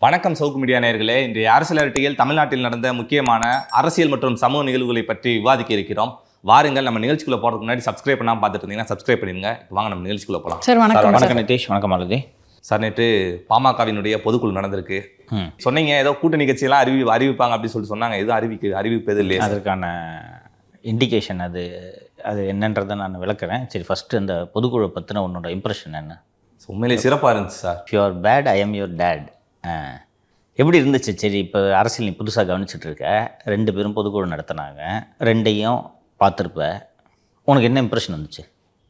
வணக்கம் சவுக்கு மீடியா நேயர்களே. இன்றைய அரசியல் அரட்டையில் தமிழ்நாட்டில் நடந்த முக்கியமான அரசியல் மற்றும் சமூக நிகழ்வுகளை பற்றி விவாதிக்க இருக்கிறோம். வாருங்கள். நம்ம நிகழ்ச்சிக்குள்ள போறதுக்கு முன்னாடி சப்ஸ்கிரைப் பண்ணாம பார்த்துட்டு இருந்தீங்கன்னா சப்ஸ்கிரைப் பண்ணிருங்க. இப்போ வாங்க நம்ம நிகழ்ச்சிக்குள்ள போகலாம். சார் வணக்கம். வணக்கம் நிதேஷ். வணக்கம் மாலதி. சார், நேற்று பாமகவினுடைய பொதுக்குழு நடந்திருக்கு. சொன்னீங்க ஏதோ கூட்டணி கட்சியெல்லாம் அறிவிப்பாங்க அப்படின்னு சொல்லி சொன்னாங்க. எதுவும் அறிவிப்பு எது இல்லையா? அதற்கான இண்டிகேஷன் அது என்னன்றதை நான் விளக்குறேன். சரி, ஃபஸ்ட்டு அந்த பொதுக்குழு பற்றின உன்னோட இம்ப்ரெஷன் என்ன? உண்மையிலே சிறப்பாக இருந்துச்சு sir. You are bad, I am your dad. எப்படி இருந்துச்சு? சரி, இப்போ அரசியல் நீ புதுசாக கவனிச்சிட்டு இருக்க. 2 பேரும் பொதுக்குழு நடத்தினாங்க. 2ஐயும் பார்த்துருப்ப. உனக்கு என்ன இம்ப்ரெஷன் வந்துச்சு?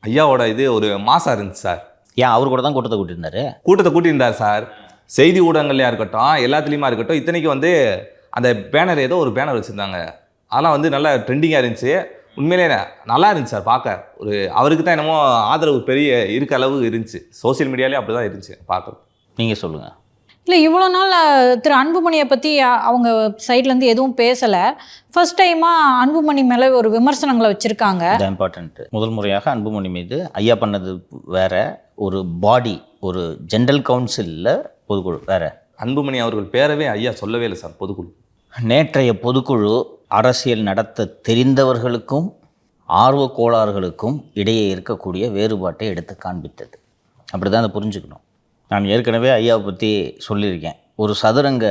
ஐயாவோட இது ஒரு மாசா இருந்துச்சு சார். ஏன் அவர் கூட தான் கூட்டத்தை கூட்டியிருந்தார் சார். செய்தி ஊடகங்கள்லையா இருக்கட்டும், எல்லாத்துலேயுமா இருக்கட்டும். இத்தனைக்கு அந்த பேனர் ஏதோ ஒரு பேனர் வச்சுருந்தாங்க. அதெல்லாம் நல்லா ட்ரெண்டிங்காக இருந்துச்சு. உண்மையிலே நல்லா இருந்துச்சு சார் பார்க்க. அவருக்கு தான் என்னமோ ஆதரவு பெரிய இருக்க அளவு இருந்துச்சு. சோசியல் மீடியாலே அப்படி தான் இருந்துச்சு பார்க்க. நீங்கள் சொல்லுங்கள். இல்லை, இவ்வளோ நாள் திரு அன்புமணியை பற்றி அவங்க சைட்லேருந்து எதுவும் பேசலை. ஃபர்ஸ்ட் டைமாக அன்புமணி மேலே ஒரு விமர்சனங்களை வச்சுருக்காங்க. இம்பார்ட்டன்ட்டு. முதல் முறையாக அன்புமணி மீது ஐயா பண்ணது வேற, ஒரு பாடி, ஒரு ஜென்ரல் கவுன்சிலில் பொதுக்குழு வேற. அன்புமணி அவர்கள் பேரவே ஐயா சொல்லவே இல்லை சார் பொதுக்குழு. நேற்றைய பொதுக்குழு அரசியல் நடத்த தெரிந்தவர்களுக்கும் ஆர்வக்கோளாறுகளுக்கும் இடையே இருக்கக்கூடிய வேறுபாட்டை எடுத்து காண்பித்தது. அப்படி தான் அதை புரிஞ்சுக்கணும். நான் ஏற்கனவே ஐயாவை பற்றி சொல்லியிருக்கேன். ஒரு சதுரங்க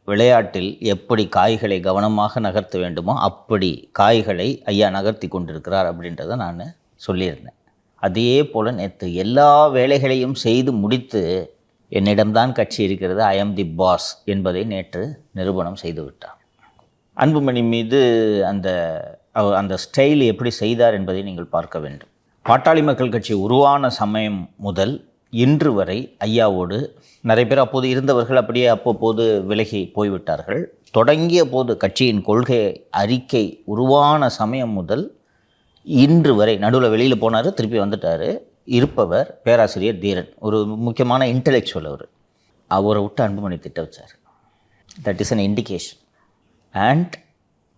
விளையாட்டில் எப்படி காய்களை கவனமாக நகர்த்த வேண்டுமோ அப்படி காய்களை ஐயா நகர்த்தி கொண்டிருக்கிறார் அப்படின்றத நான் சொல்லியிருந்தேன். அதே போல் நேற்று எல்லா வேலைகளையும் செய்து முடித்து என்னிடம்தான் கட்சி இருக்கிறது, ஐ எம் தி பாஸ் என்பதை நேற்று நிரூபணம் செய்து விட்டார். அன்புமணி மீது அந்த ஸ்டைல் எப்படி செய்தார் என்பதை நீங்கள் பார்க்க வேண்டும். பாட்டாளி மக்கள் கட்சி உருவான சமயம் முதல் இன்று வரை ஐயாவோடு நிறைய பேர் அப்போது இருந்தவர்கள் அப்படியே அப்போது விலகி போய்விட்டார்கள். தொடங்கிய போது கட்சியின் கொள்கை அறிக்கை உருவான சமயம் முதல் இன்று வரை, நடுவில் வெளியில் போனார், திருப்பி வந்துட்டார், இருப்பவர் பேராசிரியர் தீரன். ஒரு முக்கியமான இன்டெலெக்சுவல். அவரை விட்டு அன்புமணி திட்ட வச்சார். That is an indication. And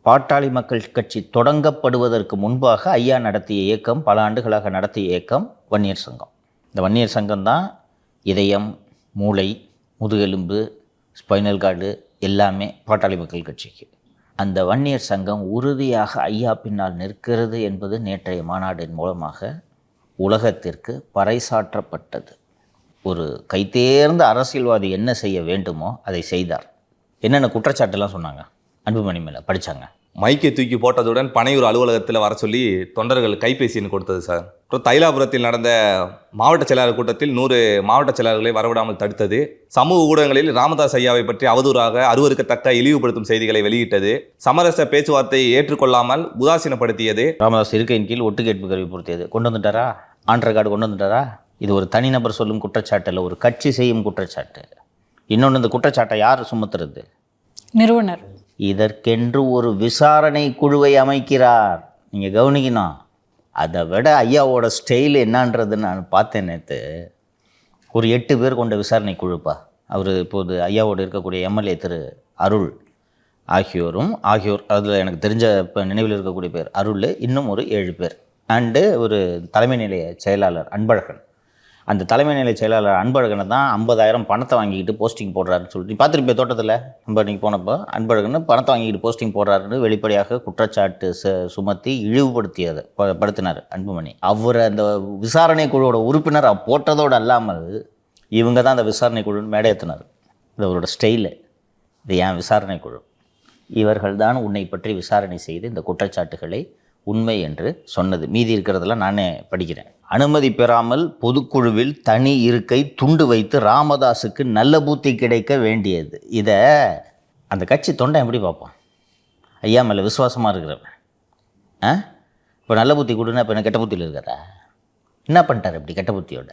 Pattali Makkal Katchi தொடங்கப்படுவதற்கு முன்பாக ஐயா நடத்திய இயக்கம், பல ஆண்டுகளாக நடத்திய இயக்கம் வன்னியர் சங்கம். இந்த வன்னியர் சங்கம் தான் இதயம், மூளை, முதுகெலும்பு, ஸ்பைனல் கார்டு எல்லாமே பாட்டாளி மக்கள் கட்சிக்கு. அந்த வன்னியர் சங்கம் உறுதியாக ஐயா பின்னால் நிற்கிறது என்பது நேற்றைய மாநாட்டின் மூலமாக உலகத்திற்கு பறைசாற்றப்பட்டது. ஒரு கைதேர்ந்த அரசியல்வாதி என்ன செய்ய வேண்டுமோ அதை செய்தார். என்னென்ன குற்றச்சாட்டுலாம் சொன்னாங்க அன்புமணி மேலே படித்தாங்க. மைக்கை தூக்கி போட்டதுடன் பனையூர் அலுவலகத்தில் வர சொல்லி தொண்டர்கள் கைபேசின்னு கொடுத்தது சார். அப்புறம் தைலாபுரத்தில் நடந்த மாவட்ட செயலாளர் கூட்டத்தில் 100 மாவட்ட செயலாளர்களை வரவிடாமல் தடுத்தது. சமூக ஊடகங்களில் ராமதாஸ் ஐயாவை பற்றி அவதூறாக அருவருக்கத்தக்க இழிவுபடுத்தும் செய்திகளை வெளியிட்டது. சமரச பேச்சுவார்த்தையை ஏற்றுக்கொள்ளாமல் உதாசீனப்படுத்தியது. ராமதாஸ் இருக்கையின் கீழ் ஒட்டு கேட்பு கருவி பொருத்தியது. கொண்டு வந்துட்டாரா? ஆண்டர் கார்டு கொண்டு வந்துட்டாரா? இது ஒரு தனிநபர் சொல்லும் குற்றச்சாட்டு இல்லை, ஒரு கட்சி செய்யும் குற்றச்சாட்டு. இன்னொன்று, இந்த குற்றச்சாட்டை யார் சுமத்துறது? நிறுவனர். இதற்கென்று ஒரு விசாரணை குழுவை அமைக்கிறார். நீங்கள் கவனிக்கணும். அதை விட ஐயாவோட ஸ்டைல் என்னன்றது நான் பார்த்தேன் நேற்று. ஒரு 8 பேர் கொண்ட விசாரணை குழுப்பா. அவர் இப்போது ஐயாவோடு இருக்கக்கூடிய எம்எல்ஏ திரு அருள் ஆகியோர் அதில் எனக்கு தெரிஞ்ச இப்போ நினைவில் இருக்கக்கூடிய பேர் அருள், இன்னும் ஒரு 7 பேர், அண்டு ஒரு தலைமை நிலைய செயலாளர் அன்பழகன். அந்த தலைமை நிலை செயலாளர் அன்பழகனை தான் 50,000 பணத்தை வாங்கிக்கிட்டு போஸ்டிங் போடுறாருன்னு சொல்லிட்டு, நீ பார்த்துருப்பேன் தோட்டத்தில் நம்ம நீங்கள் போனப்போ, அன்பழகன் பணத்தை வாங்கிக்கிட்டு போஸ்டிங் போடுறாருன்னு வெளிப்படையாக குற்றச்சாட்டு சுமத்தி படுத்தினார் அன்புமணி. அவர் அந்த விசாரணை குழுவோட உறுப்பினர் போட்டதோடு அல்லாமல் இவங்க தான் அந்த விசாரணை குழுன்னு மேடையேற்றினார். இது அவரோட ஸ்டைலு. இது ஏன் விசாரணை குழு? இவர்கள் தான் உன்னை பற்றி விசாரணை செய்து இந்த குற்றச்சாட்டுகளை உண்மை என்று சொன்னது. மீதி இருக்கிறதெல்லாம் நானே படிக்கிறேன். அனுமதி பெறாமல் பொதுக்குழுவில் தனி இருக்கை துண்டு வைத்து ராமதாஸுக்கு நல்ல புத்தி கிடைக்க வேண்டியது. இதை அந்த கட்சி தொண்டை எப்படி பார்ப்பான்? ஐயா மேலே விசுவாசமாக இருக்கிறவன் இப்போ நல்ல புத்தி கொடுன்னா இப்போ என்ன கெட்ட புத்தியில் இருக்கிறா? என்ன பண்ணிட்டார் இப்படி கெட்ட புத்தியோட?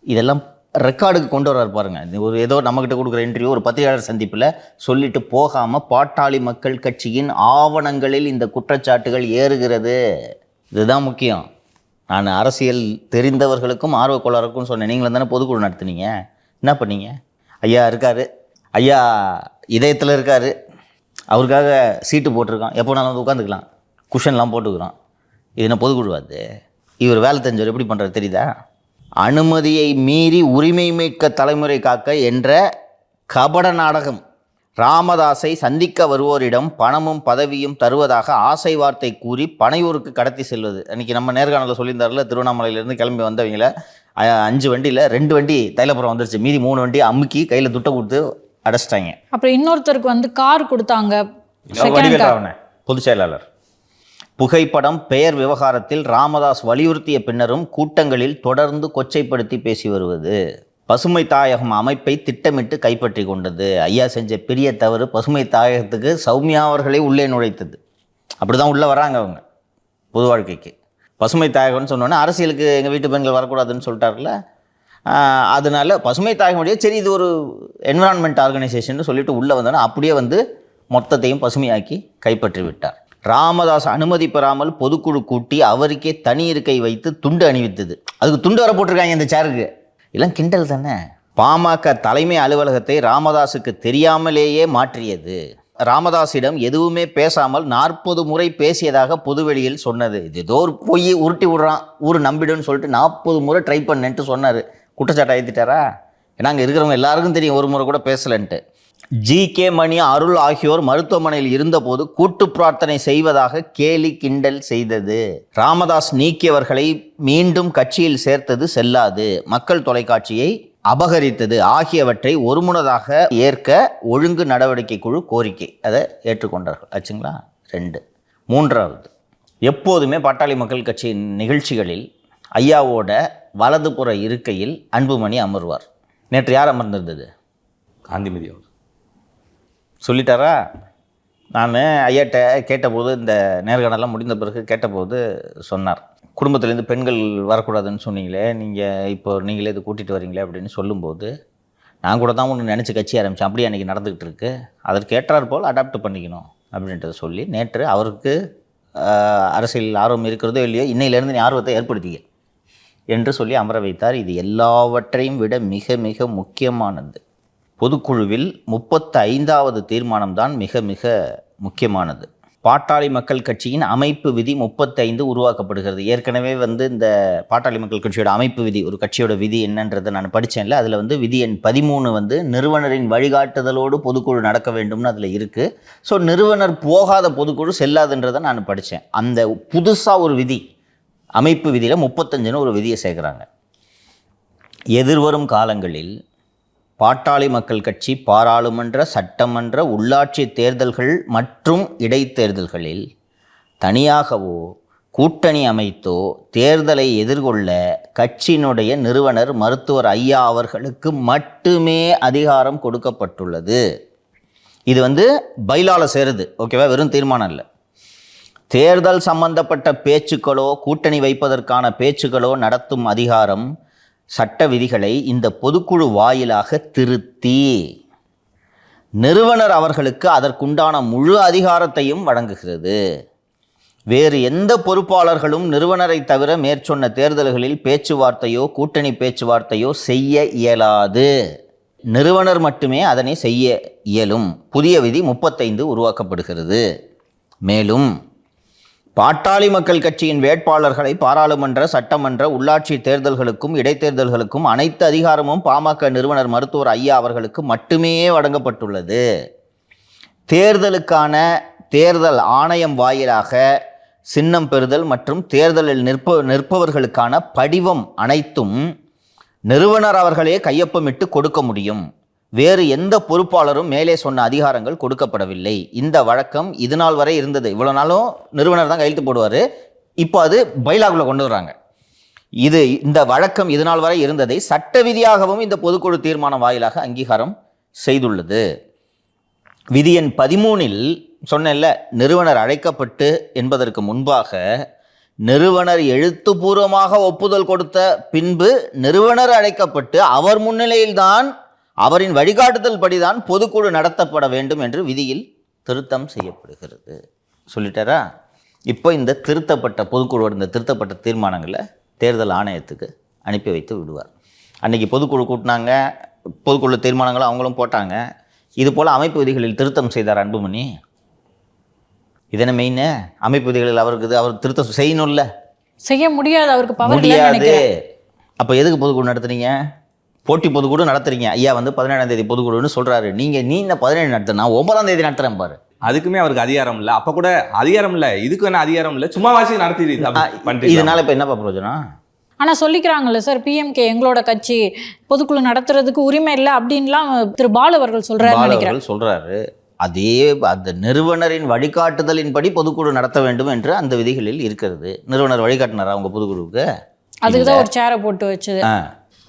இதெல்லாம் ரெக்கார்டுக்கு கொண்டு வர்றாரு பாருங்கள். ஒரு ஏதோ நம்மக்கிட்ட கொடுக்குற இன்டர்வியூ, ஒரு பத்திரிகையாளர் சந்திப்பில் சொல்லிட்டு போகாமல் பாட்டாளி மக்கள் கட்சியின் ஆவணங்களில் இந்த குற்றச்சாட்டுகள் ஏறுகிறது. இதுதான் முக்கியம். நான் அரசியல் தெரிந்தவர்களுக்கும் ஆர்வக்கோளாறுக்கும் சொன்னேன். நீங்களும் தானே பொதுக்குழு நடத்துனீங்க. என்ன பண்ணீங்க? ஐயா இருக்கார், ஐயா இதயத்தில் இருக்கார், அவருக்காக சீட்டு போட்டிருக்கான், எப்போ நாளும் வந்து உட்காந்துக்கலாம், குஷன்லாம் போட்டுக்கிறோம். இது என்ன பொதுக்குழுவாது? இவர் வேலை தெரிஞ்சவர் எப்படி பண்ணுறது தெரியுதா? அனுமதியை மீறி உரிமை மீட்க தலைமுறை காக்க என்ற கபட நாடகம். ராமதாஸை சந்திக்க வருவோரிடம் பணமும் பதவியும் தருவதாக ஆசை வார்த்தை கூறி பனையூருக்கு கடத்தி செல்வது. அன்றைக்கி நம்ம நேர்காணலில் சொல்லியிருந்தார்ல, திருவண்ணாமலையிலேருந்து கிளம்பி வந்தவங்கள 5 வண்டியில் 2 வண்டி தைலப்புறம் வந்துருச்சு, மீதி 3 வண்டி அமுக்கி கையில் துட்டை கொடுத்து அடைச்சிட்டாங்க. அப்புறம் இன்னொருத்தருக்கு வந்து கார் கொடுத்தாங்க, பொதுச் செயலாளர். புகைப்படம் பெயர் விவகாரத்தில் ராமதாஸ் வலியுறுத்திய பின்னரும் கூட்டங்களில் தொடர்ந்து கொச்சைப்படுத்தி பேசி வருவது. பசுமை தாயகம் அமைப்பை திட்டமிட்டு கைப்பற்றி கொண்டது. ஐயா செஞ்ச பெரிய தவறு பசுமை தாயகத்துக்கு சௌமியா அவர்களே உள்ளே நுழைத்தது. அப்படி தான் உள்ளே வராங்க அவங்க பொது வாழ்க்கைக்கு. பசுமை தாயகம்னு சொன்னோன்னே அரசியலுக்கு எங்கள் வீட்டு பெண்கள் வரக்கூடாதுன்னு சொல்லிட்டார்ல, அதனால பசுமை தாயகம் வழியாக சரி இது ஒரு என்விரான்மெண்ட் ஆர்கனைசேஷன் சொல்லிட்டு உள்ளே வந்தோன்னா அப்படியே வந்து மொத்தத்தையும் பசுமையாக்கி கைப்பற்றி விட்டார். ராமதாஸ் அனுமதி பெறாமல் பொதுக்குழு கூட்டி அவருக்கே தனி இருக்கை வைத்து துண்டு அணிவித்தது. அதுக்கு துண்டு வர போட்டிருக்காங்க இந்த சேருக்கு. எல்லாம் கிண்டல் தானே. பாமக தலைமை அலுவலகத்தை ராமதாஸுக்கு தெரியாமலேயே மாற்றியது. ராமதாஸிடம் எதுவுமே பேசாமல் 40 முறை பேசியதாக பொதுவெளியில் சொன்னது. இது ஏதோ ஒரு பொய் உருட்டி விடுறான், ஊர் நம்பிடுன்னு சொல்லிட்டு 40 முறை ட்ரை பண்ணேன்ட்டு சொன்னார். குற்றச்சாட்டை ஏற்றிட்டாரா? ஏன்னா அங்கே இருக்கிறவங்க எல்லாருக்கும் தெரியும் ஒரு முறை கூட பேசலன்ட்டு. ஜி.கே. மணி, அருள் ஆகியோர் மருத்துவமனையில் இருந்தபோது கூட்டு பிரார்த்தனை செய்வதாக கேலி கிண்டல் செய்தது. ராமதாஸ் நீக்கியவர்களை மீண்டும் கட்சியில் சேர்த்தது செல்லாது, மக்கள் தொலைக்காட்சியை அபகரித்தது ஆகியவற்றை ஒருமுனதாக ஏற்க ஒழுங்கு நடவடிக்கை குழு கோரிக்கை. அதை ஏற்றுக்கொண்டார்கள் ஆச்சுங்களா. 2. 3வது, எப்போதுமே பாட்டாளி மக்கள் கட்சியின் நிகழ்ச்சிகளில் ஐயாவோட வலதுபுற இருக்கையில் அன்புமணி அமர்வார். நேற்று யார் அமர்ந்திருந்தது? காந்திமதி அவர் சொல்லிட்டாரா? நான் ஐயாட்ட கேட்டபோது, இந்த நேர்காணலாம் முடிந்த பிறகு கேட்டபோது சொன்னார், குடும்பத்துலேருந்து பெண்கள் வரக்கூடாதுன்னு சொன்னீங்களே, நீங்கள் இப்போ நீங்களே இது கூட்டிகிட்டு வரீங்களே அப்படின்னு சொல்லும்போது, நான் கூட தான் ஒன்று நினச்சி கட்சி ஆரம்பித்தேன், அப்படியே அன்றைக்கி நடந்துக்கிட்டு இருக்கு, அதற்கு ஏற்றார் போல் அடாப்ட் பண்ணிக்கணும் அப்படின்றத சொல்லி நேற்று அவருக்கு அரசியல் ஆர்வம் இருக்கிறதோ இல்லையோ இன்னையிலேருந்து நீ ஆர்வத்தை ஏற்படுத்திக்க என்று சொல்லி அமர வைத்தார். இது எல்லாவற்றையும் விட மிக மிக முக்கியமானது. பொதுக்குழுவில் 35வது தீர்மானம்தான் மிக மிக முக்கியமானது. பாட்டாளி மக்கள் கட்சியின் அமைப்பு விதி 35 உருவாக்கப்படுகிறது. ஏற்கனவே வந்து இந்த பாட்டாளி மக்கள் கட்சியோட அமைப்பு விதி, ஒரு கட்சியோட விதி என்னன்றதை நான் படித்தேன்ல, அதில் வந்து விதி எண் 13 வந்து நிறுவனரின் வழிகாட்டுதலோடு பொதுக்குழு நடக்க வேண்டும்னு அதில் இருக்குது. ஸோ நிறுவனர் போகாத பொதுக்குழு செல்லாதுன்றதை நான் படித்தேன். அந்த புதுசாக ஒரு விதி, அமைப்பு விதியில் 35ன்னு ஒரு விதியை சேர்க்குறாங்க. எதிர்வரும் காலங்களில் பாட்டாளி மக்கள் கட்சி பாராளுமன்ற, சட்டமன்ற, உள்ளாட்சி தேர்தல்கள் மற்றும் இடைத்தேர்தல்களில் தனியாகவோ கூட்டணி அமைத்தோ தேர்தலை எதிர்கொள்ள கட்சியினுடைய நிறுவனர் மருத்துவர் ஐயா அவர்களுக்கு மட்டுமே அதிகாரம் கொடுக்கப்பட்டுள்ளது. இது வந்து பைலால சேருது, ஓகேவா? வெறும் தீர்மானம் இல்லை. தேர்தல் சம்பந்தப்பட்ட பேச்சுக்களோ கூட்டணி வைப்பதற்கான பேச்சுக்களோ நடத்தும் அதிகாரம் சட்ட விதிகளை இந்த பொதுக்குழு வாயிலாக திருத்தி நிறுவனர் அவர்களுக்கு அதற்குண்டான முழு அதிகாரத்தையும் வழங்குகிறது. வேறு எந்த பொறுப்பாளர்களும் நிறுவனரை தவிர மேற்சொன்ன தேர்தல்களில் பேச்சுவார்த்தையோ கூட்டணி பேச்சுவார்த்தையோ செய்ய இயலாது. நிறுவனர் மட்டுமே அதனை செய்ய இயலும். புதிய விதி 35 உருவாக்கப்படுகிறது. மேலும் பாட்டாளி மக்கள் கட்சியின் வேட்பாளர்களை பாராளுமன்ற, சட்டமன்ற, உள்ளாட்சி தேர்தல்களுக்கும் இடைத்தேர்தல்களுக்கும் அனைத்து அதிகாரமும் பாமக நிறுவனர் மருத்துவர் ஐயா அவர்களுக்கு மட்டுமே வழங்கப்பட்டுள்ளது. தேர்தலுக்கான தேர்தல் ஆணையம் வாயிலாக சின்னம் பெறுதல் மற்றும் தேர்தலில் நிற்பவர்களுக்கான படிவம் அனைத்தும் நிறுவனர் அவர்களே கையொப்பமிட்டு கொடுக்க முடியும். வேறு எந்த பொறுப்பாளரும் மேலே சொன்ன அதிகாரங்கள் கொடுக்கப்படவில்லை. இந்த வழக்கம் இது நாள் வரை இருந்தது. இவ்வளோ நாளும் நிறுவனர் தான் கையெழுத்து போடுவார். இப்போ அது பைலாகுள்ள கொண்டு வர்றாங்க. இந்த வழக்கம் இது நாள் வரை இருந்ததை சட்ட விதியாகவும் இந்த பொதுக்குழு தீர்மானம் வாயிலாக அங்கீகாரம் செய்துள்ளது. விதி எண் 13 சொன்னேன்ல, நிறுவனர் அழைக்கப்பட்டு என்பதற்கு முன்பாக நிறுவனர் எழுத்துப்பூர்வமாக ஒப்புதல் கொடுத்த பின்பு நிறுவனர் அழைக்கப்பட்டு அவர் முன்னிலையில்தான் அவரின் வழிகாட்டுதல் படிதான் பொதுக்குழு நடத்தப்பட வேண்டும் என்று விதியில் திருத்தம் செய்யப்படுகிறது. சொல்லிட்டாரா? இப்போ இந்த திருத்தப்பட்ட பொதுக்குழு, இந்த திருத்தப்பட்ட தீர்மானங்களை தேர்தல் ஆணையத்துக்கு அனுப்பி வைத்து விடுவார். அன்றைக்கி பொதுக்குழு கூட்டினாங்க, பொதுக்குழு தீர்மானங்களை அவங்களும் போட்டாங்க. இது போல் அமைப்பு விதிகளில் திருத்தம் செய்தார் அன்புமணி. இதனை மெயின் அமைப்பு விதிகளில் அவர் திருத்தம் செய்யணும்ல, செய்ய முடியாது, அவருக்கு பவர் முடியாது. அப்போ எதுக்கு பொதுக்குழு நடத்துறீங்க? போட்டி பொதுக்குழு நடத்துறீங்க, ஐயா வந்து 17ஆம் தேதி பொதுக்குழுன்னு சொல்கிறாரு. நீ என்ன 17 நடத்துற, நான் 9ஆம் தேதி நடத்துகிறேன் பாரு. அதுக்குமே அவருக்கு அதிகாரம் இல்லை. அப்போ கூட அதிகாரம் இல்லை, இதுக்கு என்ன அதிகாரம் இல்லை, சும்மா வாசி நடத்தி இதனால இப்போ என்னப்பா பிரயோஜனம்? ஆனால் சொல்லிக்கிறாங்கல்ல சார், பிஎம்கே எங்களோட கட்சி, பொதுக்குழு நடத்துறதுக்கு உரிமை இல்லை அப்படின்லாம் திரு பாலு அவர்கள் சொல்கிறாரு நினைக்கிறேன். சொல்கிறாரு. அதே அந்த நிறுவனரின் வழிகாட்டுதலின்படி பொதுக்குழு நடத்த வேண்டும் என்று அந்த விதிகளில் இருக்கிறது. நிறுவனர் வழிகாட்டினாரா அவங்க பொதுக்குழுவுக்கு? அதுக்கு தான் ஒரு சேரை போட்டு வச்சது.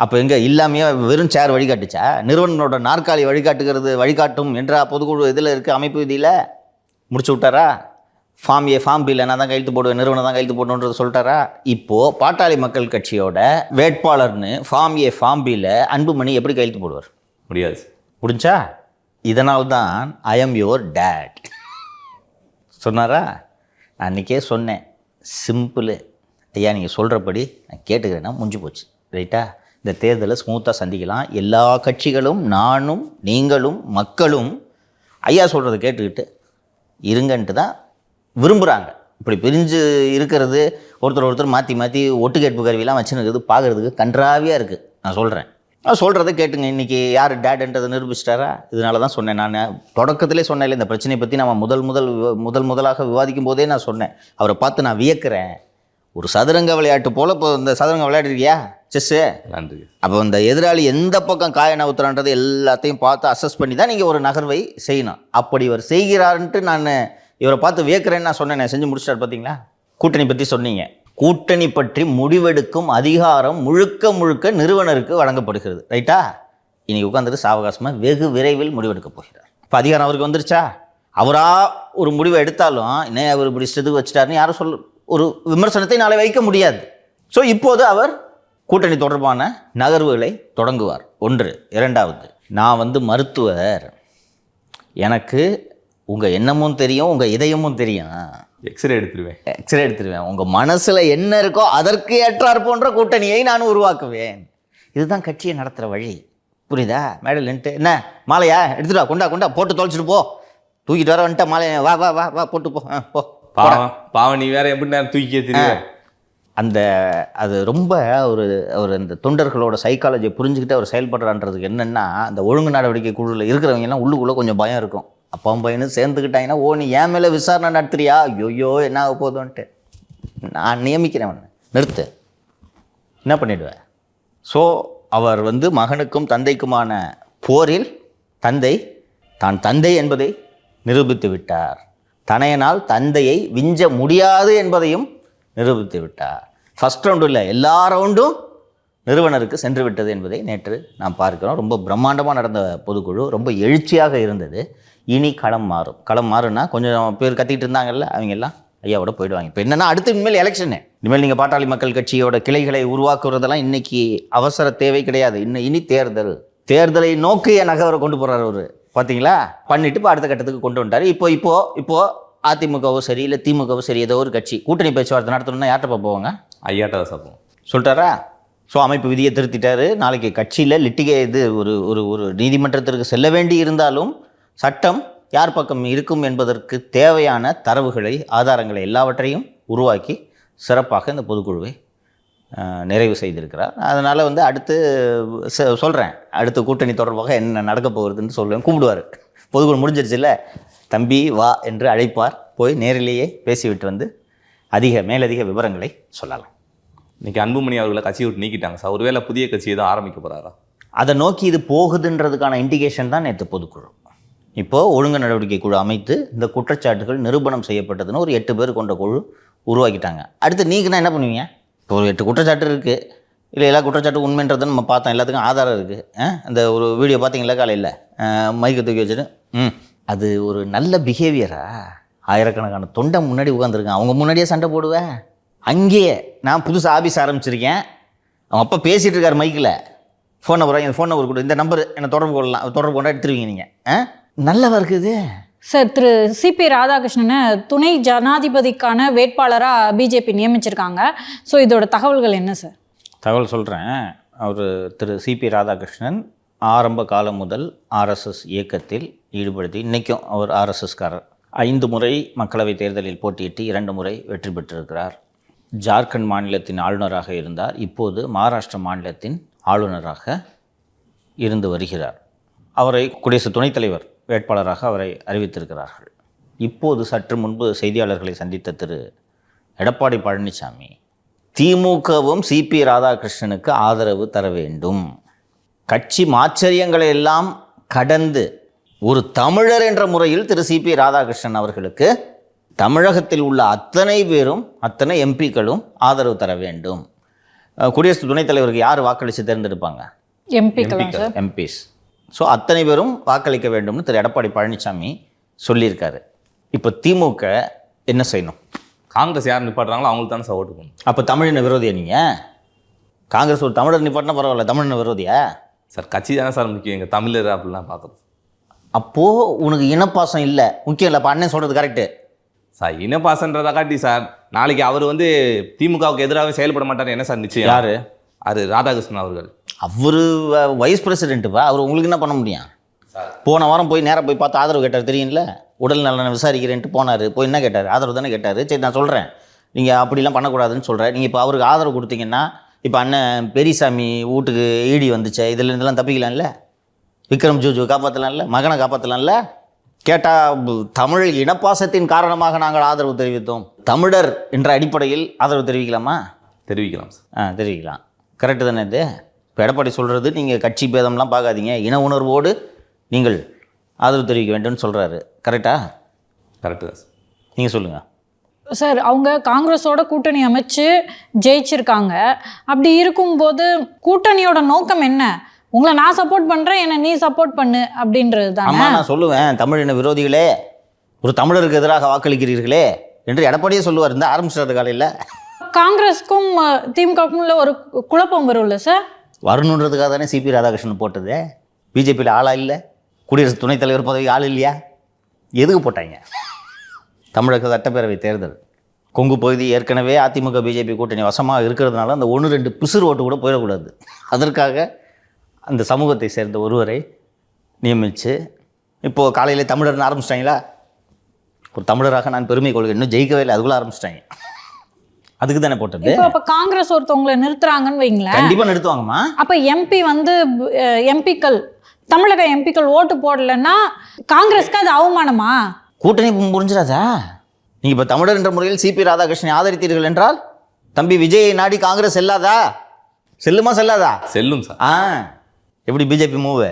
அப்போ எங்கே இல்லாமையே வெறும் சேர் வழிகாட்டுச்சா? நிறுவனரோட நாற்காலி வழிகாட்டும் என்ற பொதுக்குழு இதில் இருக்குது, அமைப்பு விதியில் முடிச்சு விட்டாரா? ஃபார்ம் ஏ ஃபார்ம் பியில் நான் தான் கையெழுத்து போடுவேன், நிறுவனம் தான் கையெழுத்து போடணுன்றது சொல்லிட்டாரா? இப்போது பாட்டாளி மக்கள் கட்சியோட வேட்பாளர்னு ஃபார்ம் ஏ ஃபார்ம் பியில் அன்புமணி எப்படி கையெழுத்து போடுவார்? முடியாது. முடிஞ்சா? இதனால்தான் ஐ எம் யுவர் டேட் சொன்னாரா? நான் அன்றைக்கே சொன்னேன், சிம்பிள் ஐயா, நீங்கள் சொல்கிறபடி நான் கேட்டுக்கிறேன்னா முடிஞ்சு போச்சு. ரைட்டா? இந்த தேர்தலை ஸ்மூத்தாக சந்திக்கலாம். எல்லா கட்சிகளும், நானும் நீங்களும் மக்களும் ஐயா சொல்கிறத கேட்டுக்கிட்டு இருங்கன்ட்டு தான் விரும்புகிறாங்க. இப்படி பிரிஞ்சு இருக்கிறது, ஒருத்தர் மாற்றி மாற்றி ஒட்டு கேட்பு கருவிலாம் வச்சுன்னு பார்க்குறதுக்கு கன்றாவியாக இருக்குது. நான் சொல்கிறத கேட்டுங்க. இன்றைக்கி யார் டேடுன்றதை நிரூபிச்சிட்டாரா? இதனால தான் சொன்னேன். நான் தொடக்கத்திலே சொன்னேன், இந்த பிரச்சனையை பற்றி நம்ம முதலாக விவாதிக்கும் போதே நான் சொன்னேன், அவரை பார்த்து நான் வியக்கிறேன். ஒரு சதுரங்க விளையாட்டு போல் இப்போ இந்த சதுரங்க விளையாடுறியா, செஸ்ஸு? நன்றி. அப்போ இந்த எதிராளி எந்த பக்கம் காய நவுத்துறான்றது எல்லாத்தையும் பார்த்து அசஸ் பண்ணி தான் நீங்கள் ஒரு நகர்வை செய்யணும். அப்படி இவர் செய்கிறாருன்ட்டு நான் இவரை பார்த்து வியக்கிறேன்னு நான் சொன்னேன். செஞ்சு முடிச்சிட்டார். பார்த்தீங்களா? கூட்டணி பற்றி சொன்னீங்க. கூட்டணி பற்றி முடிவெடுக்கும் அதிகாரம் முழுக்க நிறுவனருக்கு வழங்கப்படுகிறது. ரைட்டா? இன்றைக்கி உட்காந்துட்டு சாவகாசமாக வெகு விரைவில் முடிவெடுக்க போகிறார். இப்போ அதிகாரம் அவருக்கு வந்துருச்சா? அவராக ஒரு முடிவை எடுத்தாலும் இன்னும் அவர் இப்படி இஷ்டத்துக்கு வச்சுட்டாருன்னு யாரும் ஒரு விமர்சனத்தை நாளை வைக்க முடியாது. ஸோ இப்போது அவர் கூட்டணி தொடர்பான நகர்வுகளை தொடங்குவார். ஒன்று. இரண்டாவது, நான் மருத்துவர், எனக்கு உங்கள் எண்ணமும் தெரியும், உங்கள் இதயமும் தெரியும். எக்ஸ்ரே எடுத்துருவேன். உங்கள் மனசில் என்ன இருக்கோ அதற்கு ஏற்றார் போன்ற கூட்டணியை நான் உருவாக்குவேன். இதுதான் கட்சியை நடத்துகிற வழி. புரியுதா? மேடல் நின்ட்டு என்ன மாலையா எடுத்துட்டா, கொண்டா போட்டு தொலைச்சிட்டு போ, தூக்கிட்டு வர வந்துட்டா மாலையா, வா வா வா வா போட்டு போ. பாவம், நீ வேற எப்படி நேரம் தூக்கியே தெரியும். அது ரொம்ப ஒரு இந்த தொண்டர்களோட சைக்காலஜியை புரிஞ்சுக்கிட்டு அவர் செயல்படுறான்றதுக்கு என்னென்னா, அந்த ஒழுங்கு நடவடிக்கை குழுவில் இருக்கிறவங்கலாம் உள்ளுக்குள்ளே கொஞ்சம் பயம் இருக்கும். அப்பாவும் பையனும் சேர்ந்துக்கிட்டாங்கன்னா, ஓ நீ ஏன் மேலே விசாரணை நடத்துறியா, ஐயோ என்ன ஆக போதும்ன்ட்டு நான் நியமிக்கிறேன், நிறுத்து, என்ன பண்ணிடுவேன். ஸோ அவர் மகனுக்கும் தந்தைக்குமான போரில் தான் தந்தை என்பதை நிரூபித்து விட்டார். தனையனால் தந்தையை விஞ்ச முடியாது என்பதையும் நிரூபித்து விட்டார். ஃபஸ்ட் ரவுண்டு இல்லை, எல்லா ரவுண்டும் நிறுவனருக்கு சென்று விட்டது என்பதை நேற்று நாம் பார்க்கிறோம். ரொம்ப பிரம்மாண்டமாக நடந்த பொதுக்குழு, ரொம்ப எழுச்சியாக இருந்தது. இனி களம் மாறும்னா கொஞ்சம் பேர் கத்திக்கிட்டு இருந்தாங்கல்ல, அவங்க எல்லாம் ஐயாவோட போயிடுவாங்க. இப்போ என்னென்னா, அடுத்து இனிமேல் எலெக்ஷனு. இனிமேல் நீங்கள் பாட்டாளி மக்கள் கட்சியோட கிளைகளை உருவாக்குறதெல்லாம் இன்றைக்கி அவசர தேவை கிடையாது. இனி தேர்தலை நோக்கிய நகரை கொண்டு போகிறார் அவர். பார்த்தீங்களா? பண்ணிவிட்டு இப்போ அடுத்த கட்டத்துக்கு கொண்டு வந்துட்டார். இப்போ அதிமுகவும் சரி, இல்லை திமுகவும் சரி, ஏதோ ஒரு கட்சி கூட்டணி பேச்சுவார்த்தை நடத்தணும்னா யார்கிட்ட போவாங்க? ஐயாட்ட சாப்பிடுவோம் சொல்லிட்டாரா? ஸோ அமைப்பு விதியை திருத்திட்டாரு. நாளைக்கு கட்சியில் இது ஒரு நீதிமன்றத்திற்கு செல்ல வேண்டி இருந்தாலும் சட்டம் யார் பக்கம் இருக்கும் என்பதற்கு தேவையான தரவுகளை, ஆதாரங்களை எல்லாவற்றையும் உருவாக்கி சிறப்பாக இந்த பொதுக்குழுவை நிறைவு செய்திருக்கிறார். அதனால் அடுத்து சொல்கிறேன், அடுத்த கூட்டணி தொடர்பாக என்ன நடக்க போகிறதுன்னு சொல்லுவேன். கூப்பிடுவார். பொதுக்குழு முடிஞ்சிருச்சுல்ல, தம்பி வா என்று அழைப்பார். போய் நேரிலேயே பேசிவிட்டு மேலதிக விவரங்களை சொல்லலாம். இன்றைக்கி அன்புமணி அவர்களை கட்சியை விட்டு நீக்கிட்டாங்க சார். ஒருவேளை புதிய கட்சியை தான் ஆரம்பிக்க போகிறாரா? அதை நோக்கி இது போகுதுன்றதுக்கான இண்டிகேஷன் தான் நேற்று பொதுக்குழு. இப்போது ஒழுங்கு நடவடிக்கை குழு அமைத்து இந்த குற்றச்சாட்டுகள் நிரூபணம் செய்யப்பட்டதுன்னு ஒரு 8 பேர் கொண்ட குழு உருவாக்கிட்டாங்க. அடுத்து நீங்கன்னா என்ன பண்ணுவீங்க? இப்போ ஒரு 8 குற்றச்சாட்டு இருக்குது, இல்லை எல்லா குற்றச்சாட்டு உண்மைன்றதுன்னு நம்ம பார்த்தோம், எல்லாத்துக்கும் ஆதாரம் இருக்குது. அந்த ஒரு வீடியோ பார்த்தீங்களா காலையில், மைக்கை தூக்கி வச்சுட்டு அது ஒரு நல்ல பிஹேவியரா? ஆயிரக்கணக்கான தொண்டை முன்னாடி உட்காந்துருக்கேன், அவங்க முன்னாடியே சண்டை போடுவேன். அங்கேயே நான் புதுசாக ஆஃபீஸ் ஆரம்பிச்சிருக்கேன், அவன் அப்போ பேசிகிட்டு இருக்கார் மைக்கில், ஃபோன் நம்பர் கொடு, இந்த நம்பர் என்னை தொடர்பு கொண்டா எடுத்துருவீங்க நீங்கள். நல்லவா இருக்குது சார். திரு சிபி ராதாகிருஷ்ணனை துணை ஜனாதிபதிக்கான வேட்பாளராக பிஜேபி நியமிச்சிருக்காங்க. ஸோ இதோட தகவல்கள் என்ன சார்? தகவல் சொல்கிறேன். அவர் திரு சிபி ராதாகிருஷ்ணன் ஆரம்ப காலம் முதல் ஆர்எஸ்எஸ் இயக்கத்தில் ஈடுபடுத்தி, இன்றைக்கும் அவர் ஆர்எஸ்எஸ்காரர். 5 முறை மக்களவைத் தேர்தலில் போட்டியிட்டு 2 முறை வெற்றி பெற்றிருக்கிறார். ஜார்க்கண்ட் மாநிலத்தின் ஆளுநராக இருந்தார். இப்போது மகாராஷ்டிரா மாநிலத்தின் ஆளுநராக இருந்து வருகிறார். அவரை குடியரசு துணைத் தலைவர் வேட்பாளராக அவரை அறிவித்திருக்கிறார்கள். இப்போது சற்று முன்பு செய்தியாளர்களை சந்தித்த திரு எடப்பாடி பழனிசாமி திமுகவும் சிபி ராதாகிருஷ்ணனுக்கு ஆதரவு தர வேண்டும், கட்சி மாச்சரியங்களை எல்லாம் கடந்து ஒரு தமிழர் என்ற முறையில் திரு சிபி ராதாகிருஷ்ணன் அவர்களுக்கு தமிழகத்தில் உள்ள அத்தனை பேரும் அத்தனை எம்பிக்களும் ஆதரவு தர வேண்டும். குடியரசு துணைத் தலைவருக்கு யார் வாக்களித்து தேர்ந்தெடுப்பாங்க? எம்பிஸ். ஸோ அத்தனை பேரும் வாக்களிக்க வேண்டும்னு திரு எடப்பாடி பழனிசாமி சொல்லியிருக்காரு. இப்போ திமுக என்ன செய்யணும்? காங்கிரஸ் யார் நிப்பாட்டுறாங்களோ அவங்களுக்கு தானே சார் ஓட்டு போகணும். அப்போ தமிழின விரோதியா நீங்கள்? காங்கிரஸ் ஒரு தமிழர் நிப்பாட்டினா பரவாயில்ல, தமிழின விரோதியா? சார் கட்சி தானே சார் முக்கியம், எங்கள் தமிழர் அப்படிலாம் பார்க்குறது. அப்போது உனக்கு இனப்பாசம் இல்லை, முக்கியம் இல்லை. அப்போ அண்ணன் சொல்கிறது கரெக்டு சார். இனப்பாசன்றதை காட்டி சார் நாளைக்கு அவர் வந்து திமுகவுக்கு எதிராக செயல்பட மாட்டார் என்ன சார் நிச்சயம்? யார்? அது ராதாகிருஷ்ணன் அவர்கள். அவர் வைஸ் பிரசிடென்ட்டுப்பா, அவர் உங்களுக்கு என்ன பண்ண முடியும்? போன வாரம் போய் நேராக போய் பார்த்து ஆதரவு கேட்டார் தெரியும்ல. உடல் நலனை விசாரிக்கிறேன்ட்டு போனார். போய் என்ன கேட்டார்? ஆதரவு தானே கேட்டார். சரி நான் சொல்கிறேன், நீங்கள் அப்படிலாம் பண்ணக்கூடாதுன்னு சொல்கிறேன். நீங்கள் இப்போ அவருக்கு ஆதரவு கொடுத்தீங்கன்னா இப்போ அண்ணன் பெரியசாமி வீட்டுக்கு ஈடி வந்துச்சு, இதுலேருந்துலாம் தப்பிக்கலாம்ல. விக்ரம் ஜூஜு காப்பாற்றலாம்ல, மகனை காப்பாற்றலாம்ல. கேட்டால் தமிழ் இனப்பாசத்தின் காரணமாக நாங்கள் ஆதரவு தெரிவித்தோம், தமிழர் என்ற அடிப்படையில் ஆதரவு தெரிவிக்கலாமா? தெரிவிக்கலாம் சார். தெரிவிக்கலாம். கரெக்டு தானே இது? இப்போ எடப்பாடி சொல்கிறது நீங்கள் கட்சி பேதம்லாம் பார்க்காதீங்க, இன உணர்வோடு நீங்கள் ஆதரவு தெரிவிக்க வேண்டும்னு சொல்கிறாரு. கரெக்டா? கரெக்டு தான் சார். நீங்கள் சொல்லுங்கள் சார். அவங்க காங்கிரஸோட கூட்டணி அமைச்சு ஜெயிச்சிருக்காங்க. அப்படி இருக்கும்போது கூட்டணியோட நோக்கம் என்ன? உங்களை நான் சப்போர்ட் பண்ணுறேன், என்னை நீ சப்போர்ட் பண்ணு அப்படின்றது தான். ஆமாம், நான் சொல்லுவேன், தமிழின விரோதிகளே, ஒரு தமிழருக்கு எதிராக வாக்களிக்கிறீர்களே என்று எடப்பாடியே சொல்லுவார். இந்த ஆரம்பிச்சிட்டாரு காலையில். காங்கிரஸுக்கும் திமுகவுக்கும் உள்ள ஒரு குழப்பம் வரும்ல சார்? வரணுன்றதுக்காக தானே சிபி ராதாகிருஷ்ணன் போட்டது. பிஜேபியில் ஆளா இல்லை? குடியரசு துணைத் தலைவர் பதவி ஆள் இல்லையா? எதுக்கு போட்டாங்க? தமிழக சட்டப்பேரவை தேர்தல் கொங்கு பகுதி ஏற்கனவே அதிமுக பிஜேபி கூட்டணி வசமாக இருக்கிறதுனால அந்த 1-2 பிசுறு ஓட்டு கூட போயிடக்கூடாது. அதற்காக அந்த சமூகத்தை சேர்ந்த ஒருவரை நியமித்து இப்போது காலையில் தமிழர்னு ஆரம்பிச்சிட்டாங்களா? ஒரு தமிழராக நான் பெருமை கொள்கிறேன், இன்னும் ஜெயிக்கவே இல்லை, அதுக்குள்ளே ஆரம்பிச்சிட்டாங்க. அதுக்கு தானே போட்டது. அப்போ காங்கிரஸ் ஒருத்தவங்களை நிறுத்துறாங்கன்னு வைங்களேன், கண்டிப்பாக நிறுத்துவாங்கம்மா. அப்போ எம்பி வந்து எம்பிக்கள், தமிழக எம்பிக்கள் ஓட்டு போடலைன்னா காங்கிரஸ்க்கு அது அவமானமா? கூட்டணி புரிஞ்சிடாதா? நீங்கள் இப்போ தமிழர் என்ற முறையில் சிபி ராதாகிருஷ்ணனை ஆதரித்தீர்கள் என்றால் தம்பி விஜயை நாடி காங்கிரஸ் செல்லாதா? செல்லுமா செல்லாதா? செல்லும் சார். எப்படி பிஜேபி மூவ்?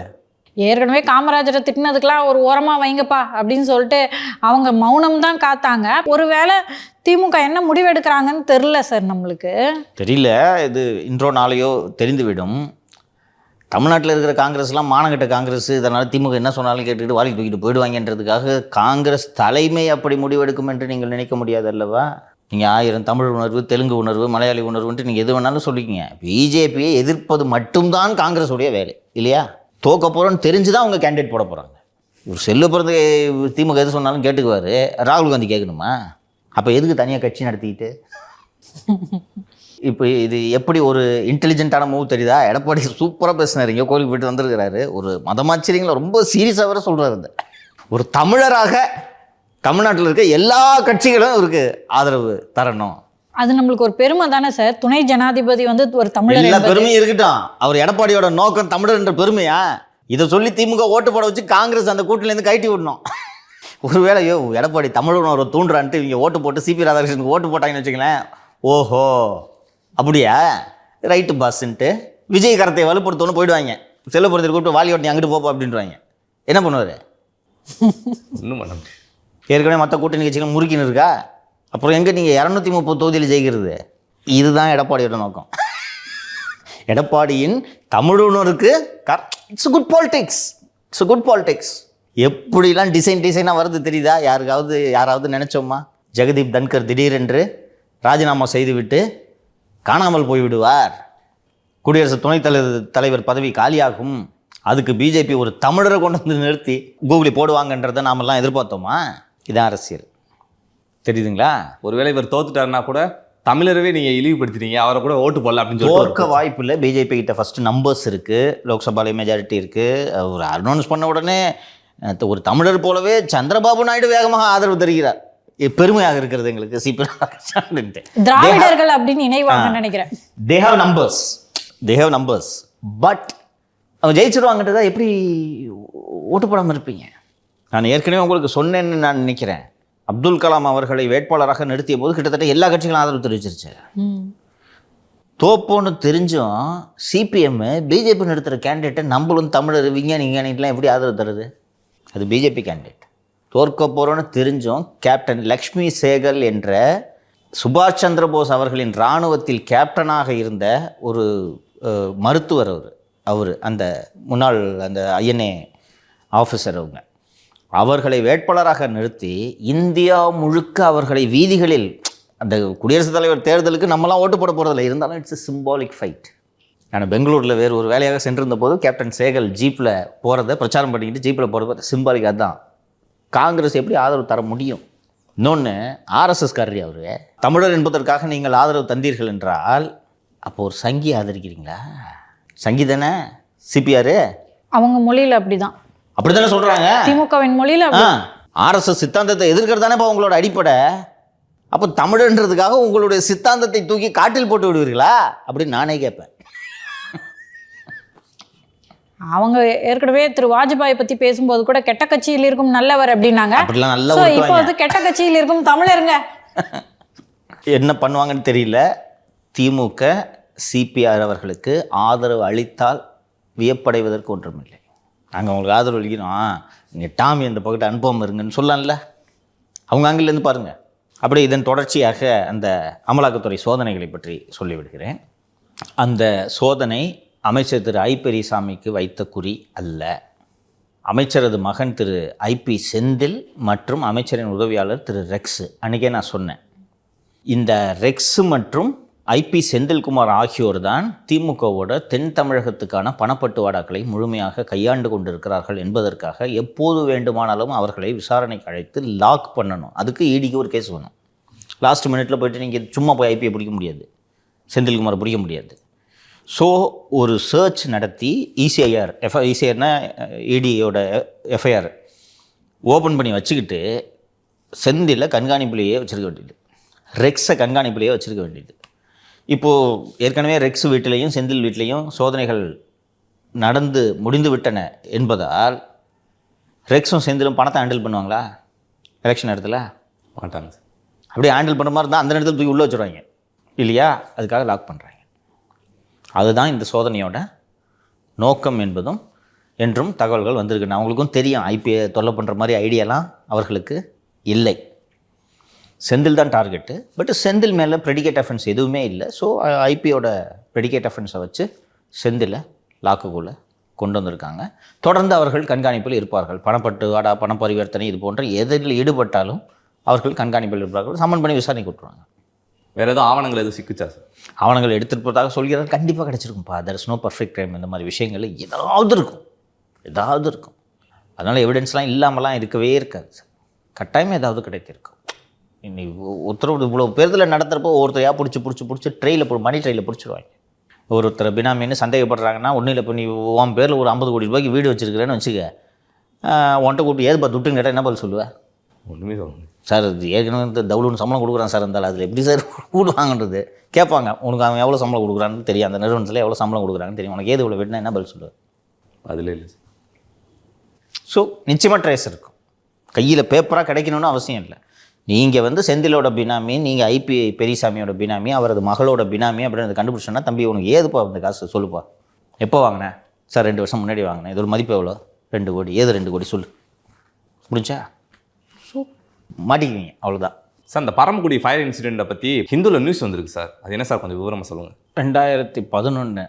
ஏற்கனவே காமராஜரை திட்டினதுக்கெல்லாம் ஒரு ஓரமாக வைங்கப்பா அப்படின்னு சொல்லிட்டு அவங்க மௌனம் தான் காத்தாங்க. ஒருவேளை திமுக என்ன முடிவெடுக்கிறாங்கன்னு தெரில சார், நம்மளுக்கு தெரியல. இது இன்றோ நாளையோ தெரிந்துவிடும். தமிழ்நாட்டில் இருக்கிற காங்கிரஸ்லாம் மானங்கட்ட காங்கிரஸ், இதனால் திமுக என்ன சொன்னாலும் கேட்டுக்கிட்டு வாழி தூக்கிட்டு போயிடுவாங்கன்றதுக்காக காங்கிரஸ் தலைமை அப்படி முடிவெடுக்கும் என்று நீங்கள் நினைக்க முடியாது அல்லவா? நீங்கள் 1000 தமிழ் உணர்வு, தெலுங்கு உணர்வு, மலையாளி உணர்வுன்ட்டு நீங்கள் எது வேணாலும் சொல்லிக்கிங்க. பிஜேபியை எதிர்ப்பது மட்டும்தான் காங்கிரஸுடைய வேலை இல்லையா? தோக்க போகிறோன்னு தெரிஞ்சு தான் அவங்க கேண்டிடேட் போட போகிறாங்க. ஒரு செல்லு பிறந்த திமுக எது சொன்னாலும் கேட்டுக்குவார், ராகுல் காந்தி கேட்கணுமா? அப்போ எதுக்கு தனியாக கட்சி நடத்திக்கிட்டு? இப்போ இது எப்படி ஒரு இன்டெலிஜென்ட்டான மூவ் தெரியுதா? எடப்பாடி சூப்பராக பேசினார், இங்கே கோயிலுக்கு போய்ட்டு வந்திருக்கிறாரு. ஒரு மதமாச்சரியங்களை ரொம்ப சீரியஸாக வேறு சொல்கிறாரு. ஒரு தமிழராக தமிழ்நாட்டில் இருக்க எல்லா கட்சிகளும் இவருக்கு ஆதரவு தரணும். அது நம்மளுக்கு ஒரு பெருமை தானே சார். துணை ஜனாதிபதி வந்து ஒரு தமிழர். எல்லா பெருமையும் இருக்கட்டும், அவர் எடப்பாடியோட நோக்கம் தமிழர் என்ற பெருமையா? இதை சொல்லி திமுக ஓட்டு போட வச்சு காங்கிரஸ் அந்த கூட்டிலேருந்து கழட்டி விடணும். ஒருவேளை எடப்பாடி தமிழ் உணர்வை தூண்டுறான்ட்டு இவங்க ஓட்டு போட்டு சிபி ராதாகிருஷ்ணனுக்கு ஓட்டு போட்டாங்கன்னு வச்சுங்களேன், ஓஹோ அப்படியா ரைட்டு பாஸ்ன்ட்டு விஜய் கரத்தை வலுப்படுத்தணும்னு போயிடுவாங்க. செல்வபுரத்தில் கூப்பிட்டு வாலி ஓட்டி அங்கிட்டு போப்பா அப்படின்றாங்க. என்ன பண்ணுவார்? இன்னும் பண்ண முடியும். ஏற்கனவே மற்ற கூட்டணி கட்சிகள் முறுக்கின்னு இருக்கா? அப்புறம் எங்கே நீங்கள் 230 தொகுதியில் ஜெயிக்கிறது? இதுதான் எடப்பாடியோட நோக்கம். எடப்பாடியின் தமிழுணருக்கு it's good politics, it's good politics. எப்படிலாம் டிசைனாக வருது தெரியுதா? யாராவது நினச்சோமா ஜெகதீப் தன்கர் திடீரென்று ராஜினாமா செய்துவிட்டு காணாமல் போய்விடுவார், குடியரசு துணைத் தலைவர் பதவி காலியாகும், அதுக்கு பிஜேபி ஒரு தமிழரை கொண்டு வந்து நிறுத்தி கூகுளில் போடுவாங்கன்றதை நாமெல்லாம் எதிர்பார்த்தோமா? இதான் அரசியல். தெரியுதுங்களா? ஒருவேளை இவர் தோத்துட்டாருன்னா கூட தமிழரவே நீங்கள் இழிவுபடுத்திட்டீங்க, அவரை கூட ஓட்டு போடல அப்படின்னு சொல்லி தோற்க வாய்ப்பு இல்லை. பிஜேபி கிட்ட ஃபஸ்ட்டு நம்பர்ஸ் இருக்குது, லோக்சபாவில் மெஜாரிட்டி இருக்குது. ஒரு அனௌன்ஸ் பண்ண உடனே ஒரு தமிழர் போலவே சந்திரபாபு நாயுடு வேகமாக ஆதரவு தருகிறார். பெருமையாக இருக்கிறது எங்களுக்கு சிபி திராவிடர்கள் அப்படின்னு நினைவாங்க நினைக்கிறேன். they have numbers, பட் அவங்க ஜெயிச்சிருவாங்கன்றதா எப்படி ஓட்டு போடாமல் இருப்பீங்க? நான் ஏற்கனவே உங்களுக்கு சொன்னேன்னு நான் நினைக்கிறேன். அப்துல் கலாம் அவர்களை வேட்பாளராக நிறுத்திய போது கிட்டத்தட்ட எல்லா கட்சிகளும் ஆதரவு தெரிவிச்சிருச்சு. தோப்போன்னு தெரிஞ்சும் சிபிஎம் பிஜேபி நிறுத்துகிற கேண்டிடேட்டை நம்மளும் தமிழர் விஞ்ஞானிலாம் எப்படி ஆதரவு தருது? அது பிஜேபி கேண்டிடேட். தோற்க போகிறோன்னு தெரிஞ்சும் கேப்டன் லக்ஷ்மி சேகல் என்ற சுபாஷ் சந்திர போஸ் அவர்களின் இராணுவத்தில் கேப்டனாக இருந்த ஒரு மருத்துவர், அவர் அந்த முன்னாள் அந்த ஐஎன்ஏ ஆஃபீஸர், அவர்களை வேட்பாளராக நிறுத்தி இந்தியா முழுக்க அவர்களை வீதிகளில், அந்த குடியரசுத் தலைவர் தேர்தலுக்கு நம்மலாம் ஓட்டு போட போகிறதில்ல, இருந்தாலும் இட்ஸ் சிம்பாலிக் ஃபைட். நான் பெங்களூரில் வேறு ஒரு வேலையாக சென்றிருந்த போது கேப்டன் சேகல் ஜீப்பில் போகிறத பிரச்சாரம் பண்ணிக்கிட்டு ஜீப்பில் போகிறது சிம்பாலிக். அதுதான் காங்கிரஸ் எப்படி ஆதரவு தர முடியும்? இன்னொன்று, ஆர்எஸ்எஸ்காரரி அவர் தமிழர் என்பதற்காக நீங்கள் ஆதரவு தந்தீர்கள் என்றால் அப்போ ஒரு சங்கி ஆதரிக்கிறீங்களா? சங்கி தானே சிபிஆர்? அவங்க மொழியில் அப்படிதான் அப்படித்தானே சொல்கிறாங்க. திமுகவின் மொழியில் ஆர்எஸ்எஸ் சித்தாந்தத்தை எதிர்க்கிறது தானே இப்போ உங்களோட அடிப்படை. அப்போ தமிழன்றதுக்காக உங்களுடைய சித்தாந்தத்தை தூக்கி காட்டில் போட்டு விடுவீர்களா அப்படின்னு நானே கேட்பேன். அவங்க ஏற்கனவே திரு வாஜ்பாய் பற்றி பேசும்போது கூட கெட்ட கட்சியில் இருக்கும் நல்லவர் அப்படின்னாங்க. அப்படிலாம் நல்லா இப்போ அது கெட்ட கட்சியில் இருக்கும் தமிழருங்க. என்ன பண்ணுவாங்கன்னு தெரியல. திமுக சிபிஆர் அவர்களுக்கு ஆதரவு அளித்தால் வியப்படைவதற்கு ஒன்றுமில்லை. நாங்கள் அவங்களுக்கு ஆதரவு அளிக்கிறோம், நீங்கள் டாமி அந்த பக்கத்தை அனுப்பாமல் இருங்கன்னு சொல்லலாம்ல. அவங்க அங்கிலேருந்து பாருங்கள். அப்படியே இதன் தொடர்ச்சியாக அந்த அமலாக்கத்துறை சோதனைகளை பற்றி சொல்லிவிடுகிறேன். அந்த சோதனை அமைச்சர் திரு ஐ பெரியசாமிக்கு வைத்த குறி அல்ல. அமைச்சரது மகன் திரு ஐபி செந்தில் மற்றும் அமைச்சரின் உதவியாளர் திரு ரெக்ஸு, அன்றைக்கே நான் சொன்னேன், இந்த ரெக்ஸு மற்றும் ஐபி செந்தில்குமார் ஆகியோர் தான் திமுகவோட தென் தமிழகத்துக்கான பணப்பட்டுவாடாக்களை முழுமையாக கையாண்டு கொண்டிருக்கிறார்கள் என்பதற்காக எப்போது வேண்டுமானாலும் அவர்களை விசாரணைக்கு அழைத்து லாக் பண்ணணும். அதுக்கு ஈடிக்கு ஒரு கேஸ் வேணும். லாஸ்ட் மினிட்ல போய்ட்டு நீங்கள் சும்மா போய் ஐபியை பிடிக்க முடியாது, செந்தில்குமாரை பிடிக்க முடியாது. ஸோ ஒரு சர்ச் நடத்தி இசிஐஆர்னா இடியோட எஃப்ஐஆர் ஓப்பன் பண்ணி வச்சுக்கிட்டு செந்தில கண்காணிப்புலேயே வச்சுருக்க வேண்டியது, ரெக்ஸை கண்காணிப்புலேயே வச்சுருக்க வேண்டியது. இப்போது ஏற்கனவே ரெக்ஸ் வீட்டிலையும் செந்தில் வீட்டிலையும் சோதனைகள் நடந்து முடிந்து விட்டன என்பதால் ரெக்ஸும் செந்திலும் பணத்தை ஹேண்டில் பண்ணுவாங்களா எலெக்ஷன் இடத்துல? மாட்டாங்க. அப்படியே ஹேண்டில் பண்ணுற மாதிரி தான் அந்த நேரத்தில் தூக்கி உள்ளே வச்சுருவாங்க இல்லையா? அதுக்காக லாக் பண்ணுறாங்க. அதுதான் இந்த சோதனையோட நோக்கம் என்பதும் என்றும் தகவல்கள் வந்திருக்கு. அவங்களுக்கும் தெரியும் ஐபிஐ தொல்லை பண்ணுற மாதிரி ஐடியாலாம் அவர்களுக்கு இல்லை. செந்தில் தான் டார்கெட்டு. பட் செந்தில் மேலே ப்ரெடிகேட் அஃபென்ஸ் எதுவுமே இல்லை. ஸோ ஐபியோட ப்ரெடிகேட் அஃபென்ஸை வச்சு செந்தில் லாக்குக்குள்ளே கொண்டு வந்திருக்காங்க. தொடர்ந்து அவர்கள் கண்காணிப்பில் இருப்பார்கள். பணப்பட்டுவாடா, பண பரிவர்த்தனை இது போன்ற எதில் ஈடுபட்டாலும் அவர்கள் கண்காணிப்பில் இருப்பார்கள். சம்மன் பண்ணி விசாரணைக்கு விட்டுருவாங்க. வேறு எதுவும் ஆவணங்கள் எதுவும் சிக்கிச்சா சார்? ஆவணங்கள் எடுத்துருப்பதாக சொல்கிறார். கண்டிப்பாக கிடச்சிருக்கும்ப்பா. There is no perfect time. இந்த மாதிரி விஷயங்கள் ஏதாவது இருக்கும். அதனால் எவிடன்ஸ்லாம் இல்லாமலாம் இருக்கவே இருக்காது சார். கட்டாயமாக ஏதாவது கிடைத்திருக்கும். இன்னைக்கு உத்தரவு இவ்வளோ பேர்தலில் நடத்துகிறப்போ ஒருத்தரையாக பிடிச்சி ட்ரெயிலில் மணி ட்ரெயிலில் பிடிச்சிருவாங்க. ஒருத்தர் பினாமின்னு சந்தேகப்படுறாங்கன்னா ஒன்றும் இல்லை. இப்போ நீ உன் பேரில் ஒரு 50 கோடி ரூபாய்க்கு வீடு வச்சுருக்கிறேன்னு வச்சுக்க, உன்ட்ட கூப்பிட்டு ஏதுப்பா துட்டுன்னு கேட்டால் என்ன பதில் சொல்லுவேன்? ஒன்றுமே சொல்லுங்க சார், இது ஏற்கனவே இந்த தவுளுன்னு சம்பளம் கொடுக்குறான் சார், இருந்தாலும் அதில் எப்படி சார் வீடு வாங்குறது கேட்பாங்க. உனக்கு அவன் எவ்வளோ சம்பளம் கொடுக்குறான்னு தெரியும், அந்த நிறுவனத்தில் எவ்வளோ சம்பளம் கொடுக்குறாங்கன்னு தெரியும், உனக்கு ஏது இவ்வளோ வீடுனா என்ன பதில் சொல்லுவார்? அதில் இல்லை. ஸோ நிச்சயமாக ட்ரேஸ் இருக்கும். கையில் பேப்பராக கிடைக்கணும்னு அவசியம் இல்லை. நீங்கள் செந்திலோட பினாமி, நீங்கள் ஐபி பெரியசாமியோட பினாமி, அவரது மகளோட பினாமி அப்படின்னு கண்டுபிடிச்சோன்னா, தம்பி உனக்கு ஏதுப்பா இந்த காசு சொல்லுப்பா, எப்போ வாங்கினேன் சார்? 2 வருஷம் முன்னாடி வாங்கினேன். இதோட மதிப்பு எவ்வளோ? 2 கோடி. ஏது 2 கோடி சொல்லு, முடிஞ்சா? ஸோ மாட்டிக்குவீங்க, அவ்வளோதான் சார். இந்த பரமக்குடி ஃபயர் இன்சிடெண்ட்டை பற்றி ஹிந்துவில் நியூஸ் வந்திருக்கு சார். அது என்ன சார், கொஞ்சம் விவரமாக சொல்லுங்கள். 2011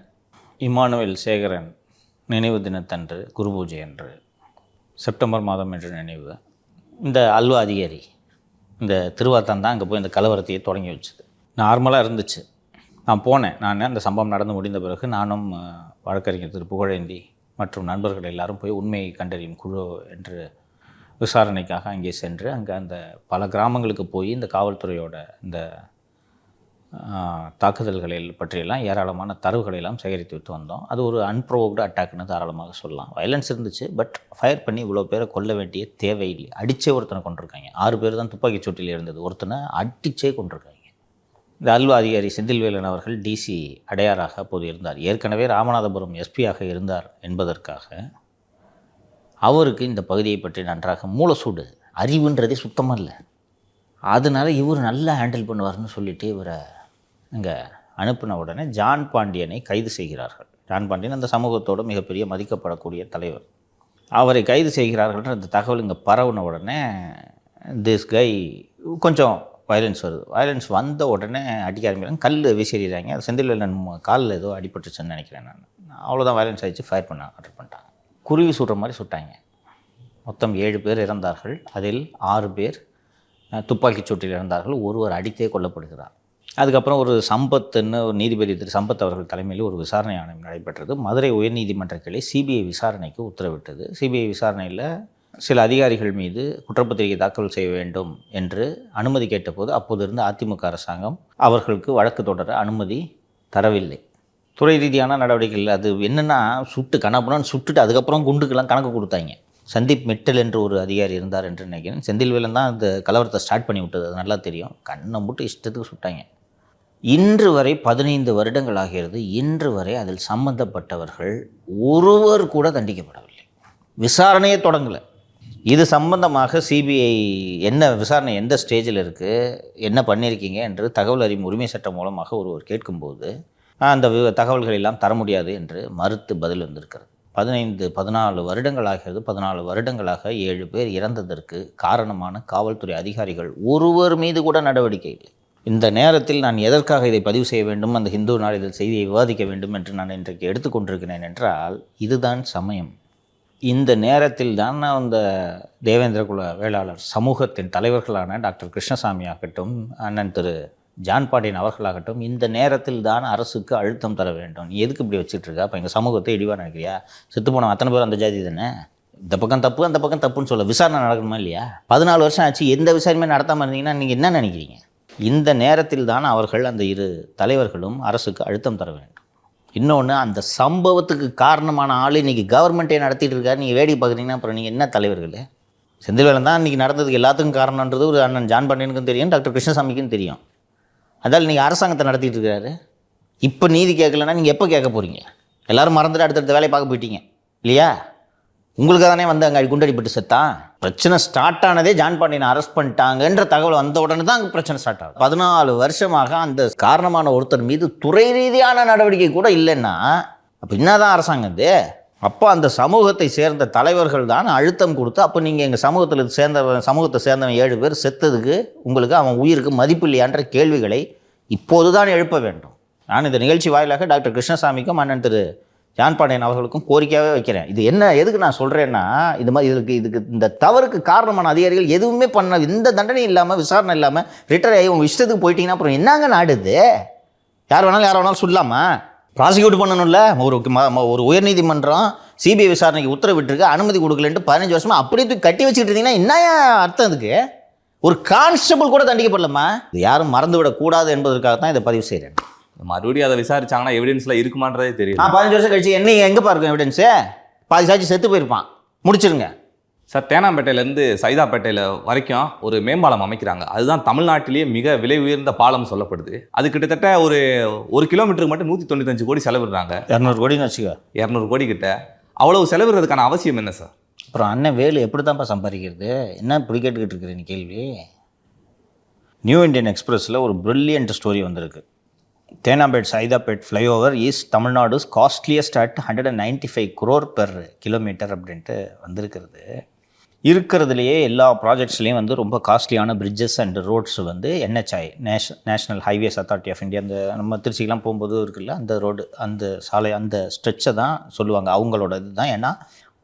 இமானுவேல் சேகரன் நினைவு தினத்தன்று, குரு பூஜை அன்று, செப்டம்பர் மாதம் என்று நினைவு, இந்த அல்வா அதிகாரி இந்த திருவாத்தான் தான் அங்கே போய் இந்த கலவரத்தையே தொடங்கி வச்சுது. நார்மலாக இருந்துச்சு. நான் போனேன். அந்த சம்பவம் நடந்து முடிந்த பிறகு நானும் வழக்கறிஞர் திரு புகழேந்தி மற்றும் நண்பர்கள் எல்லாரும் போய் உண்மையை கண்டறியும் குழு என்று விசாரணைக்காக அங்கே சென்று அங்கே அந்த பல கிராமங்களுக்கு போய் இந்த காவல்துறையோட இந்த தாக்குதல்களில் பற்றியெல்லாம் ஏராளமான தரவுகளெல்லாம் சேகரித்து விட்டு வந்தோம். அது ஒரு அன்ப்ரோவோக்டு அட்டாக்னு தாராளமாக சொல்லலாம். வயலன்ஸ் இருந்துச்சு, பட் ஃபயர் பண்ணி இவ்வளோ பேரை கொல்ல வேண்டிய தேவையில்லை. அடித்தே ஒருத்தனை கொண்டிருக்காங்க. 6 பேர் தான் துப்பாக்கி சூட்டில் இருந்தது. ஒருத்தனை அடித்தே கொண்டிருக்காங்க. இந்த அல்வா அதிகாரி செந்தில்வேலன் அவர்கள் டிசி அடையாராக அப்போது இருந்தார். ஏற்கனவே ராமநாதபுரம் எஸ்பியாக இருந்தார் என்பதற்காக அவருக்கு இந்த பகுதியை பற்றி நன்றாக மூலசூடு அறிவுன்றதே சுத்தமாக இல்லை. அதனால் இவர் நல்லா ஹேண்டில் பண்ணுவார்னு சொல்லிட்டு இவரை இங்கே அனுப்பின உடனே ஜான் பாண்டியனை கைது செய்கிறார்கள். ஜான் பாண்டியன் அந்த சமூகத்தோட மிகப்பெரிய மதிக்கப்படக்கூடிய தலைவர். அவரை கைது செய்கிறார்கள்ன்ற அந்த தகவல் இங்கே பரவுன உடனே திஸ் கை கொஞ்சம் வயலன்ஸ் வருது. வயலன்ஸ் வந்த உடனே அடிக்க ஆரம்பிக்கிறாங்க, கல் வீசிடுறாங்க. அது செந்தில்வேலன் காலில் ஏதோ அடிபட்டுச்சுன்னு நினைக்கிறேன் நான். அவ்வளோதான், வயலன்ஸ் ஆகிடுச்சு. ஃபயர் பண்ண ஆர்டர் பண்ணிட்டாங்க. குருவி சுடுற மாதிரி சுட்டாங்க. மொத்தம் 7 பேர் இறந்தார்கள். அதில் 6 பேர் துப்பாக்கிச் சூட்டில் இறந்தார்கள். ஒருவர் அடித்தே கொல்லப்படுகிறார். அதுக்கப்புறம் ஒரு சம்பத்துன்னு ஒரு நீதிபதி திரு சம்பத் அவர்கள் தலைமையில் ஒரு விசாரணை ஆணையம் நடைபெற்றது. மதுரை உயர்நீதிமன்ற கிளை சிபிஐ விசாரணைக்கு உத்தரவிட்டது. சிபிஐ விசாரணையில் சில அதிகாரிகள் மீது குற்றப்பத்திரிகை தாக்கல் செய்ய வேண்டும் என்று அனுமதி கேட்டபோது அப்போது இருந்த அதிமுக அரசாங்கம் அவர்களுக்கு வழக்கு தொடர அனுமதி தரவில்லை. துறை ரீதியான நடவடிக்கைகள் அது என்னென்னா சுட்டு கணப்புனான்னு சுட்டுட்டு அதுக்கப்புறம் குண்டுக்கெல்லாம் கணக்கு கொடுத்தாங்க. சந்தீப் மிட்டல் என்று ஒரு அதிகாரி இருந்தார் என்று நினைக்கிறேன். செந்தில்வேலன் தான் அந்த கலவரத்தை ஸ்டார்ட் பண்ணி விட்டது, அது நல்லா தெரியும். கண்ணை மட்டும் இஷ்டத்துக்கு சுட்டாங்க. இன்று வரை 15 வருடங்கள் ஆகிறது. இன்று வரை அதில் சம்பந்தப்பட்டவர்கள் ஒருவர் கூட தண்டிக்கப்படவில்லை. விசாரணையே தொடங்கலை. இது சம்பந்தமாக சிபிஐ என்ன விசாரணை எந்த ஸ்டேஜில் இருக்குது, என்ன பண்ணியிருக்கீங்க என்று தகவல் அறியும் உரிமை சட்டம் மூலமாக ஒருவர் கேட்கும்போது அந்த தகவல்கள் எல்லாம் தர முடியாது என்று மறுத்து பதில் வந்திருக்கிறது. 14 வருடங்கள் ஆகிறது. 14 வருடங்களாக 7 பேர் இறந்ததற்கு காரணமான காவல்துறை அதிகாரிகள் ஒருவர் மீது கூட நடவடிக்கை இல்லை. இந்த நேரத்தில் நான் எதற்காக இதை பதிவு செய்ய வேண்டும், அந்த ஹிந்து நாளிதழ் செய்தியை விவாதிக்க வேண்டும் என்று நான் இன்றைக்கு எடுத்துக்கொண்டிருக்கிறேன் என்றால் இதுதான் சமயம். இந்த நேரத்தில் தான் நான் இந்த தேவேந்திரகுல வேளாளர் சமூகத்தின் தலைவர்களான டாக்டர் கிருஷ்ணசாமி ஆகட்டும், அண்ணன் திரு ஜான் பாண்டியன் அவர்களாகட்டும், இந்த நேரத்தில் தான் அரசுக்கு அழுத்தம் தர வேண்டும். நீ எதுக்கு இப்படி வச்சுட்டு இருக்கா? அப்போ எங்கள் சமூகத்தை இடிவாக நினைக்கிறியா? செத்து போன அத்தனை பேர் அந்த ஜாதி தானே. இந்த பக்கம் தப்பு அந்த பக்கம் தப்புன்னு சொல்ல விசாரணை நடக்கணுமா இல்லையா? 14 வருஷம் ஆச்சு, எந்த விசாரணையுமே நடத்தாமல் இருந்தீங்கன்னா நீங்கள் என்ன நினைக்கிறீங்க? இந்த நேரத்தில் தான் அவர்கள் அந்த 2 தலைவர்களும் அரசுக்கு அழுத்தம் தர வேண்டும். இன்னொன்று, அந்த சம்பவத்துக்கு காரணமான ஆள் இன்றைக்கி கவர்மெண்ட்டே நடத்திட்டு இருக்காரு. நீங்கள் வேடிக்கை பார்க்குறீங்கன்னா அப்புறம் நீங்கள் என்ன தலைவர்கள்? செந்தில்வேலன் தான் இன்றைக்கி நடந்ததுக்கு எல்லாத்துக்கும் காரணன்றது ஒரு அண்ணன் ஜான் பாண்டியனுக்கும் தெரியும், டாக்டர் கிருஷ்ணசாமிக்கும் தெரியும். அதால் நீங்கள் அரசாங்கத்தை நடத்திட்டு இருக்கிறாரு. இப்போ நீதி கேட்கலன்னா நீங்கள் எப்போ கேட்க போகிறீங்க? எல்லோரும் மறந்துட்டு அடுத்தடுத்த வேலையை பார்க்க போயிட்டீங்க இல்லையா? உங்களுக்காக தானே வந்து அங்கே குண்டடிப்பட்டு செத்தான். பிரச்சனை ஸ்டார்ட் ஆனதே ஜான் பாண்டியனை அரெஸ்ட் பண்ணிட்டாங்கன்ற தகவல் வந்த உடனே தான் அங்கே பிரச்சனை ஸ்டார்ட் ஆகும். 14 வருஷமாக அந்த காரணமான ஒருத்தர் மீது துறை ரீதியான நடவடிக்கை கூட இல்லைன்னா அப்போ என்னதான் அரசாங்கம் இது? அப்போ அந்த சமூகத்தை சேர்ந்த தலைவர்கள் தான் அழுத்தம் கொடுத்து, அப்போ நீங்கள் எங்கள் சமூகத்தை சேர்ந்தவன் 7 பேர் செத்ததுக்கு உங்களுக்கு அவன் உயிருக்கு மதிப்பு இல்லையான்ற கேள்விகளை இப்போது தான் எழுப்ப வேண்டும். நான் இந்த நிகழ்ச்சி வாயிலாக டாக்டர் கிருஷ்ணசாமிக்கும் அண்ணன் திரு ஜான் பாண்டியன் அவர்களுக்கும் கோரிக்கையாகவே வைக்கிறேன். இது என்ன எதுக்கு நான் சொல்கிறேன்னா, இது மாதிரி இதுக்கு இந்த தவறுக்கு காரணமான அதிகாரிகள் எதுவுமே பண்ண, எந்த தண்டனையும் இல்லாமல் விசாரணை இல்லாமல் ரிட்டர் ஆகி உங்கள் இஷ்டத்துக்கு போயிட்டீங்கன்னா அப்புறம் என்னங்க நாடுது? யார் வேணாலும் சொல்லலாமா? ப்ராசிக்யூட் பண்ணணும்ல. ஒரு உயர்நீதிமன்றம் சிபிஐ விசாரணைக்கு உத்தரவிட்டிருக்கு, அனுமதி கொடுக்கலன்ட்டு 15 வருஷமாக அப்படியே தூக்கி கட்டி வச்சுட்டு இருந்தீங்கன்னா என்ன அர்த்தம்? இதுக்கு ஒரு கான்ஸ்டபிள் கூட தண்டிக்கப்படலாமா? இது யாரும் மறந்துவிடக்கூடாது என்பதற்காக தான் இதை பதிவு செய்கிறேன். மறுபடியும் அதை விசாரிச்சாங்கன்னா எவிடன்ஸ்லாம் இருக்குமான்றதே தெரியும். 15 வருஷம் கழிச்சு என்ன எங்கே பாருங்க எவிடன்ஸு? பாதி சாட்சி செத்து போயிருப்பான். முடிச்சிருங்க சார். தேனாம்பேட்டையிலேருந்து சைதாப்பேட்டையில் வரைக்கும் ஒரு மேம்பாலம் அமைக்கிறாங்க. அதுதான் தமிழ்நாட்டிலேயே மிக விலை உயர்ந்த பாலம் சொல்லப்படுது. அது கிட்டத்தட்ட ஒரு கிலோமீட்டருக்கு மட்டும் 195 கோடி செலவிடுறாங்க. 200 கோடின்னு வச்சுக்க. 200 கோடி கிட்ட. அவ்வளவு செலவிடுறதுக்கான அவசியம் என்ன சார்? அப்புறம் அண்ணன் வேலு எப்படி தான்ப்பா சம்பாதிக்கிறது? என்ன இப்படி கேட்டுக்கிட்டு இருக்கிறேன் கேள்வி? நியூ இண்டியன் எக்ஸ்பிரஸில் ஒரு ப்ரில்லியன்ட் ஸ்டோரி வந்திருக்கு. Teynampet Saidapet flyover is Tamil Nadu's costliest at 195 crore per kilometre அப்படின்ட்டு வந்திருக்கிறது. இருக்கிறதுலையே எல்லா ப்ராஜெக்ட்ஸ்லேயும் வந்து ரொம்ப காஸ்ட்லியான பிரிட்ஜஸ் அண்ட் ரோட்ஸ் வந்து NHI national highways authority of India, அந்த நம்ம திருச்சிக்கெலாம் போகும்போது இருக்குல்ல அந்த ரோடு, அந்த சாலை, அந்த ஸ்ட்ரெச்சை தான் சொல்லுவாங்க அவங்களோட இது தான். ஏன்னா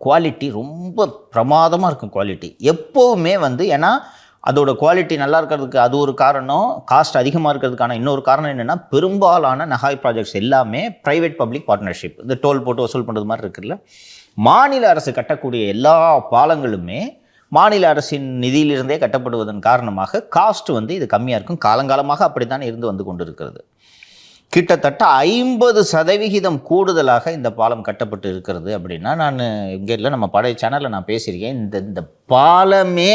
குவாலிட்டி ரொம்ப பிரமாதமாக இருக்கும். குவாலிட்டி எப்போவுமே வந்து, ஏன்னா அதோட குவாலிட்டி நல்லா இருக்கிறதுக்கு அது ஒரு காரணம், காஸ்ட் அதிகமாக இருக்கிறதுக்கான இன்னொரு காரணம் என்னென்னா, பெரும்பாலான நகாய் ப்ராஜெக்ட்ஸ் எல்லாமே ப்ரைவேட் பப்ளிக் பார்ட்னர்ஷிப், இந்த டோல் போட்டு வசூல் பண்ணுறது மாதிரி இருக்குல்ல. மாநில அரசு கட்டக்கூடிய எல்லா பாலங்களுமே மாநில அரசின் நிதியிலிருந்தே கட்டப்படுவதன் காரணமாக காஸ்ட் வந்து இது கம்மியாக இருக்கும். காலங்காலமாக அப்படி தான் இருந்து வந்து கொண்டு இருக்கிறது. கிட்டத்தட்ட 50% கூடுதலாக இந்த பாலம் கட்டப்பட்டு இருக்கிறது. அப்படின்னா நான் இங்கே இல்லை, நம்ம பழைய சேனலில் நான் பேசியிருக்கேன். இந்த பாலமே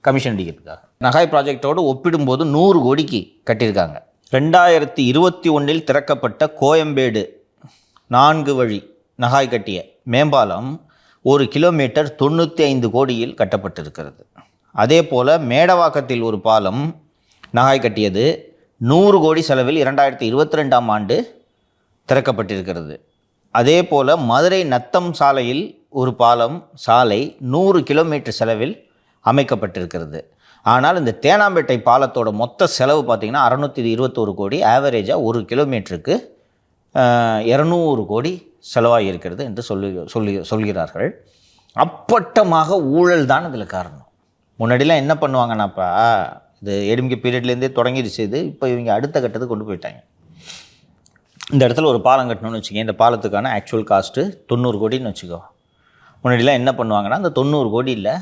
கமிஷன் அடிக்கிறதுக்காக நகாய் ப்ராஜெக்டோடு ஒப்பிடும்போது 100 கோடிக்கு கட்டியிருக்காங்க. 2021 திறக்கப்பட்ட கோயம்பேடு 4 வழி நகாய் கட்டிய மேம்பாலம் 1 கிலோமீட்டர் 95 கோடியில் கட்டப்பட்டிருக்கிறது. அதே போல் மேடவாக்கத்தில் ஒரு பாலம் நகாய் கட்டியது 100 கோடி செலவில் 2022ஆம் ஆண்டு திறக்கப்பட்டிருக்கிறது. அதே போல் மதுரை நத்தம் சாலையில் ஒரு சாலை 100 கிலோமீட்டர் செலவில் அமைக்கப்பட்டிருக்கிறது. ஆனால் இந்த தேனாம்பேட்டை பாலத்தோட மொத்த செலவு பார்த்திங்கன்னா 621 கோடி, ஆவரேஜாக 1 கிலோமீட்டருக்கு 200 கோடி செலவாகி இருக்கிறது என்று சொல்கிறார்கள். அப்பட்டமாக ஊழல் தான் இதில் காரணம். முன்னாடிலாம் என்ன பண்ணுவாங்கன்னாப்பா, இது ஏடிஎம்கே பீரியட்லேருந்தே தொடங்கிடுச்சு. இது இப்போ இவங்க அடுத்த கட்டத்துக்கு கொண்டு போயிட்டாங்க. இந்த இடத்துல ஒரு பாலம் கட்டணும்னு வச்சுக்கோங்க, இந்த பாலத்துக்கான ஆக்சுவல் காஸ்ட்டு 90 கோடின்னு வச்சுக்கோ. முன்னாடிலாம் என்ன பண்ணுவாங்கன்னா, அந்த 90 கோடியில்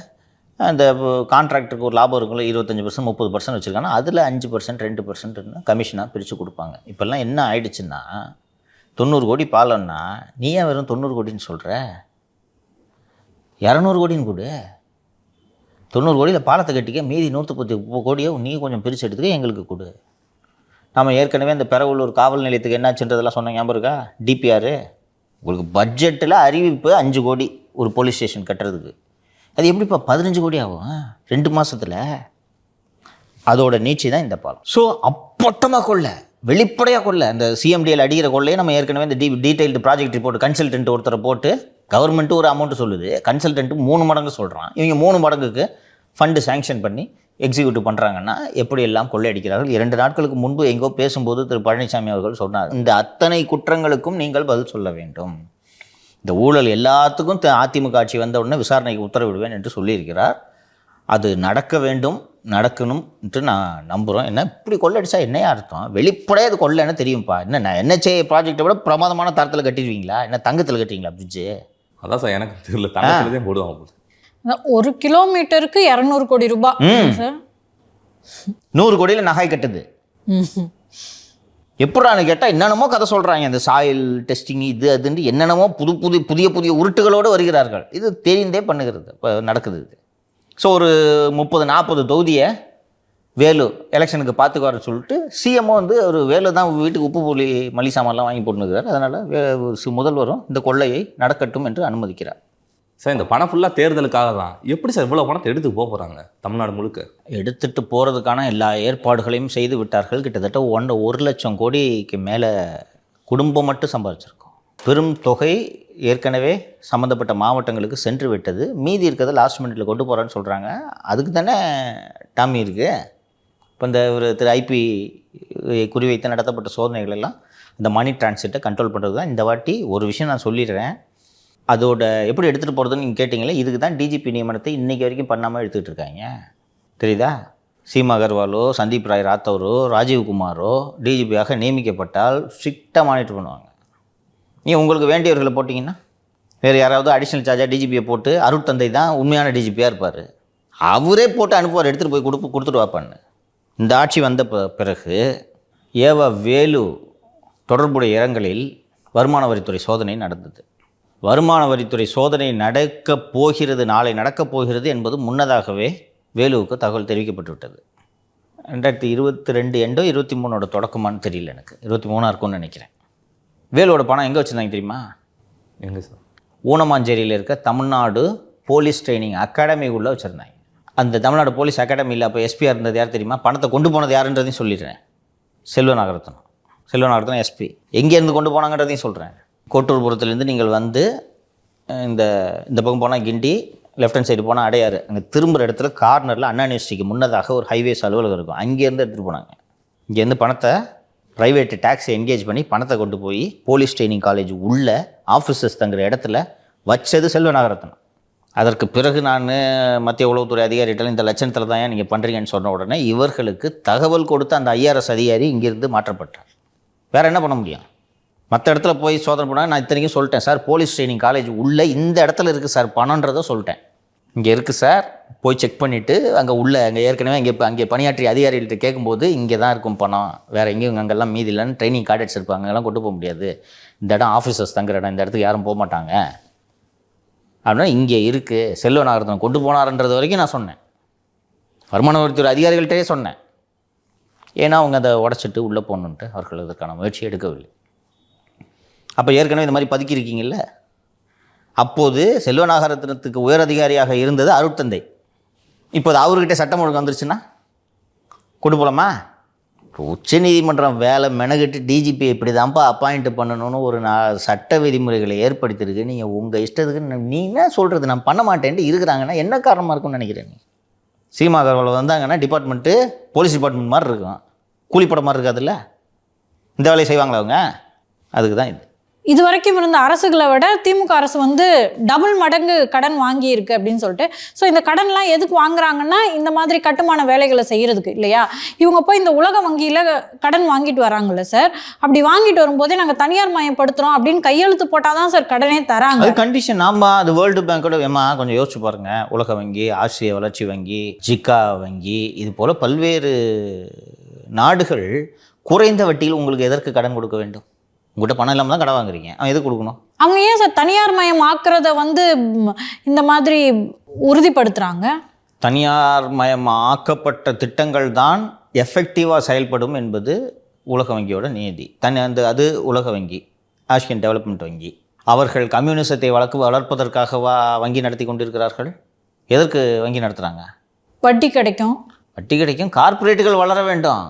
அந்த கான்ட்ராக்டருக்கு ஒரு லாபம் இருக்குள்ள 25%, 30% வச்சுருக்காங்கன்னா அதில் 5%, 2% கமிஷனாக பிரித்து கொடுப்பாங்க. இப்போல்லாம் என்ன ஆயிடுச்சுன்னா, 90 கோடி பாலம்னா நீ ஏன் வெறும் 90 கோடின்னு சொல்கிற, 200 கோடின்னு கொடு. 90 கோடியில் பாலத்தை கட்டிக்க, மீதி 110 கோடியை நீ கொஞ்சம் பிரித்து எடுத்துக்க, எங்களுக்கு கொடு. நம்ம ஏற்கனவே இந்த பெரவலூர் காவல் நிலையத்துக்கு என்னாச்சுன்றதெல்லாம் சொன்ன ஞாபகம் இருக்கா? டிபிஆர் உங்களுக்கு பட்ஜெட்டில் அறிவிப்பு 5 கோடி ஒரு போலீஸ் ஸ்டேஷன் கட்டுறதுக்கு. அது எப்படிப்பா 15 கோடி ஆகும் 2 மாதத்தில்? அதோட நீட்சி தான் இந்த பாலம். ஸோ அப்பட்டமாக கொள்ள, வெளிப்படையாக கொள்ள, அந்த சிஎம்டிஎல் அடிக்கிற கொள்ளையே நம்ம ஏற்கனவே இந்த டீட்டெயில்டு ப்ராஜெக்ட் ரிப்போர்ட் கன்சல்டன்ட் ஒருத்தரை போட்டு கவர்மெண்ட்டு ஒரு அமௌண்ட்டு சொல்லுது, கன்சல்டன்ட்டு 3 மடங்கு சொல்கிறான். இவங்க 3 மடங்குக்கு ஃபண்டு சேங்ஷன் பண்ணி எக்ஸிக்யூட்டிவ் பண்ணுறாங்கன்னா எப்படி எல்லாம் கொள்ளையடிக்கிறார்கள். 2 நாட்களுக்கு முன்பு எங்கோ பேசும்போது திரு பழனிசாமி அவர்கள் சொன்னார், இந்த அத்தனை குற்றங்களுக்கும் நீங்கள் பதில் சொல்ல வேண்டும். இந்த ஊழல் எல்லாத்துக்கும் அதிமுக ஆட்சி வந்த உடனே விசாரணைக்கு உத்தரவிடுவேன் என்று சொல்லியிருக்கிறார். அது நடக்க வேண்டும், நடக்கணும் என்று நான் நம்புகிறோம். என்ன இப்படி கொள்ளடிச்சா என்னையா அர்த்தம்? வெளிப்படையாக அது கொள்ளைன்னு தெரியும்ப்பா. என்ன என்ஹெச்ஏ ப்ராஜெக்டை விட பிரமாதமான தரத்தில் கட்டிடுவீங்களா? என்ன தங்கத்தில் கட்டிங்களா பிரிட்ஜு? அதான் சார் எனக்கு தெரியல, தங்கத்தில் போடுவாங்க. 1 கிலோமீட்டருக்கு 200 கோடி ரூபாய் சார். 100 கோடியில் நகாய் கட்டுது. எப்படான்னு கேட்டால் என்னென்னமோ கதை சொல்கிறாங்க. இந்த சாயில் டெஸ்டிங் இது அதுன்னு என்னென்னமோ புதிய உருட்டுகளோடு வருகிறார்கள். இது தெரிந்தே பண்ணுகிறது, இப்போ நடக்குது இது. ஸோ ஒரு 30-40 தொகுதியை வேலு எலெக்ஷனுக்கு பார்த்துக்கு வர சொல்லிட்டு சிஎம்ஓ ஒரு வேலு தான் வீட்டுக்கு உப்பு புளி மல்லி சாமான்லாம் வாங்கி போட்டுருக்கிறார். அதனால் முதல்வரும் இந்த கொள்ளையை நடக்கட்டும் என்று அனுமதிக்கிறார். சார் இந்த பணம் ஃபுல்லாக தேர்தலுக்காக தான். எப்படி சார் இவ்வளோ பணத்தை எடுத்து போகிறாங்க? தமிழ்நாடு முழுக்க எடுத்துகிட்டு போகிறதுக்கான எல்லா ஏற்பாடுகளையும் செய்து விட்டார்கள். கிட்டத்தட்ட 1 லட்சம் கோடிக்கு மேலே குடும்பம் மட்டும் சம்பாதிச்சிருக்கோம். பெரும் தொகை ஏற்கனவே சம்மந்தப்பட்ட மாவட்டங்களுக்கு சென்று விட்டது. மீதி இருக்கிறத லாஸ்ட் மினிட்ல கொண்டு போகிறான்னு சொல்கிறாங்க. அதுக்கு தானே டாமி இருக்குது. இப்போ இந்த ஒரு திரு ஐபி குறிவைத்து நடத்தப்பட்ட சோதனைகள் எல்லாம் இந்த மணி டிரான்சிட்டை கண்ட்ரோல் பண்ணுறது தான். இந்த வாட்டி ஒரு விஷயம் நான் சொல்லிடுறேன், அதோட எப்படி எடுத்துகிட்டு போகிறதுன்னு நீங்கள் கேட்டிங்களே, இதுக்கு தான் டிஜிபி நியமனத்தை இன்றைக்கி வரைக்கும் பண்ணாமல் எடுத்துக்கிட்டு இருக்காங்க. தெரியுதா? சீமா அகர்வாலோ, சந்தீப் ராய் ராத்தவரோ, ராஜீவ்குமாரோ டிஜிபியாக நியமிக்கப்பட்டால் ஸ்ட்ரிக்டாக மானிட்டர் பண்ணுவாங்க. உங்களுக்கு வேண்டியவர்களை போட்டிங்கன்னா வேறு யாராவது அடிஷ்னல் சார்ஜாக டிஜிபியை போட்டு, அருட்தந்தை தான் உண்மையான டிஜிபியாக இருப்பார், அவரே போட்டு அனுப்புவார், எடுத்துகிட்டு போய் கொடுத்துட்டு வாப்பான்னு. இந்த ஆட்சி வந்த பிறகு வேலு தொடர்புடைய இடங்களில் வருமான வரித்துறை சோதனை நடந்தது. வருமான வரித்துறை சோதனை நடக்கப் போகிறது, நாளை நடக்கப் போகிறது என்பது முன்னதாகவே வேலுவுக்கு தகவல் தெரிவிக்கப்பட்டு விட்டது. 2022 எண்டோ 23 தொடக்கமானு தெரியல, எனக்கு 23 இருக்கும்னு நினைக்கிறேன். வேலுவோட பணம் எங்கே வச்சுருந்தாங்க தெரியுமா? எங்கே சார்? ஊனமாஞ்சேரியில் இருக்க தமிழ்நாடு போலீஸ் ட்ரைனிங் அகாடமி உள்ளே வச்சுருந்தாங்க. அந்த தமிழ்நாடு போலீஸ் அகாடமியில் அப்போ எஸ்பியாக இருந்தது யார் தெரியுமா? பணத்தை கொண்டு போனது யாருன்றதையும் சொல்லிடுறேன். செல்வநாகரத்னம் எஸ்பி. எங்கேருந்து கொண்டு போனாங்கன்றதையும் சொல்கிறேன். கோட்டூர்புரத்துலேருந்து நீங்கள் வந்து இந்த பக்கம் போனால் கிண்டி, லெஃப்ட் ஹேண்ட் சைடு போனால் அடையாறு, அங்கே திரும்புகிற இடத்துல கார்னரில் அண்ணா யூனிவர்சிட்டிக்கு முன்னதாக ஒரு ஹைவேஸ் அலுவலகம் இருக்கும், அங்கேருந்து எடுத்துகிட்டு போனாங்க. இங்கேருந்து பணத்தை ப்ரைவேட்டு டேக்ஸை என்கேஜ் பண்ணி பணத்தை கொண்டு போய் போலீஸ் ட்ரைனிங் காலேஜ் உள்ள ஆஃபீஸர்ஸ் தங்குற இடத்துல வச்சது செல்வநாகரத்னம். அதற்கு பிறகு நான் மத்திய உளவுத்துறை அதிகாரிகிட்ட இந்த லட்சணத்தில் தான் நீங்கள் பண்ணுறீங்கன்னு சொன்ன உடனே இவர்களுக்கு தகவல் கொடுத்த அந்த ஐஆர்எஸ் அதிகாரி இங்கேருந்து மாற்றப்பட்டார். வேறு என்ன பண்ண முடியும்? மற்ற இடத்துல போய் சோதனை பண்ணால் நான் இத்தனைக்கும் சொல்லிட்டேன் சார், போலீஸ் ட்ரைனிங் காலேஜ் உள்ளே இந்த இடத்துல இருக்குது சார் பணன்றதை சொல்லிட்டேன். இங்கே இருக்குது சார், போய் செக் பண்ணிவிட்டு அங்கே ஏற்கனவே அங்கே பணியாற்றிய அதிகாரிகள்கிட்ட கேட்கும்போது இங்கே தான் இருக்கும் பணம், வேறு எங்கேயும் அங்கெல்லாம் மீதி இல்லைன்னு ட்ரைனிங் கார்டெட்ஸ் இருப்பாங்க, அங்கெல்லாம் கொண்டு போக முடியாது, இந்த இடம் ஆஃபீஸர்ஸ் தங்குற இடம், இந்த இடத்துக்கு யாரும் போக மாட்டாங்க அப்படின்னா இங்கே இருக்குது, செல்வநாகரத்னம் கொண்டு போனார்ன்றது வரைக்கும் நான் சொன்னேன். வருமான வரித்துறை அதிகாரிகள்கிட்டே சொன்னேன். ஏன்னா அவங்க அதை உடச்சிட்டு உள்ளே போகணுன்ட்டு அவர்கள் அதற்கான முயற்சி எடுக்கவில்லை. அப்போ ஏற்கனவே இந்த மாதிரி பதுக்கியிருக்கீங்கல்ல. அப்போது செல்வநாகரத்தினத்துக்கு உயர் அதிகாரியாக இருந்தது அருட்தந்தை. இப்போது அவர்கிட்ட சட்டம் ஒழுங்கு வந்துருச்சுன்னா கொண்டு போகலாமா? உச்ச நீதிமன்றம் வேலை மெனகிட்டு டிஜிபி இப்படி தான்ப்பா அப்பாயிண்ட் பண்ணணும்னு ஒரு சட்ட விதிமுறைகளை ஏற்படுத்தியிருக்கு. நீங்கள் உங்கள் இஷ்டத்துக்கு நீ என்ன சொல்கிறது, நான் பண்ண மாட்டேன்ட்டு இருக்கிறாங்கன்னா என்ன காரணமாக இருக்கும்னு நினைக்கிறேன்? நீ சீமா அகர்வால் வந்தாங்கன்னா டிபார்ட்மெண்ட்டு போலீஸ் டிபார்ட்மெண்ட் மாதிரி இருக்கும், கூலிப்படம் மாதிரி இருக்காதுல்ல. இந்த வேலையை செய்வாங்களா அவங்க? அதுக்கு தான் இது. இது வரைக்கும் இருந்த அரசுகளை விட திமுக அரசு வந்து டபுள் மடங்கு கடன் வாங்கியிருக்கு அப்படின்னு சொல்லிட்டு. ஸோ இந்த கடன்லாம் எதுக்கு வாங்குறாங்கன்னா இந்த மாதிரி கட்டுமான வேலைகளை செய்கிறதுக்கு இல்லையா? இவங்க போய் இந்த உலக வங்கியில் கடன் வாங்கிட்டு வராங்கல்ல சார், அப்படி வாங்கிட்டு வரும்போதே நாங்கள் தனியார் மயப்படுத்துகிறோம் அப்படின்னு கையெழுத்து போட்டால் தான் சார் கடனே தராங்க. அது கண்டிஷன். ஆமாம், அது வேர்ல்டு பேங்கோட கொஞ்சம் யோசிச்சு பாருங்கள். உலக வங்கி, ஆசிய வளர்ச்சி வங்கி, ஜிகா வங்கி, இது போல் பல்வேறு நாடுகள் குறைந்த வட்டியில் உங்களுக்கு எதற்கு கடன் கொடுக்க வேண்டும்? உங்கள்கிட்ட பணம் இல்லாமல் தான் கடன் வாங்குறீங்க, அவன் எதுக்கு கொடுக்கணும்? அவங்க ஏன் சார் தனியார் மயம் ஆக்குறத வந்து இந்த மாதிரி உறுதிப்படுத்துகிறாங்க? தனியார் மயம் ஆக்கப்பட்ட திட்டங்கள் தான் எஃபெக்டிவாக செயல்படும் என்பது உலக வங்கியோட நியதி. அது உலக வங்கி, ஆசியன் டெவலப்மெண்ட் வங்கி, அவர்கள் கம்யூனிசத்தை வளர்ப்பதற்காகவா வங்கி நடத்தி கொண்டிருக்கிறார்கள்? எதற்கு வங்கி நடத்துகிறாங்க? வட்டி கிடைக்கும். வட்டி கிடைக்கும், கார்ப்பரேட்டுகள் வளர வேண்டும்.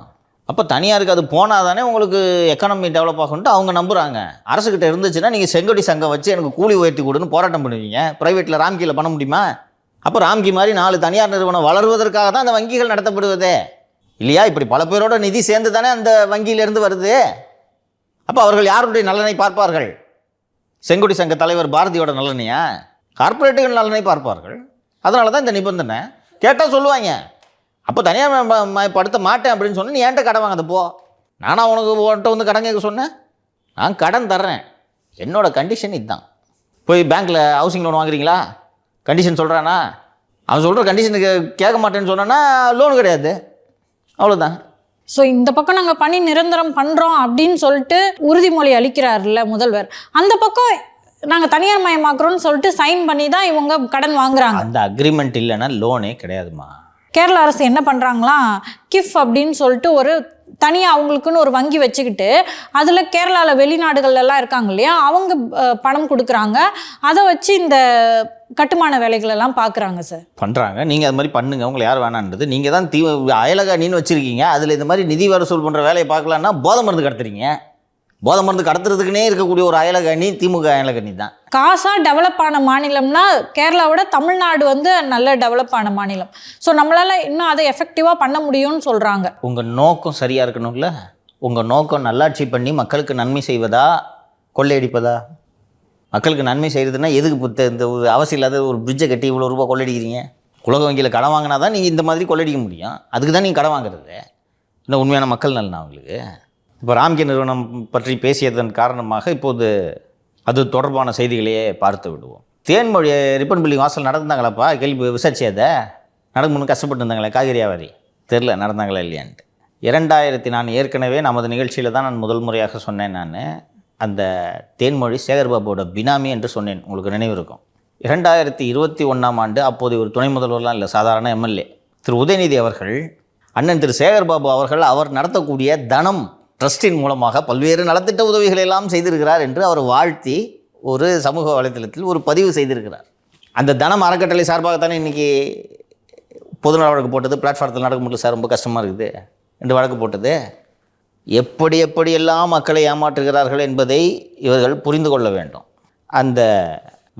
அப்போ தனியாருக்கு அது போனால் தானே உங்களுக்கு எக்கானமி டெவலப் ஆகும்ட்டு அவங்க நம்புகிறாங்க. அரசுக்கிட்ட இருந்துச்சுன்னா நீங்கள் செங்கொடி சங்கம் வச்சு எனக்கு கூலி உயர்த்தி கொடுன்னு போராட்டம் பண்ணுவீங்க. ப்ரைவேட்டில் ராம்கியில் பண்ண முடியுமா? அப்போ ராம்கி மாதிரி 4 தனியார் நிறுவனம் வளருவதற்காக தான் அந்த வங்கிகள் நடத்தப்படுவதே இல்லையா? இப்படி பல பேரோட நிதி சேர்ந்து தானே அந்த வங்கியிலேருந்து வருது. அப்போ அவர்கள் யாருடைய நலனை பார்ப்பார்கள்? செங்கொடி சங்க தலைவர் பாரதியோட நலனையா? கார்ப்பரேட்டுகள் நலனை பார்ப்பார்கள். அதனால தான் இந்த நிபந்தனை. கேட்டால் சொல்லுவாங்க, அப்போ தனியார் படுத்த மாட்டேன் அப்படின்னு சொன்னால் நீ ஏன்ட்ட கடன் வாங்கது போ. நானா உனக்கு வந்து கடன் கேட்க சொன்னேன்? நான் கடன் தர்றேன், என்னோட கண்டிஷன் இதுதான். போய் பேங்க்கில் ஹவுசிங் லோன் வாங்குறீங்களா? கண்டிஷன் சொல்கிறானா? அவன் சொல்கிற கண்டிஷனுக்கு கேட்க மாட்டேன்னு சொன்னான்னா லோன் கிடையாது, அவ்வளோதான். ஸோ இந்த பக்கம் நாங்கள் பணி நிரந்தரம் பண்ணுறோம் அப்படின்னு சொல்லிட்டு உறுதிமொழி அளிக்கிறார்ல முதல்வர், அந்த பக்கம் நாங்கள் தனியார் மயமாக்குறோன்னு சொல்லிட்டு சைன் பண்ணி தான் இவங்க கடன் வாங்குறாங்க. அந்த அக்ரிமெண்ட் இல்லைன்னா லோனே கிடையாதுமா. கேரளா அரசு என்ன பண்ணுறாங்களாம், கிஃப் அப்படின்னு சொல்லிட்டு ஒரு தனியாக அவங்களுக்குன்னு ஒரு வங்கி வச்சுக்கிட்டு அதில் கேரளாவில் வெளிநாடுகள்லாம் இருக்காங்க இல்லையா, அவங்க பணம் கொடுக்குறாங்க. அதை வச்சு இந்த கட்டுமான வேலைகளெல்லாம் பார்க்குறாங்க சார், பண்ணுறாங்க. நீங்கள் அது மாதிரி பண்ணுங்கள், உங்களை யார் வேணான்றது. நீங்கள் தான் அயலக நீன்னு வச்சுருக்கீங்க, அதில் இந்த மாதிரி நிதி வசூல் பண்ணுற வேலையை பார்க்கலான்னா போதை மருந்து கடத்துறீங்க. போதை மருந்து கடத்துறதுக்குன்னே இருக்கக்கூடிய ஒரு அயலக அணி திமுக அயலக அணி தான். காசாக டெவலப் ஆன மாநிலம்னா கேரளாவோட தமிழ்நாடு வந்து நல்ல டெவலப் ஆன மாநிலம். ஸோ நம்மளால் இன்னும் அதை எஃபெக்டிவாக பண்ண முடியும்னு சொல்கிறாங்க. உங்கள் நோக்கம் சரியாக இருக்கணும்ல. உங்கள் நோக்கம் நல்லாட்சி பண்ணி மக்களுக்கு நன்மை செய்வதா, கொள்ளையடிப்பதா? மக்களுக்கு நன்மை செய்கிறதுனா எதுக்கு இந்த ஒரு அவசியம் இல்லாத ஒரு பிரிட்ஜை கட்டி இவ்வளோ ரூபா கொள்ளையடிக்கிறீங்க? உலக வங்கியில் கடன் வாங்கினா தான் நீங்கள் இந்த மாதிரி கொள்ளையடிக்க முடியும். அதுக்கு தான் நீங்கள் கடன் வாங்குறது. இந்த உண்மையான மக்கள் நலனா அவங்களுக்கு? இப்போ ராம்கி நிறுவனம் பற்றி பேசியதன் காரணமாக இப்போது அது தொடர்பான செய்திகளையே பார்த்து விடுவோம். தேன்மொழி ரிப்பன் பில்டிங் வாசல் நடந்தாங்களாப்பா? கேள்வி விசாரிச்சதை நடக்கணும்னு கஷ்டப்பட்டு இருந்தாங்களே காய்கறி வியாபாரி, தெரில நடந்தாங்களா இல்லையான்ட்டு. 2000 நான் ஏற்கனவே நமது நிகழ்ச்சியில் தான் நான் முதல் முறையாக சொன்னேன். நான் அந்த தேன்மொழி சேகர்பாபுவோட பினாமி என்று சொன்னேன், உங்களுக்கு நினைவு இருக்கும். 2021 அப்போது ஒரு துணை முதல்வர்லாம் இல்லை, சாதாரண எம்எல்ஏ திரு உதயநிதி அவர்கள், அண்ணன் திரு சேகர்பாபு அவர்கள் அவர் நடத்தக்கூடிய தனம் ட்ரஸ்டின் மூலமாக பல்வேறு நலத்திட்ட உதவிகளை எல்லாம் செய்திருக்கிறார் என்று அவர் வாழ்த்தி ஒரு சமூக வலைத்தளத்தில் ஒரு பதிவு செய்திருக்கிறார். அந்த தனம் அறக்கட்டளை சார்பாகத்தானே இன்றைக்கி பொதுநல வழக்கு போட்டது. பிளாட்ஃபாரத்தில் நடக்க முடியல சார், ரொம்ப கஷ்டமாக இருக்குது என்று வழக்கு போட்டது. எப்படியெல்லாம் மக்களை ஏமாற்றுகிறார்கள் என்பதை இவர்கள் புரிந்து கொள்ள வேண்டும். அந்த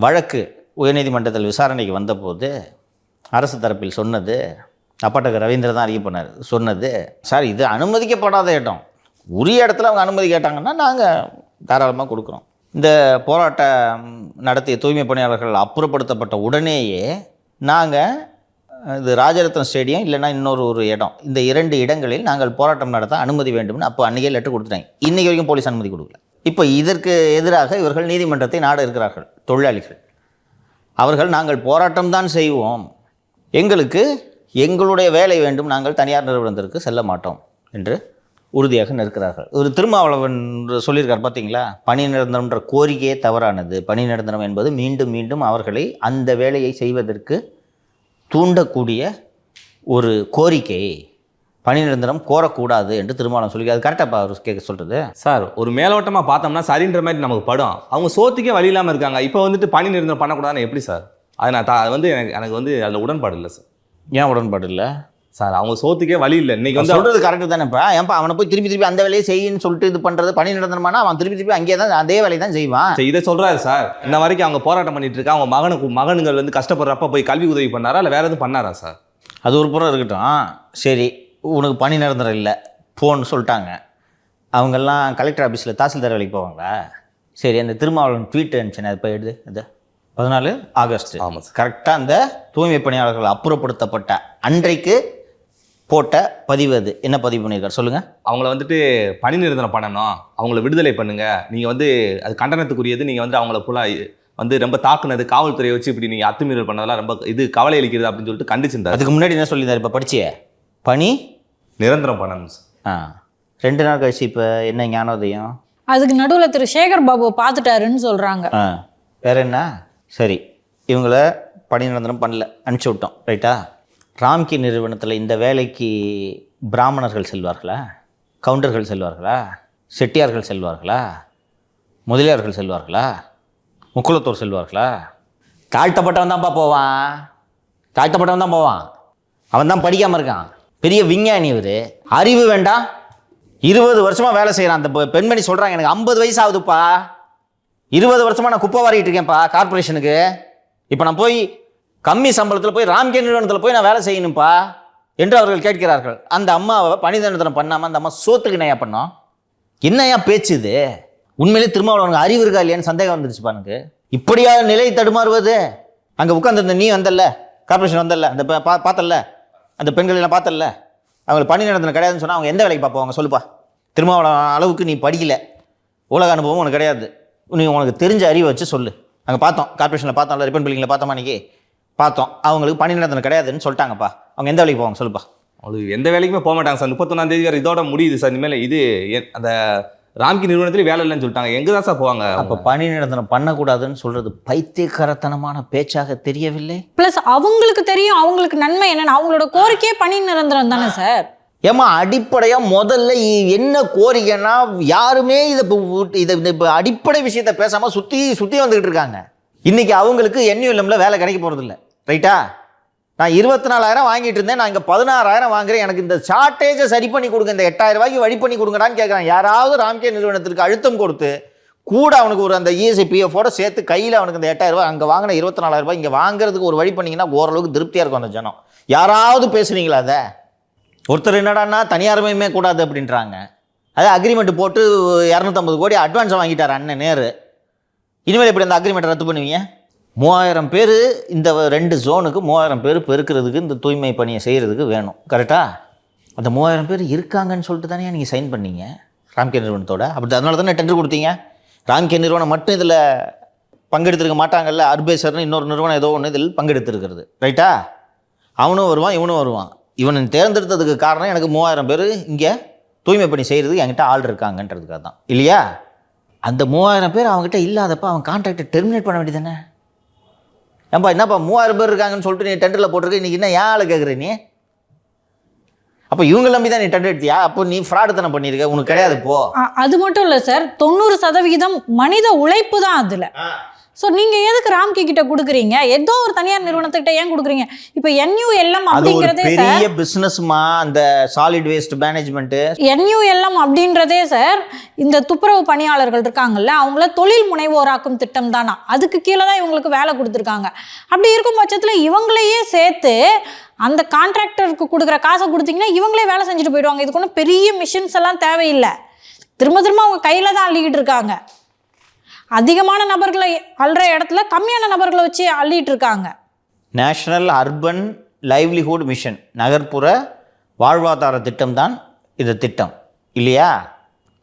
வழக்கு உயர்நீதிமன்றத்தில் விசாரணைக்கு வந்தபோது அரசு தரப்பில் சொன்னது, அப்பாட்டக்க ரவீந்திர தான் அறிக்கை பண்ணார், சொன்னது, சார் இது அனுமதிக்கப்படாத இடம், உரிய இடத்துல அவங்க அனுமதி கேட்டாங்கன்னா நாங்கள் தாராளமாக கொடுக்குறோம். இந்த போராட்டம் நடத்திய தூய்மை பணியாளர்கள் அப்புறப்படுத்தப்பட்ட உடனேயே நாங்கள் இது ராஜரத்னம் ஸ்டேடியம் இல்லைன்னா இன்னொரு இடம், இந்த 2 இடங்களில் நாங்கள் போராட்டம் நடத்த அனுமதி வேண்டும்னு அப்போ அன்றைக்கே லெட்டர் கொடுத்துட்டாங்க. இன்றைக்கி வரைக்கும் போலீஸ் அனுமதி கொடுக்கல. இப்போ இதற்கு எதிராக இவர்கள் நீதிமன்றத்தை நாட இருக்கிறார்கள். தொழிலாளிகள் அவர்கள் நாங்கள் போராட்டம் தான் செய்வோம், எங்களுக்கு எங்களுடைய வேலை வேண்டும், நாங்கள் தனியார் நிறுவனத்திற்கு செல்ல மாட்டோம் என்று உறுதியாக நிற்கிறார்கள். ஒரு திருமாவளவன் சொல்லியிருக்கார் பார்த்தீங்களா, பணி நிரந்தரம்ன்ற கோரிக்கையே தவறானது. பணி நிரந்தரம் என்பது மீண்டும் மீண்டும் அவர்களை அந்த வேலையை செய்வதற்கு தூண்டக்கூடிய ஒரு கோரிக்கை. பணி நிரந்தரம் கோரக்கூடாது என்று திருமாவளவன் சொல்லி, அது கரெக்டாப்பா அவர் கேட்க சொல்கிறது? சார் ஒரு மேலோட்டமாக பார்த்தோம்னா சரின்ற மாதிரி நமக்கு படும். அவங்க சோத்துக்கே வழி இல்லாமல் இருக்காங்க. இப்போ வந்துட்டு பணி நிரந்தரம் பண்ணக்கூடாதுன்னு எப்படி சார்? அது நான் அது வந்து எனக்கு வந்து அதில் உடன்பாடு இல்லை சார். ஏன் உடன்பாடு இல்லை சார்? அவங்க சோத்துக்கே வழி இல்லை. இன்னைக்கு வந்து சொல்கிறது கரெக்டு தானேப்பா. ஏன்ப்பா அவனை போய் திருப்பி அந்த வேலையை செய்யுன்னு சொல்லிட்டு இது பண்ணுறது பணி நிரந்தரமானா அவன் திருப்பி அங்கேயே தான் அதே வேலையை தான் செய்வான். சரி, இதை சொல்கிறாரு சார். இன்ன வரைக்கும் அவங்க போராட்டம் பண்ணிட்டு இருக்கா. அவங்க மகனுங்கள் வந்து கஷ்டப்படுறப்ப போய் கல்வி உதவி பண்ணாரா இல்லை வேறு எதுவும் பண்ணாரா சார்? அது ஒரு புறம் இருக்கட்டும். சரி, உனக்கு பணி நிரந்தரம் இல்லை போன்னு சொல்லிட்டாங்க. அவங்கெல்லாம் கலெக்டர் ஆஃபீஸில் தாசில்தார் வேலைக்கு போவாங்களா? சரி, அந்த திருமாவளவன் ட்வீட் அனுப்பிச்சேன், அது போய் எடுத்து அது 14 ஆகஸ்ட். ஆமாம் சார். கரெக்டாக அந்த தூய்மை பணியாளர்கள் அப்புறப்படுத்தப்பட்ட அன்றைக்கு போட்ட பதிவு. அது என்ன பதிவு பண்ணியிருக்காரு சொல்லுங்கள்? அவங்கள வந்துட்டு பணி நிரந்தரம் பண்ணணும், அவங்கள விடுதலை பண்ணுங்க, நீங்கள் வந்து அது கண்டனத்துக்குரியது. நீங்கள் வந்து அவங்கள ஃபுல்லாக வந்து ரொம்ப தாக்குனது, காவல்துறையை வச்சு இப்படி நீங்கள் அத்துமீறல் பண்ணதெல்லாம் ரொம்ப இது கவலை அளிக்கிறது அப்படின்னு சொல்லிட்டு கண்டிச்சிருந்தார். அதுக்கு முன்னாடி என்ன சொல்லியிருந்தார்? இப்போ படிச்சியே பணி நிரந்தரம் பண்ணணும் சார். 2 நாள் கழிச்சு இப்போ என்ன ஞானோதயம்? அதுக்கு நடுவில் திரு சேகர் பாபுவை பார்த்துட்டாருன்னு சொல்கிறாங்க. வேற என்ன? சரி, இவங்கள பணி நிரந்தரம் பண்ணல, அனுப்பிச்சி விட்டோம், ரைட்டா? ராம்கி நிறுவனத்தில் இந்த வேலைக்கு பிராமணர்கள் செல்வார்களா? கவுண்டர்கள் செல்வார்களா? செட்டியார்கள் செல்வார்களா? முதலியார்கள் செல்வார்களா? முக்குளத்தூர் செல்வார்களா? தாழ்த்தப்பட்டவன் தான்ப்பா போவான். தாழ்த்தப்பட்டவன் தான் போவான். அவன் தான் படிக்காமல் இருக்கான். பெரிய விஞ்ஞானி இவர். அறிவு வேண்டாம். 20 வருஷமாக வேலை செய்கிறான். அந்த பெண்மணி சொல்கிறாங்க, எனக்கு 50 வயசு ஆகுதுப்பா, 20 வருஷமாக நான் குப்பை வாரிட்டு இருக்கேன்ப்பா கார்பரேஷனுக்கு. இப்போ நான் போய் கம்மி சம்பளத்தில் போய் ராம்கே நிறுவனத்தில் போய் நான் வேலை செய்யணும்ப்பா என்று அவர்கள் கேட்கிறார்கள். அந்த அம்மாவை பணி நிரந்தரம் பண்ணாமல் அந்த அம்மா சோத்துக்கு என்னையா பண்ணோம்? என்னையா பேச்சு இது? உண்மையிலே திருமாவளவனுக்கு அறிவு இருக்கா இல்லையான்னு சந்தேகம் வந்துருச்சுப்பா எனக்கு. இப்படியா நிலை தடுமாறுவது? அங்கே உட்காந்துருந்த நீ வந்தல்ல, கார்பரேஷன் வந்தல்ல, அந்த பார்த்தல்ல, அந்த பெண்கள் எல்லாம் பார்த்தல்ல, அவங்களுக்கு பணி நிரந்தரம் கிடையாதுன்னு சொன்னால் அவங்க எந்த வேலைக்கு பார்ப்பாங்க சொல்லுப்பா? திருமாவளவன் அளவுக்கு நீ படிக்கல, உலக அனுபவம் உனக்கு கிடையாது. நீ உனக்கு தெரிஞ்ச அறிவை வச்சு சொல்லு. அங்கே பார்த்தோம், கார்பரேஷனில் பார்த்தோம்ல, ரிப்பன் பில்லிங்கில் பார்த்தோமா அன்றைக்கி பார்த்தோம். அவங்களுக்கு பணி நிரந்தரம் கிடையாதுன்னு சொல்லிட்டாங்கப்பா. அவங்க எந்த வேலைக்கு போவாங்க சொல்லுப்பா? அவங்களுக்கு எந்த வேலைக்குமே போக மாட்டாங்க சார். 31ஆம் தேதி வரை இதோட முடியுது சார். இனிமேல் இது அந்த ராம்கி நிறுவனத்துலேயும் வேலை இல்லைன்னு சொல்லிட்டாங்க. எங்கே தான் சார் போவாங்க? அப்போ பணி நிரந்தரம் பண்ணக்கூடாதுன்னு சொல்கிறது பைத்தியக்காரத்தனமான பேச்சாக தெரியவில்லை? ப்ளஸ் அவங்களுக்கு தெரியும் அவங்களுக்கு நன்மை என்னன்னு. அவங்களோட கோரிக்கையே பணி நிரந்தரம் தானே சார்? ஏமா அடிப்படையாக முதல்ல என்ன கோரிக்கைன்னா, யாருமே இதை இப்போ அடிப்படை விஷயத்தை பேசாமல் சுற்றி வந்துக்கிட்டு இருக்காங்க. இன்றைக்கி அவங்களுக்கு NULMல வேலை கிடைக்க போகிறதில்ல, ரைட்டா? நான் 24,000 வாங்கிட்டு இருந்தேன், நான் இங்கே 16,000 வாங்குறேன். எனக்கு இந்த ஷார்ட்டேஜை சரி பண்ணி கொடுங்க, இந்த 8,000 ரூபாய்க்கு வழி பண்ணி கொடுங்கடான்னு கேட்குறான். யாராவது ராம்கே நிறுவனத்திற்கு அழுத்தம் கொடுத்து கூட அவனுக்கு ஒரு அந்த ESI PFோட சேர்த்து கையில் அவனுக்கு இந்த 8,000 ரூபாய் அங்கே வாங்கின 24,000 ரூபாய் இங்கே வாங்குறதுக்கு ஒரு வழி பண்ணிங்கன்னா ஓரளவுக்கு திருப்தியாக இருக்கும் அந்த ஜனம். யாராவது பேசுனீங்களா? அதை ஒருத்தர் என்னடான்னா தனியார்மையுமே கூடாது அப்படின்றாங்க. அதே அக்ரிமெண்ட் போட்டு 250 கோடி அட்வான்ஸை வாங்கிட்டார் அண்ணன் நேரு. இனிமேல் எப்படி அந்த அக்ரிமெண்ட்டை ரத்து பண்ணுவீங்க? 3000 பேர் இந்த 2 ஜோனுக்கு 3000 பேர் பெருக்கிறதுக்கு இந்த தூய்மை பணியை செய்கிறதுக்கு வேணும், கரெக்டாக? அந்த 3000 பேர் இருக்காங்கன்னு சொல்லிட்டு தானே நீங்கள் சைன் பண்ணீங்க ராம்கே நிறுவனத்தோட. அப்படி அதனால தானே டெண்டர் கொடுத்தீங்க. ராம்கே நிறுவனம் மட்டும் இதில் பங்கெடுத்துருக்க மாட்டாங்கல்ல, அர்பேசர்னு இன்னொரு நிறுவனம் ஏதோ ஒன்று இதில் பங்கெடுத்துருக்கிறது, ரைட்டா? அவனும் வருவான், இவனும் வருவான். இவனை தேர்ந்தெடுத்ததுக்கு காரணம் எனக்கு 3000 பேர் இங்கே தூய்மை பணி செய்கிறதுக்கு என்கிட்ட ஆள் இருக்காங்கன்றதுக்காக தான், இல்லையா? அந்த 3000 பேர் அவங்ககிட்ட இல்லாதப்ப அவன் கான்ட்ராக்டை டெர்மினேட் பண்ண வேண்டியது தானே? ஏன்பா என்னப்பா 3000 பேர் இருக்காங்கன்னு சொல்லிட்டு நீ டெண்டரில் போட்டிருக்க, இன்றைக்கி என்ன ஏன் ஆள் கேட்குற நீ? அப்போ இவங்க நம்பி தான் நீ டெண்டர் எடுத்தியா? அப்போ நீ ஃப்ராடு தானே பண்ணியிருக்க, உனக்கு கிடையாது போ. அது மட்டும் இல்லை சார், 90% மனித உழைப்பு தான் அதில். ஸோ நீங்கள் எதுக்கு ராம்கி கிட்ட கொடுக்குறீங்க? ஏதோ ஒரு தனியார் நிறுவனத்துக்கிட்ட ஏன் கொடுக்குறீங்க? இப்போ NULM அப்படிங்கிறதே பெரிய பிஸ்னஸ்மா, அந்த சாலிட் வேஸ்ட் மேனேஜ்மெண்ட். NULM அப்படின்றதே சார் இந்த துப்புரவு பணியாளர்கள் இருக்காங்கல்ல, அவங்கள தொழில் முனைவோராக்கும் திட்டம் தானா, அதுக்கு கீழே தான் இவங்களுக்கு வேலை கொடுத்துருக்காங்க. அப்படி இருக்கும் பட்சத்தில் இவங்களையே சேர்த்து அந்த கான்ட்ராக்டருக்கு கொடுக்குற காசை கொடுத்தீங்கன்னா இவங்களே வேலை செஞ்சுட்டு போயிடுவாங்க. இதுக்கு ஒன்றும் பெரிய மிஷின்ஸ் எல்லாம் தேவையில்லை. திரும்ப அவங்க கையில் தான் அள்ளிக்கிட்டு இருக்காங்க. அதிகமான நபர்களை அள்ளுற இடத்துல கம்மியான நபர்களை வச்சு அள்ளிட்டு இருக்காங்க. நேஷனல் அர்பன் லைவ்லிஹுட் மிஷன், நகர்ப்புற வாழ்வாதார திட்டம் தான் இந்த திட்டம், இல்லையா?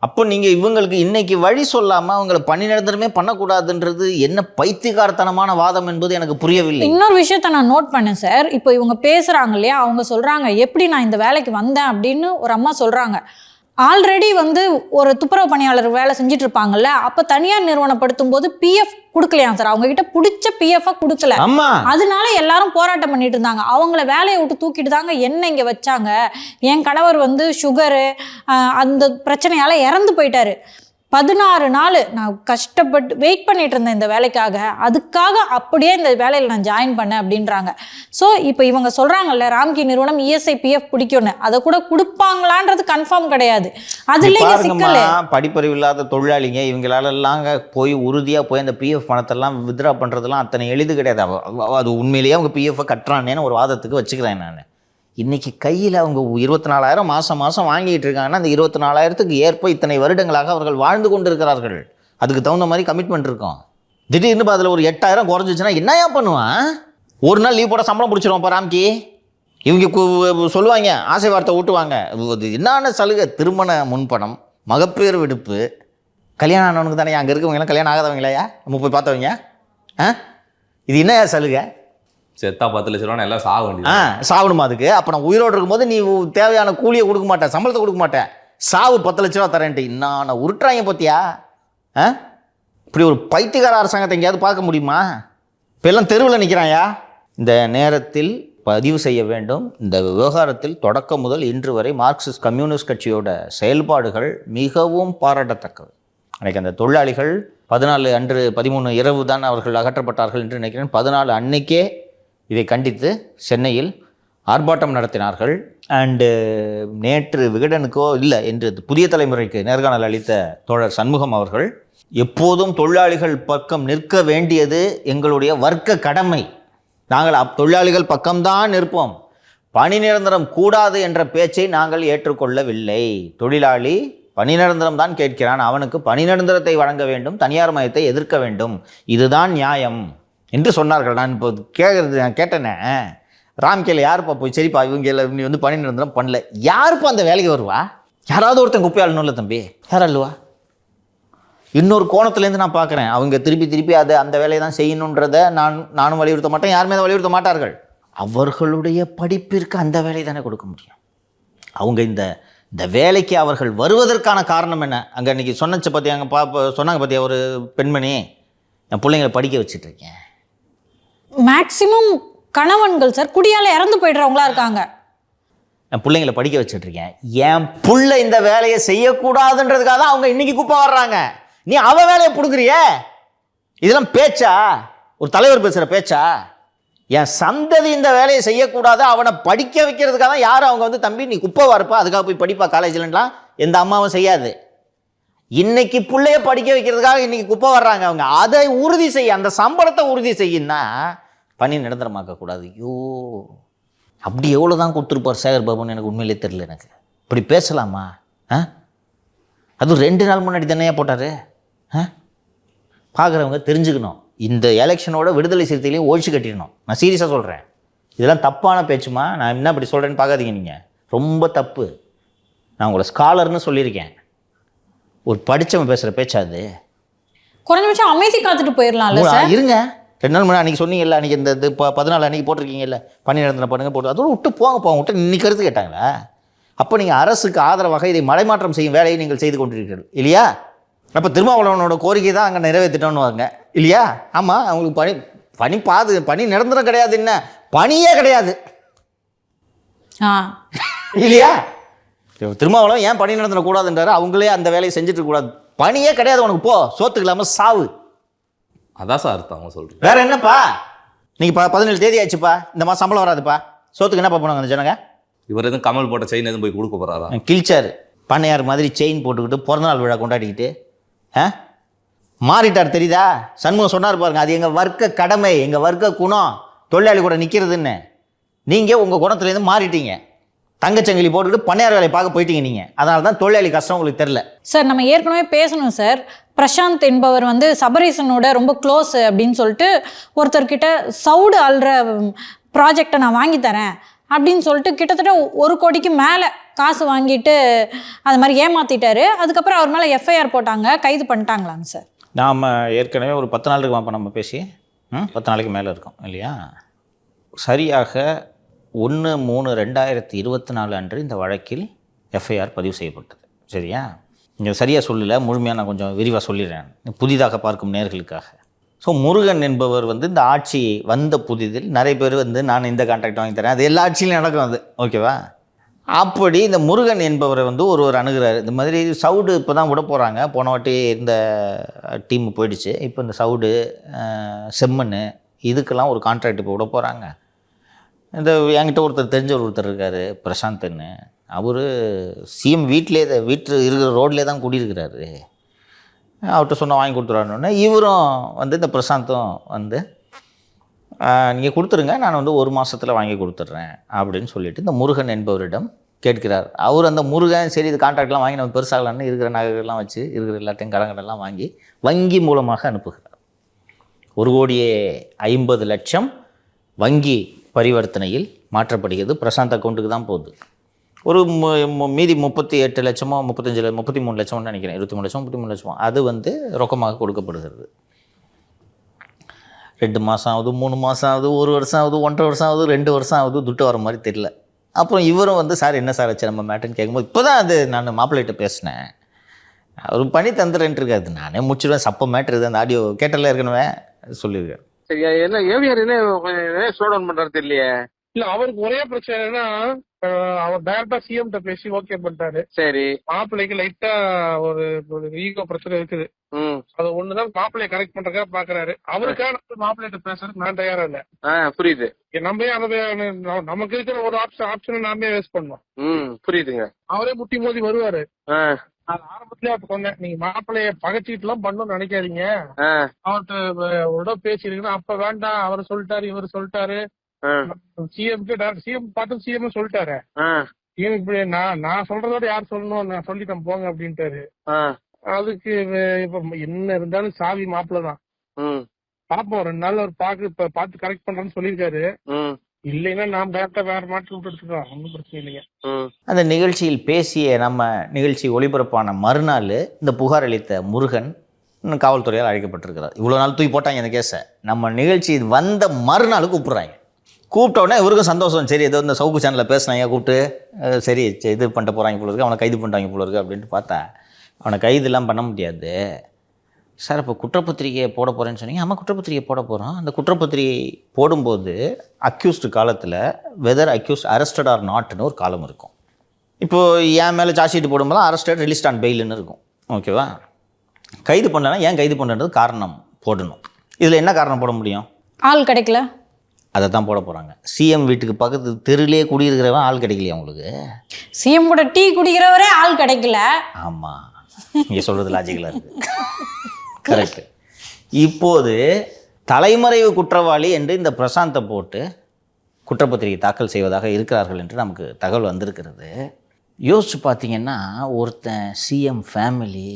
அப்போ நீங்கள் இவங்களுக்கு இன்னைக்கு வழி சொல்லாமல் அவங்களை பணி நிரந்தரமே பண்ணக்கூடாதுன்றது என்ன பைத்தியக்காரத்தனமான வாதம் என்பது எனக்கு புரியவில்லை. இன்னொரு விஷயத்த நான் நோட் பண்ணேன் சார். இப்போ இவங்க பேசுகிறாங்க இல்லையா, அவங்க சொல்கிறாங்க எப்படி நான் இந்த வேலைக்கு வந்தேன் அப்படின்னு ஒரு அம்மா சொல்கிறாங்க. ஆல்ரெடி வந்து ஒரு துப்புரவு பணியாளர் வேலை செஞ்சுட்டு இருப்பாங்கல்ல, அப்போ தனியார் நிறுவனப்படுத்தும் போது பிஎஃப் கொடுக்கலையா சார், அவங்க கிட்ட பிடிச்ச பிஎஃப் கொடுக்கல. அதனால எல்லாரும் போராட்டம் பண்ணிட்டு இருந்தாங்க. அவங்கள வேலையை விட்டு தூக்கிட்டு தாங்க என்ன இங்க வச்சாங்க. என் கணவர் வந்து சுகரு அந்த பிரச்சனையால இறந்து போயிட்டாரு. 16 நாள் நான் கஷ்டப்பட்டு வெயிட் பண்ணிட்டு இருந்தேன் இந்த வேலைக்காக. அதுக்காக அப்படியே இந்த வேலையில் நான் ஜாயின் பண்ணேன் அப்படின்றாங்க. ஸோ இப்போ இவங்க சொல்றாங்கல்ல ராம்கி நிறுவனம் இஎஸ்ஐ பிஎஃப் பிடிக்கும்னு, அதை கூட கொடுப்பாங்களான்றது கன்ஃபார்ம் கிடையாது. அதுல சிக்கல் படிப்பறிவு இல்லாத தொழிலாளிங்க இவங்களாலெல்லாம் போய் உறுதியாக போய் அந்த பிஎஃப் பணத்தெல்லாம் வித்ரா பண்ணுறதுலாம் அத்தனை எளிது கிடையாது. அது உண்மையிலேயே அவங்க பிஎஃப் கட்டுறானேன்னு ஒரு வாதத்துக்கு வச்சுக்கிறேன் நான். இன்றைக்கி கையில் அவங்க 24,000 மாதம் வாங்கிட்டு இருக்காங்கன்னா அந்த 24,000க்கு ஏற்ப இத்தனை வருடங்களாக அவர்கள் வாழ்ந்து கொண்டு இருக்கிறார்கள். அதுக்கு தகுந்த மாதிரி கமிட்மெண்ட் இருக்கும். திடீர்னு அதில் ஒரு 8,000 குறைஞ்சிச்சுன்னா என்னையா பண்ணுவான்? ஒரு நாள் லீவ் போட சம்பளம் பிடிச்சிருவோம் ராம்கி. இவங்க சொல்லுவாங்க, ஆசை வார்த்தை ஊட்டுவாங்க. அது என்னென்ன சலுகை? திருமண முன்பணம், மகப்பேறு விடுப்பு, கல்யாணம் ஆனவனுக்கு தானே. அங்கே இருக்கவங்களாம் கல்யாணம் ஆகாதவங்களையா நம்ம போய் பார்த்தவங்க? இது என்னையா சலுகை? செத்தா 10 லட்ச ரூபா எல்லாம் சாக வேண்டியது. சாகணுமா அதுக்கு? அப்போ நான் உயிரோடு இருக்கும்போது நீ தேவையான கூலியை கொடுக்க மாட்டேன், சம்பளத்தை கொடுக்க மாட்டேன், சாவு 10 லட்ச ரூபா தரேன்ட்டு நான் உருட்டுறாங்க பார்த்தியா? இப்படி ஒரு பைத்தியக்கார அரசாங்கத்தை எங்கேயாவது பார்க்க முடியுமா? இப்போ எல்லாம் தெருவில் நிற்கிறாயா? இந்த நேரத்தில் பதிவு செய்ய வேண்டும், இந்த விவகாரத்தில் தொடக்கம் முதல் இன்று வரை மார்க்சிஸ்ட் கம்யூனிஸ்ட் கட்சியோட செயல்பாடுகள் மிகவும் பாராட்டத்தக்கது. அன்றைக்கி அந்த தொழிலாளிகள் 14 அன்று 13 இரவு தான் அவர்கள் அகற்றப்பட்டார்கள் என்று நினைக்கிறேன். 14 அன்னைக்கே இதை கண்டித்து சென்னையில் ஆர்ப்பாட்டம் நடத்தினார்கள். அண்டு நேற்று விகடனுக்கோ இல்லை என்று புதிய தலைமுறைக்கு நேர்காணல் அளித்த தோழர் சண்முகம் அவர்கள், எப்போதும் தொழிலாளிகள் பக்கம் நிற்க வேண்டியது எங்களுடைய வர்க்க கடமை, நாங்கள் தொழிலாளிகள் பக்கம்தான் நிற்போம், பணி நிரந்தரம் கூடாது என்ற பேச்சை நாங்கள் ஏற்றுக்கொள்ளவில்லை. தொழிலாளி பணி நிரந்தரம் தான் கேட்கிறான், அவனுக்கு பணி நிரந்தரத்தை வழங்க வேண்டும், தனியார் மயத்தை எதிர்க்க வேண்டும், இதுதான் நியாயம் என்று சொன்னார்கள். நான் இப்போ நான் கேட்டேனே, ராம்கேல யாருப்பா போய் சரிப்பா இவங்க நீ வந்து பணி நிரந்தரம் பண்ணல, யாருப்பா அந்த வேலைக்கு வருவா? யாராவது ஒருத்தன் குப்பையாளனும் தம்பி, யாரா இல்லவா? இன்னொரு கோணத்துலேருந்து நான் பார்க்குறேன், அவங்க திருப்பி அதை அந்த வேலையை தான் செய்யணுன்றதை நானும் வலியுறுத்த மாட்டேன், யாருமே அதை வலியுறுத்த மாட்டார்கள். அவர்களுடைய படிப்பிற்கு அந்த வேலையை தானே கொடுக்க முடியும். அவங்க இந்த வேலைக்கு அவர்கள் வருவதற்கான காரணம் என்ன? அங்கே இன்றைக்கி சொன்னச்ச பற்றி அங்கே சொன்னாங்க பார்த்தியா ஒரு பெண்மணி, என் பிள்ளைங்களை படிக்க வச்சுட்ருக்கேன். மேக்சிமம் கணவன்கள் சார் குடியால் இறந்து போய்டுறவங்களா இருக்காங்க. என் பிள்ளைங்களை படிக்க வச்சுட்ருக்கேன், என் பிள்ளை இந்த வேலையை செய்யக்கூடாதுன்றதுக்காக தான் அவங்க இன்றைக்கி குப்பை வர்றாங்க. நீ அவன் வேலையை கொடுக்குறிய? இதெல்லாம் பேச்சா? ஒரு தலைவர் பேசுகிற பேச்சா? என் சந்ததி இந்த வேலையை செய்யக்கூடாது, அவனை படிக்க வைக்கிறதுக்காக தான் யாரும் அவங்க வந்து தம்பி நீ குப்பை வரப்பா அதுக்காக போய் படிப்பா காலேஜ்லாம் எந்த அம்மாவும் செய்யாது. இன்னைக்கு பிள்ளைய படிக்க வைக்கிறதுக்காக இன்னைக்கு குப்பை வர்றாங்க அவங்க. அதை உறுதி செய்ய, அந்த சம்பளத்தை உறுதி செய்யணும்னா பணி நிரந்தரமாக்கக்கூடாது. ஐயோ, அப்படி எவ்வளோ தான் கொடுத்துருப்பார் சேகர் பாபுன்னு எனக்கு உண்மையிலே தெரியல. எனக்கு இப்படி பேசலாமா? அதுவும் 2 நாள் முன்னாடி தானே போட்டார். பார்க்குறவங்க தெரிஞ்சுக்கணும், இந்த எலெக்ஷனோட விடுதலை சிறுத்தைகளையும் ஒழிச்சு கட்டிடணும். நான் சீரியஸாக சொல்கிறேன், இதெல்லாம் தப்பான பேச்சுமா. நான் என்ன இப்படி சொல்கிறேன்னு பார்க்காதீங்க, நீங்கள் ரொம்ப தப்பு. நான் உங்களை ஸ்காலர்னு சொல்லியிருக்கேன், ஒரு படித்தவன் பேசுகிற பேச்சா அது? குறைஞ்சபட்சம் அமைதி காத்துட்டு போயிடலாம்ல சார். இருங்க, 2 நாள் முன்னாடி அன்றைக்கி சொன்னீங்கல்ல, அன்றைக்கி இந்த 14 அன்றைக்கி போட்டிருக்கீங்கல்ல பணி நிரந்தரம் பண்ணுங்க போட்டு, அதோடு விட்டு விட்டு இன்னைக்கு கருத்து கேட்டாங்களா? அப்போ நீங்கள் அரசுக்கு ஆதரவாக இதை மடைமாற்றம் செய்யும் வேலையை நீங்கள் செய்து கொண்டிருக்கிறீர்கள் இல்லையா? அப்போ திருமாவளவனோட கோரிக்கை தான் அங்கே நிறைவேற்றிட்டோன்னு வாங்க இல்லையா? ஆமாம், அவங்களுக்கு பணி நிரந்தரம் கிடையாது, என்ன பணியே கிடையாது இல்லையா? திருமாவளவன் ஏன் பணி நிரந்தரம் கூடாதுன்றாரு, அவங்களே அந்த வேலையை செஞ்சுட்டு கூடாது, பணியே கிடையாது உனக்கு, போ சோத்துக்கு இல்லாமல் சாவு. அதான் சார் அர்த்தம் அவங்க சொல்கிறேன். வேற என்னப்பா? நீங்கள் 17 தேதி ஆச்சுப்பா, இந்த மாதம் சம்பளம் வராதுப்பா, சோத்துக்கு என்னப்பா பண்ணுவாங்க அந்த ஜனங்க? இவர் எதுவும் கமல் போட்ட செயின் எதுவும் போய் கொடுக்க போகிறாரா? கிழிச்சார் பண்ணையார் மாதிரி செயின் போட்டுக்கிட்டு பிறந்தநாள் விழா கொண்டாடிக்கிட்டு மாறிட்டார் தெரியுதா? சண்முகம் சொன்னார் பாருங்க, அது எங்கள் வர்க்க கடமை, எங்கள் வர்க்க குணம் தொழிலாளி கூட நிற்கிறதுன்னு. நீங்கள் உங்கள் குணத்துலேருந்து மாறிட்டீங்க, தங்கச்சங்கிலி போட்டுக்கிட்டு பண்ணையார் வேலையை பார்க்க போயிட்டீங்க நீங்கள். அதனால தான் தொழிலாளி கஷ்டம் உங்களுக்கு தெரில. சார் நம்ம ஏற்கனவே பேசணும் சார். பிரசாந்த் என்பவர் வந்து சபரீசனோட ரொம்ப க்ளோஸ் அப்படின்னு சொல்லிட்டு ஒருத்தர்கிட்ட சவுடு அல்ற ப்ராஜெக்டை நான் வாங்கி தரேன் அப்படின்னு சொல்லிட்டு கிட்டத்தட்ட 1 கோடிக்கு மேலே காசு வாங்கிட்டு அது மாதிரி ஏமாற்றிட்டாரு. அதுக்கப்புறம் அவர் மேலே எஃப்ஐஆர் போட்டாங்க, கைது பண்ணிட்டாங்களாங்க சார்? நாம் ஏற்கனவே ஒரு 10 நாள் இருக்குமாப்பா நம்ம பேசி, 10 நாளைக்கு மேலே இருக்கும் இல்லையா? சரியாக 1/3/2024 அன்று இந்த வழக்கில் எஃப்ஐஆர் பதிவு செய்யப்பட்டது. சரியா? இங்கே சரியாக சொல்லலை, முழுமையாக நான் கொஞ்சம் விரிவாக சொல்லிடுறேன் புதிதாக பார்க்கும் நேர்களுக்காக. ஸோ முருகன் என்பவர் வந்து இந்த ஆட்சி வந்த புதிதில் நிறைய பேர் வந்து நான் இந்த கான்ட்ராக்ட் வாங்கி தரேன், அது எல்லா ஆட்சியிலையும் நடக்கும் அது, ஓகேவா? அப்படி இந்த முருகன் என்பவரை வந்து ஒருவர் அணுகிறார். இந்த மாதிரி சவுடு இப்போ தான் விட போகிறாங்க, போன வாட்டி இந்த டீம் போயிடுச்சு, இப்போ இந்த சவுடு செம்மண் இதுக்கெல்லாம் ஒரு கான்ட்ராக்ட் இப்போ விட போகிறாங்க. இந்த என்கிட்ட ஒருத்தர் இருக்கார் பிரசாந்த்ன்னு, அவர் சிஎம் வீட்டிலே வீட்டில் இருக்கிற ரோட்லேயே தான் குடியிருக்கிறாரு. அவர்கிட்ட சொன்னால் வாங்கி கொடுத்துறாருன்னொன்னே இவரும் வந்து இந்த பிரசாந்தும் வந்து நீங்கள் கொடுத்துருங்க, நான் வந்து 1 மாதத்தில் வாங்கி கொடுத்துட்றேன் அப்படின்னு சொல்லிட்டு இந்த முருகன் என்பவரிடம் கேட்கிறார். அவர் அந்த முருகன் சரி இது கான்ட்ராக்ட்லாம் வாங்கி நம்ம பெருசாகலான்னு இருக்கிற நகைகள்லாம் வச்சு இருக்கிற எல்லாத்தையும் கடன்கடெல்லாம் வாங்கி வங்கி மூலமாக அனுப்புகிறார். 1,50,00,000 வங்கி பரிவர்த்தனையில் மாற்றப்படுகிறது. பிரசாந்த் அக்கௌண்ட்டுக்கு தான் போகுது. ஒரு மீதி 38 லட்சமோ 33 லட்சம்னு நினைக்கிறேன், 23 லட்சம் 33 லட்சமோ அது வந்து ரொக்கமாக கொடுக்கப்படுகிறது. 2 மாதம் ஆகுது, 3 மாதம் ஆகுது, 1 வருஷம் ஆகுது, 1.5 வருஷம் ஆகுது, 2 வருஷம் ஆகுது, துட்டு வர மாதிரி தெரியல. அப்புறம் இவரும் வந்து சார் என்ன சார் ஆச்சு நம்ம மேட்டுன்னு கேட்கும்போது இப்போ தான் அது நான் மாப்பிள்ளைகிட்ட பேசினேன், அவர் பண்ணி தந்துடுறேன்ட்டு இருக்காது, நானே முடிச்சிடுவேன், சப்ப மேட்ரு இருக்குது, அந்த ஆடியோ கேட்டல ஏற்கனவே சொல்லியிருக்காரு. சரியா என்ன ஏவிஆர் என்ன ஸ்லோ டவுன் பண்றது தெரியலையே. இல்ல அவருக்கு ஒரே பிரச்சனை என்னன்னா அவர் டைரக்டா சிஎம் கிட்ட பேசி ஓகே பண்ணிட்டாரு. சரி, மாப்பிள்ளைக்கு லைட்டா ஒரு ஈகோ பிரச்சனை இருக்குது. அது ஒண்ணுதான் மாப்பிள்ளைய கரெக்ட் பண்றதுக்காக பாக்குறாரு. அவருக்காக மாப்பிள்ளைகிட்ட பேசுறதுக்கு நான் தயாரா இல்ல. புரியுது. நம்ம நமக்கு இருக்கிற ஒரு ஆப்ஷனை நாமே வேஸ்ட் பண்ணோம். புரியுதுங்க. அவரே முட்டி மோதி வருவாரு. அது ஆரம்பத்திலே அவர்கிட்ட சொன்னேன், நீங்க மாப்பிள்ளைய பகச்சிட்டு எல்லாம் பண்ணணும்னு நினைக்காதீங்க, அவர்கிட்ட பேசிருக்கீங்கன்னா அப்ப வேண்டாம், அவர் சொல்லிட்டாரு இவர் சொல்லிட்டாரு, சிஎம் பார்த்து சிஎம் சொல்லிட்டாரு, இப்படி நான் சொல்றதோட யார் சொல்லணும், நான் சொல்லிட்டேன் போங்க அப்படின்ட்டாரு. அதுக்கு இப்ப என்ன இருந்தாலும் சாவி மாப்பிள்ள தான். பாப்போம் 2 நாள் அவர் பார்த்து கரெக்ட் பண்றேன்னு சொல்லியிருக்காரு. இல்லைன்னா நாம் டேரக்டா வேற மாற்றம் எடுத்துக்கலாம், ஒன்றும் பிரச்சனை இல்லைங்க. அந்த நிகழ்ச்சியில் பேசிய நம்ம நிகழ்ச்சி ஒளிபரப்பான மறுநாள் இந்த புகார் அளித்த முருகன் காவல்துறையால் அழைக்கப்பட்டிருக்கிறார். இவ்வளோ நாள் தூக்கி போட்டாங்க இந்த கேஸை, நம்ம நிகழ்ச்சி வந்த மறுநாள் கூப்பிட்றாங்க. கூப்பிட்ட உடனே இவருக்கும் சந்தோஷம், சரி ஏதோ இந்த சவுக்கு சேனலில் பேசினாங்க கூப்பிட்டு சரி இது பண்ணிட்டு போகிறாங்க போல இருக்கு, அவனை கைது பண்ணிட்டாங்க போல இருக்கு அப்படின்ட்டு பார்த்தா அவனை கைதுலாம் பண்ண முடியாது. சார் இப்போ குற்றப்பத்திரிகையை போட போகிறேன்னு சொன்னீங்க. ஆமாம் குற்றப்பத்திரிகை போட போகிறோம். அந்த குற்றப்பத்திரிகை போடும்போது அக்யூஸ்டு காலத்தில் வெதர் அக்யூஸ்ட் அரெஸ்டட் ஆர் நாட்னு ஒரு காலம் இருக்கும். இப்போது என் மேலே சார்ஜ் ஷீட் போடும்போது அரெஸ்டட் ரிலீஸ்ட் ஆன் பெயில்னு இருக்கும், ஓகேவா? கைது பண்ணலன்னா ஏன் கைது பண்ணுறது காரணம் போடணும். இதில் என்ன காரணம் போட முடியும்? ஆள் கிடைக்கல, அதை தான் போட போகிறாங்க. சிஎம் வீட்டுக்கு பக்கத்து தெருவிலே குடியிருக்கிறவன் ஆள் கிடைக்கலையா உங்களுக்கு? சிஎம் கூட டீ குடிக்கிறவரே ஆள் கிடைக்கல. ஆமாம், நீங்கள் சொல்கிறது லாஜிக்கலாக இருக்குது, கரெக்டு. இப்போது தலைமறைவு குற்றவாளி என்று இந்த பிரசாந்தை போட்டு குற்றப்பத்திரிகை தாக்கல் செய்வதாக இருக்கிறார்கள் என்று நமக்கு தகவல் வந்திருக்கிறது. யோசிச்சு பார்த்தீங்கன்னா ஒருத்தன் சிஎம் ஃபேமிலி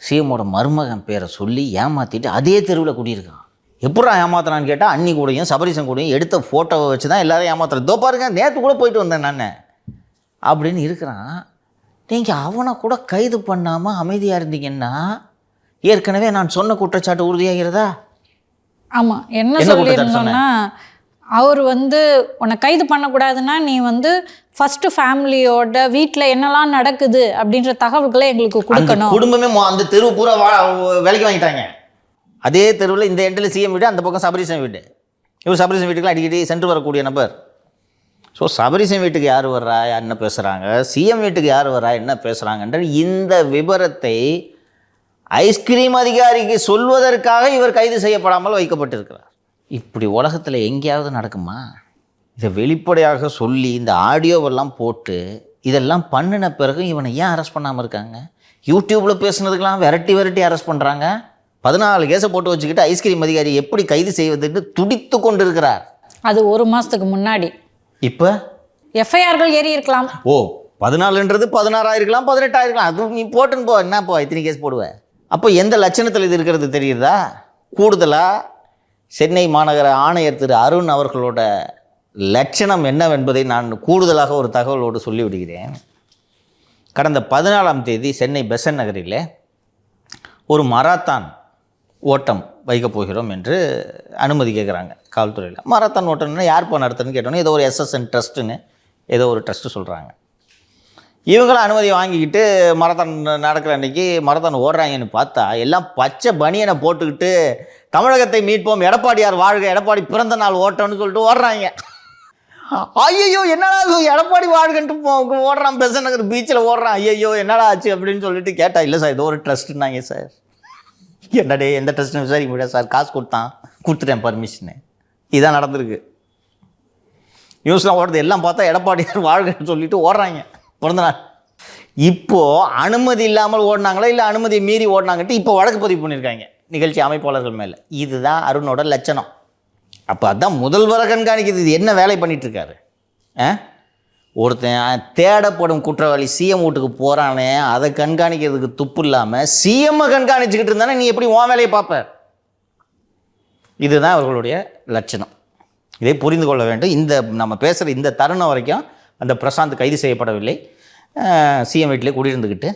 சிஎம்மோட மருமகன் பேரை சொல்லி ஏமாற்றிட்டு அதே தெருவில் குடியிருக்கான். எப்படா ஏமாத்துறான்னு கேட்டால் அன்னி கூடயும் சபரீசன் கூடயும் எடுத்த ஃபோட்டோவை வச்சு தான் எல்லோரும் ஏமாத்துறேன். இதோ பாருங்க நேற்று கூட போயிட்டு வந்தேன் நான் அப்படின்னு இருக்கிறான். நீங்கள் அவனை கூட கைது பண்ணாமல் அமைதியாக இருந்தீங்கன்னா ஏற்கனவே நான் சொன்ன குற்றச்சாட்டு உறுதியாகிறதா? ஆமாம், என்ன சொல்லியிருந்தோன்னா அவர் வந்து உன்னை கைது பண்ணக்கூடாதுன்னா நீ வந்து ஃபர்ஸ்ட் ஃபேமிலியோட வீட்டில் என்னெல்லாம் நடக்குது அப்படின்ற தகவல்களை எங்களுக்கு கொடுக்கணும். குடும்பமே அந்த தெருவு பூரா விலைக்கு வாங்கிட்டாங்க. அதே தெருவில் இந்த எண்டில் சிஎம் வீடு, அந்த பக்கம் சபரீசன் வீடு. இவர் சபரீசன் வீட்டுக்குலாம் அடிக்கடி சென்று வரக்கூடிய நபர். ஸோ சபரீசன் வீட்டுக்கு யார் வர்றா என்ன பேசுகிறாங்க, சிஎம் வீட்டுக்கு யார் வர்றா என்ன பேசுகிறாங்கன்ற இந்த விபரத்தை ஐஸ்கிரீம் அதிகாரிக்கு சொல்வதற்காக இவர் கைது செய்யப்படாமல் வைக்கப்பட்டிருக்கிறார். இப்படி உலகத்தில் எங்கேயாவது நடக்குமா? இதை வெளிப்படையாக சொல்லி இந்த ஆடியோவெல்லாம் போட்டு இதெல்லாம் பண்ணின பிறகு இவனை ஏன் அரெஸ்ட் பண்ணாமல் இருக்காங்க? யூடியூப்பில் பேசுனதுக்கெல்லாம் விரட்டி அரெஸ்ட் பண்ணுறாங்க. 14 கேஸை போட்டு வச்சுக்கிட்டு ஐஸ்கிரீம் அதிகாரி எப்படி கைது செய்வதற்கு துடித்து கொண்டு இருக்கிறார். அது 1 மாதத்துக்கு முன்னாடி. இப்போ எஃப்ஐஆர்கள் ஏறி இருக்கலாம். 14ன்றது 16 ஆயிருக்கலாம், 18 ஆயிருக்கலாம். அது நீ போட்டுன்னு போ, என்னப்போ இத்தனை கேஸ் போடுவேன். அப்போ எந்த லட்சணத்தில் இது இருக்கிறது தெரியுதா? கூடுதலாக சென்னை மாநகர ஆணையர் திரு அருண் அவர்களோட லட்சணம் என்னவென்பதை நான் கூடுதலாக ஒரு தகவலோடு சொல்லிவிடுகிறேன். கடந்த 14ஆம் தேதி சென்னை பெசன்ட் நகரில் ஒரு மராத்தான் ஓட்டம் வைக்கப் போகிறோம் என்று அனுமதி கேட்குறாங்க காவல்துறையில். மராத்தான் ஓட்டம்னா யார் நடத்துன்னு கேட்டோன்னே ஏதோ ஒரு எஸ்எஸ்என் ட்ரஸ்ட்டுன்னு ஏதோ ஒரு ட்ரஸ்ட்டு சொல்கிறாங்க. இவங்களும் அனுமதி வாங்கிக்கிட்டு மரத்தான் நடக்கிற அன்னைக்கு மரத்தான் ஓடுறாங்கன்னு பார்த்தா எல்லாம் பச்சை பனியனை போட்டுக்கிட்டு தமிழகத்தை மீட்போம், எடப்பாடியார் வாழ்க, எடப்பாடி பிறந்த நாள் ஓட்டம்னு சொல்லிட்டு ஓடுறாங்க. ஐயோ என்னடா எடப்பாடி வாழ்கன்ட்டு ஓடுறான், பெசன்ட் நகர் பீச்சில் ஓடுறான். ஐயோ என்னடா ஆச்சு அப்படின்னு சொல்லிட்டு கேட்டா, இல்லை சார் ஏதோ ஒரு ட்ரஸ்ட்னாங்க சார். என்னடே எந்த ட்ரஸ்ட்னு விசாரிக்க முடியாது சார், காசு கொடுத்துட்டேன் பர்மிஷனு. இதான் நடந்திருக்கு. நியூஸ்லாம் ஓடுறது எல்லாம் பார்த்தா எடப்பாடியார் வாழ்கன்னு சொல்லிட்டு ஓடுறாங்க பிறந்தநாள். இப்போது அனுமதி இல்லாமல் ஓடினாங்களா இல்லை அனுமதியை மீறி ஓடினாங்கன்ட்டு இப்போ வழக்கு பதிவு பண்ணியிருக்காங்க நிகழ்ச்சி அமைப்பாளர்கள் மேலே. இதுதான் அருணோட லட்சணம். அப்போ அதான் முதல்வரை கண்காணிக்கிறது. இது என்ன வேலை பண்ணிகிட்ருக்காரு? ஒருத்தன் தேடப்படும் குற்றவாளி சிஎம் வீட்டுக்கு போகிறானே, அதை கண்காணிக்கிறதுக்கு துப்பு இல்லாமல் சிஎம்மை கண்காணிச்சுக்கிட்டு இருந்தானே நீ எப்படி உன் வேலையை பார்ப்ப? இதுதான் அவர்களுடைய லட்சணம். இதை புரிந்து கொள்ள வேண்டும். இந்த நம்ம பேசுகிற இந்த தருணம் வரைக்கும் அந்த பிரசாந்த் கைது செய்யப்படவில்லை. சிஎம் வீட்டிலே குடியிருந்துக்கிட்டு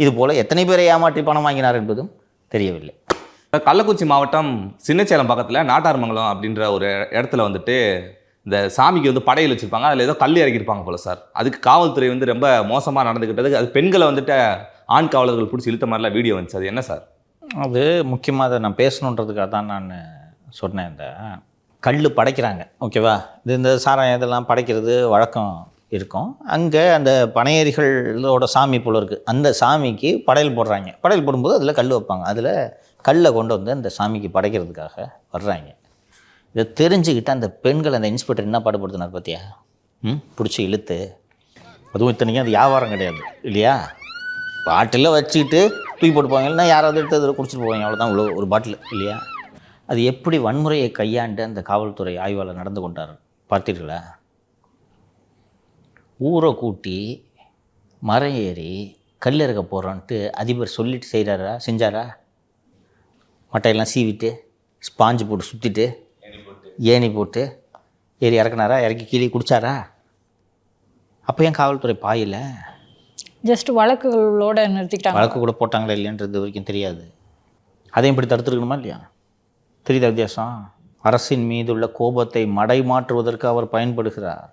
இது போல் எத்தனை பேரை ஏமாற்றி பணம் வாங்கினார் என்பதும் தெரியவில்லை. கள்ளக்குறிச்சி மாவட்டம் சின்னச்சேலம் பக்கத்தில் நாட்டார்மங்கலம் அப்படின்ற ஒரு இடத்துல வந்துட்டு இந்த சாமிக்கு வந்து படையல் வச்சுருப்பாங்க. அதில் ஏதோ கல் இறக்கியிருப்பாங்க போல சார். அதுக்கு காவல்துறை வந்து ரொம்ப மோசமாக நடந்துக்கிட்டதுக்கு அது பெண்களை வந்துட்டு ஆண் காவலர்கள் பிடிச்சி இழுத்த மாதிரிலாம் வீடியோ வந்துச்சு. அது என்ன சார்? அது முக்கியமாக அதை நான் பேசணுன்றதுக்காக தான் நான் சொன்னேன். இந்த கல் படைக்கிறாங்க, ஓகேவா? இந்த சாராயம் இதெல்லாம் படைக்கிறது வழக்கம் இருக்கும். அங்கே அந்த பனையேரிகளோட சாமி போல இருக்குது. அந்த சாமிக்கு படையல் போடுறாங்க. படையல் போடும்போது அதில் கல் வைப்பாங்க. அதில் கல்லை கொண்டு வந்து அந்த சாமிக்கு படைக்கிறதுக்காக வர்றாங்க. இதை தெரிஞ்சுக்கிட்டு அந்த பெண்கள் அந்த இன்ஸ்பெக்டர் என்ன பாடுபடுத்தினார் பார்த்தியா? பிடிச்சி இழுத்து, அதுவும் இத்தனைக்கும் அது வியாபாரம் கிடையாது இல்லையா? பாட்டிலில் வச்சுக்கிட்டு தூக்கி போட்டு போவாங்க, இல்லைன்னா யாராவது எடுத்து அதில் குடிச்சிட்டு போவாங்க, அவ்வளோதான். இவ்வளோ ஒரு பாட்டில் இல்லையா? அது எப்படி வன்முறையை கையாண்டு அந்த காவல்துறை ஆய்வாளர் நடந்து கொண்டார் பார்த்தீர்களா? ஊரை கூட்டி மரம் ஏறி கல் இறக்க போகிறோன்ட்டு அதிபர் சொல்லிட்டு செஞ்சாரா? மட்டையெல்லாம் சீவிட்டு ஸ்பாஞ்சு போட்டு சுற்றிட்டு ஏணி போட்டு ஏறி இறக்குனாரா? இறக்கி கீழே குடித்தாரா? அப்போ ஏன் காவல்துறை பாயில் ஜஸ்ட் வழக்குகளோட நிறுத்திட்டாங்க. வழக்கு கூட போட்டாங்களா இல்லைன்றது வரைக்கும் தெரியாது. அதையும் இப்படி தடுத்துருக்கணுமா இல்லையா? தெரியுதா வித்தியாசம்? அரசின் மீது உள்ள கோபத்தை மடை மாற்றுவதற்கு அவர் பயன்படுகிறார்.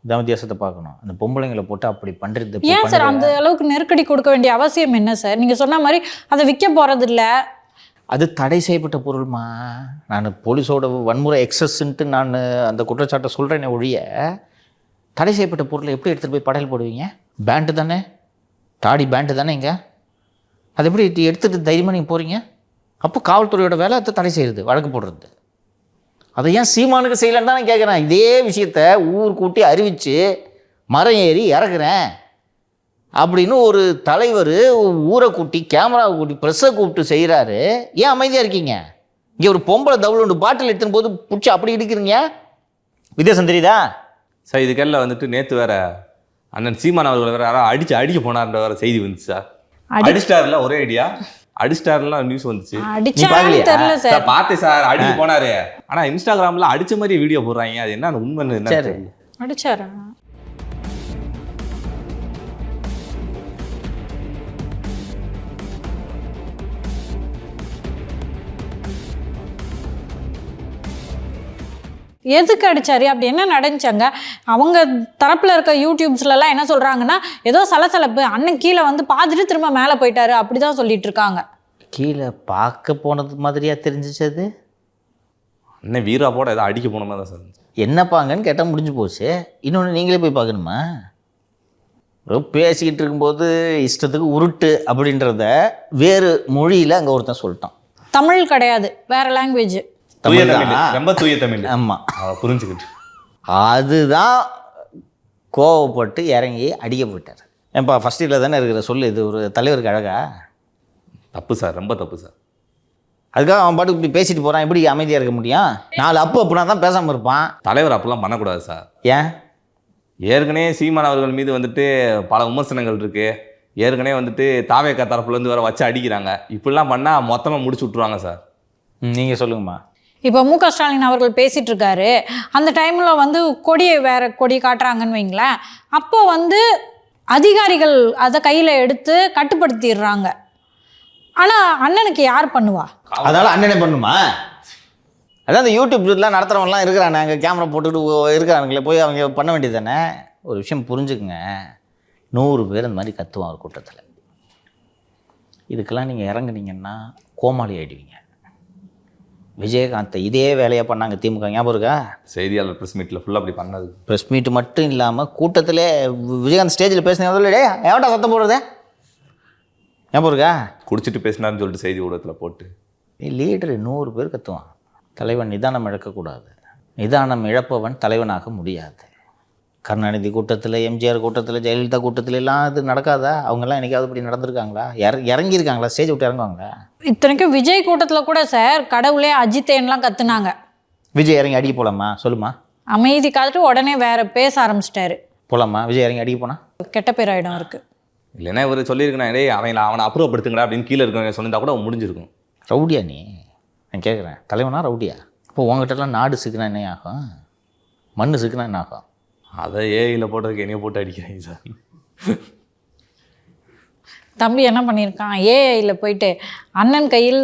இதான் வித்தியாசத்தை பார்க்கணும். அந்த பொம்பளைங்களை போட்டு அப்படி பண்ணுறது ஏன் சார் அந்த அளவுக்கு நெருக்கடி கொடுக்க வேண்டிய அவசியம் என்ன சார்? நீங்கள் சொன்ன மாதிரி அதை விற்க போகிறது இல்லை. அது தடை செய்யப்பட்ட பொருள்மா. நான் போலீஸோட வன்முறை எக்ஸஸ்ன்ட்டு நான் அந்த குற்றச்சாட்டை சொல்கிறேனே ஒழிய, தடை செய்யப்பட்ட பொருளை எப்படி எடுத்துகிட்டு போய் படையல் போடுவீங்க? பேண்டு தானே, தாடி பேண்டு தானே இங்கே. அதை எப்படி எடுத்துகிட்டு தைரியமாக நீங்கள் போகிறீங்க? அப்போ காவல்துறையோட வேலை அதை தடை செய்கிறது, வழக்கு போடுறது. அதை ஏன் சீமானுக்கு செய்யலன்னு தான் நான் கேட்குறேன். இதே விஷயத்த ஊர் கூட்டி அறிவித்து மரம் ஏறி இறக்குறேன் அப்படின்னு ஒரு தலைவர் ஊரை கூட்டி கேமராவை கூட்டி ப்ரெஸ்ஸை கூப்பிட்டு செய்கிறாரு. ஏன் அமைதியாக இருக்கீங்க? இங்கே ஒரு பொம்பளை தவுளுண்டு பாட்டில் எடுத்துன்னு போது பிடிச்சி அப்படி இடிக்கிறீங்க. வித்தியாசம் தெரியுதா சார்? இதுக்கெல்லாம் வந்துட்டு நேற்று வேற அண்ணன் சீமான் அவர்கள் வேற யாரோ அடிக்க போனார்ன்ற வேற செய்தி வந்துச்சு சார். அடிஸ்டார்ல ஒரே ஐடியா அடிஸ்டார்லாம் நியூஸ் வந்துச்சு. தெரியல சார். பார்த்தேன் சார், அடிக்க போனாரு. ஆனால் இன்ஸ்டாகிராமில் அடித்த மாதிரி வீடியோ போடுறாங்க. அது என்ன உண்மைன்னு என்ன அடிச்சாரா? எதுக்கு அடிச்சாரு? அப்படி என்ன நடந்துச்சாங்க? அவங்க தரப்பில் இருக்க யூடியூப்ஸ்லலாம் என்ன சொல்கிறாங்கன்னா, ஏதோ சலசலப்பு, அண்ணன் கீழே வந்து பார்த்துட்டு திரும்ப மேலே போயிட்டாரு அப்படி தான் சொல்லிட்டு இருக்காங்க. கீழே பார்க்க போனது மாதிரியா தெரிஞ்சிச்சு? அது அண்ணன் வீரா போட ஏதோ அடிக்க போன மாதிரி தான் சார். என்னப்பாங்கன்னு கேட்டால் முடிஞ்சு போச்சு. இன்னொன்று நீங்களே போய் பார்க்கணுமா? பேசிக்கிட்டு இருக்கும்போது இஷ்டத்துக்கு உருட்டு அப்படின்றத வேறு மொழியில் அங்கே ஒருத்தன் சொல்லிட்டான். தமிழ் கிடையாது, வேற லாங்குவேஜ். ரொம்ப தூய தமிழ். ஆமாம், புரிஞ்சுக்கிட்டு அதுதான் கோவப்பட்டு இறங்கி அடிக்க போயிட்டார். ஏன்பா ஃபஸ்ட் இயரில் தானே இருக்கிற சொல்லு, இது ஒரு தலைவருக்கு அழகா? தப்பு சார், ரொம்ப தப்பு சார். அதுக்காக அவன் பாட்டுக்கு இப்படி பேசிட்டு போகிறான், எப்படி அமைதியாக இருக்க முடியும்? நாலு அப்பு அப்படின்னா தான் பேசாமல் இருப்பான். தலைவர் அப்பெல்லாம் பண்ணக்கூடாது சார். ஏன்? ஏற்கனவே சீமான் அவர்கள் மீது வந்துட்டு பல விமர்சனங்கள் இருக்குது. ஏற்கனவே வந்துட்டு தாவேக்கா தரப்புலேருந்து வேறு வச்சு அடிக்கிறாங்க. இப்படிலாம் பண்ணால் மொத்தமாக முடிச்சு விட்ருவாங்க சார். நீங்கள் சொல்லுங்கம்மா. இப்போ மு.க. ஸ்டாலின் அவர்கள் பேசிகிட்டு இருக்காரு. அந்த டைமில் வந்து கொடியை வேற கொடி காட்டுறாங்கன்னு வைங்களேன். அப்போ வந்து அதிகாரிகள் அதை கையில் எடுத்து கட்டுப்படுத்திடுறாங்க. ஆனால் அண்ணனுக்கு யார் பண்ணுவா? அதனால் அண்ணனே பண்ணுமா? அதான் அந்த யூடியூப்லாம் நடத்துகிறவங்கலாம் இருக்கிறாங்க, அங்கே கேமரா போட்டுக்கிட்டு இருக்கிறானுங்களே, போய் அவங்க பண்ண வேண்டியது தானே. ஒரு விஷயம் புரிஞ்சுக்குங்க, 100 பேர் அந்த மாதிரி கத்துவான் ஒரு கூட்டத்தில். இதுக்கெல்லாம் நீங்கள் இறங்குனீங்கன்னா கோமாளி ஆகிடுவீங்க. விஜயகாந்தை இதே வேலையாக பண்ணாங்க திமுக, ஞாபகம் இருக்கா? செய்தியாளர் ப்ரெஸ் மீட்டில் ஃபுல்லாக அப்படி பண்ணது. ப்ரெஸ் மீட் மட்டும் இல்லாமல் கூட்டத்திலே விஜயகாந்த் ஸ்டேஜில் பேசினே டே எவன்டா சத்தம் போடுறதே, ஞாபகம் இருக்கா? குடிச்சிட்டு பேசினாருன்னு சொல்லிட்டு செய்தி ஊடகத்தில் போட்டு லீடரு 100 பேர் கத்துவான். தலைவன் நிதானம் இழக்கக்கூடாது. நிதானம் இழப்பவன் தலைவனாக முடியாது. கருணாநிதி கூட்டத்தில், எம்ஜிஆர் கூட்டத்தில், ஜெயலலிதா கூட்டத்தில் எல்லாம் இது நடக்காதா? அவங்கெல்லாம் என்னைக்காவது இப்படி நடந்திருக்காங்களா? இறங்கியிருக்காங்களா? ஸ்டேஜ் விட்டு இறங்குவாங்களா? இத்தனைக்கும் விஜய் கூட்டத்தில் கூட சார் கடவுளே அஜித்தேன்லாம் கத்துனாங்க. விஜய் இறங்கி அடிக்க போகலாமா சொல்லுமா? அமைதி காத்துட்டு உடனே வேற பேச ஆரம்பிச்சிட்டாரு. போகலாமா விஜய் இறங்கி அடிக்க போனா? கெட்ட பேர் ஆகிடும் இருக்கு. இல்லைன்னா இவர் சொல்லியிருக்கேன், டேய் அவனை அப்ரூவப்படுத்துங்கடா அப்படின்னு கீழே இருக்கவங்க சொல்லியிருந்தா கூட முடிஞ்சிருக்கும். ரவுடியா நீ? நான் கேட்குறேன், தலைவனா ரவுடியா? இப்போ உங்ககிட்டலாம் நாடு சிக்கினா என்ன ஆகும்? மண் சிக்கினா என்ன ஆகும்? அதை ஏஐயில் போட்டதுக்கு என்னைய போட்டு அடிக்கிறீங்க சார். தம்பி என்ன பண்ணியிருக்கான், ஏஐயில் போயிட்டு அண்ணன் கையில்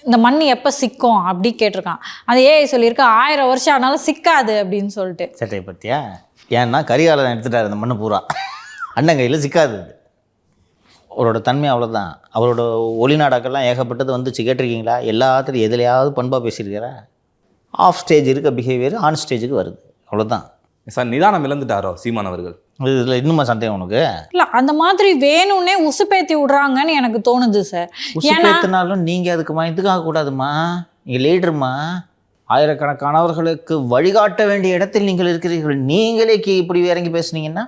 இந்த மண் எப்போ சிக்கும் அப்படி கேட்டிருக்கான். அந்த ஏஐ சொல்லியிருக்கா 1000 வருஷம் ஆனாலும் சிக்காது அப்படின்னு சொல்லிட்டு. சட்டையை பற்றியா? ஏன்னா கரிகாலன் எடுத்துட்டார் அந்த மண்ணு பூரா. அண்ணன் கையில் சிக்காது. அவரோட தன்மை அவ்வளோதான். அவரோட ஒளிநாடாக்கெல்லாம் ஏகப்பட்டது வந்துச்சு, கேட்டிருக்கீங்களா? எல்லாத்துலையும் எதுலையாவது பண்பாக பேசியிருக்கிறா? ஆஃப் ஸ்டேஜ் இருக்க பிஹேவியர் ஆன் ஸ்டேஜுக்கு வருது, அவ்வளோதான். சார் நிதானம் இழந்துட்டாரோ சீமான் அவர்கள்? இதில் இன்னுமா சந்தேகம் உனக்கு? இல்லை, அந்த மாதிரி வேணும்னே உசுப்பேத்தி விடுறாங்கன்னு எனக்கு தோணுது சார். உசுப்பேத்தினாலும் நீங்கள் அதுக்கு இதுக்காக கூடாதுமா. நீங்கள் லீடருமா. ஆயிரக்கணக்கானவர்களுக்கு வழிகாட்ட வேண்டிய இடத்தில் நீங்கள் இருக்கிறீர்கள். நீங்களே இப்படி இறங்கி பேசுனீங்கன்னா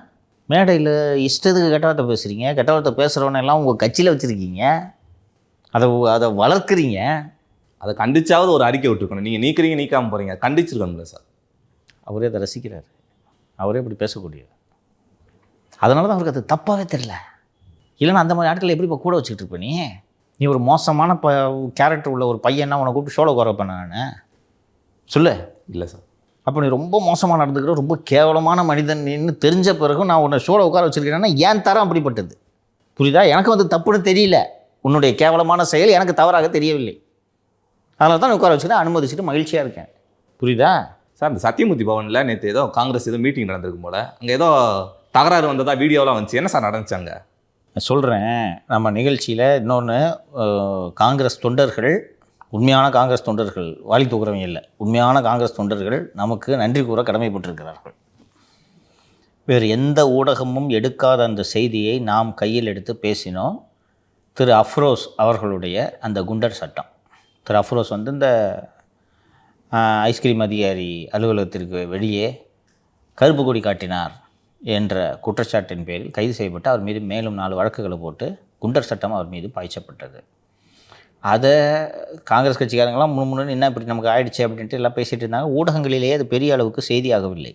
மேடையில் இஷ்டத்துக்கு கெட்டவார்த்தை பேசுகிறீங்க. கெட்டவார்த்தை பேசுகிறவனெல்லாம் உங்கள் கட்சியில் வச்சுருக்கீங்க, அதை வளர்க்குறீங்க. அதை கண்டிச்சாவது ஒரு அறிக்கை விட்டுருக்கணும். நீங்கள் நீக்கிறீங்க, நீக்காமல் போகிறீங்க, கண்டிச்சிருக்கணும்ல சார். அவரே அதை ரசிக்கிறார், அவரே இப்படி பேசக்கூடியவர். அதனால தான் அவருக்கு அது தப்பாகவே தெரில. இல்லைன்னா அந்த மாதிரி ஆட்களை எப்படி இப்போ கூட வச்சுக்கிட்டு இருப்ப நீ ஒரு மோசமான கேரக்டர் உள்ள ஒரு பையனா உன்னை கூப்பிட்டு ஷோவில் உட்கார வைப்பேன் நான் சொல்லு? இல்லை சார். அப்போ நீ ரொம்ப மோசமாக நடந்துக்கிற, ரொம்ப கேவலமான மனிதன் தெரிஞ்ச பிறகு நான் உன்னை ஷோவில் உட்கார வச்சுருக்கேன்னா ஏன் தரம் அப்படிப்பட்டது? புரியுதா? எனக்கு வந்து தப்புன்னு தெரியல, உன்னுடைய கேவலமான செயல் எனக்கு தவறாக தெரியவில்லை. அதனால தான் உட்கார வச்சுட்டு அனுமதிச்சுட்டு மகிழ்ச்சியாக இருக்கேன். புரியுதா சார்? இந்த சத்தியமூர்த்தி பவனில் நேற்று ஏதோ காங்கிரஸ் ஏதோ மீட்டிங் நடந்திருக்கும் போல், அங்கே ஏதோ தகராறு வந்ததா வீடியோலாம் வந்துச்சு. என்ன சார் நடந்துச்சாங்க? சொல்கிறேன். நம்ம நிகழ்ச்சியில் இன்னொன்று, காங்கிரஸ் தொண்டர்கள், உண்மையான காங்கிரஸ் தொண்டர்கள், வாலி தூக்குறவங்க இல்லை, உண்மையான காங்கிரஸ் தொண்டர்கள் நமக்கு நன்றி கூற கடமைப்பட்டிருக்கிறார்கள். வேறு எந்த ஊடகமும் எடுக்காத அந்த செய்தியை நாம் கையில் எடுத்து பேசினோம். திரு அஃப்ரோஸ் அவர்களுடைய அந்த குண்டர் சட்டம். திரு அஃப்ரோஸ் வந்து இந்த ஐஸ்கிரீம் அதிகாரி அலுவலகத்திற்கு வெளியே கருப்பு கொடி காட்டினார் என்ற குற்றச்சாட்டின் பேரில் கைது செய்யப்பட்டு அவர் மீது மேலும் 4 வழக்குகளை போட்டு குண்டர் சட்டம் அவர் மீது பாய்ச்சப்பட்டது. அதை காங்கிரஸ் கட்சிக்காரங்களாம் முன்னு என்ன இப்படி நமக்கு ஆயிடுச்சு அப்படின்ட்டு எல்லாம் பேசிகிட்டு இருந்தாங்க. ஊடகங்களிலேயே அது பெரிய அளவுக்கு செய்தியாகவில்லை.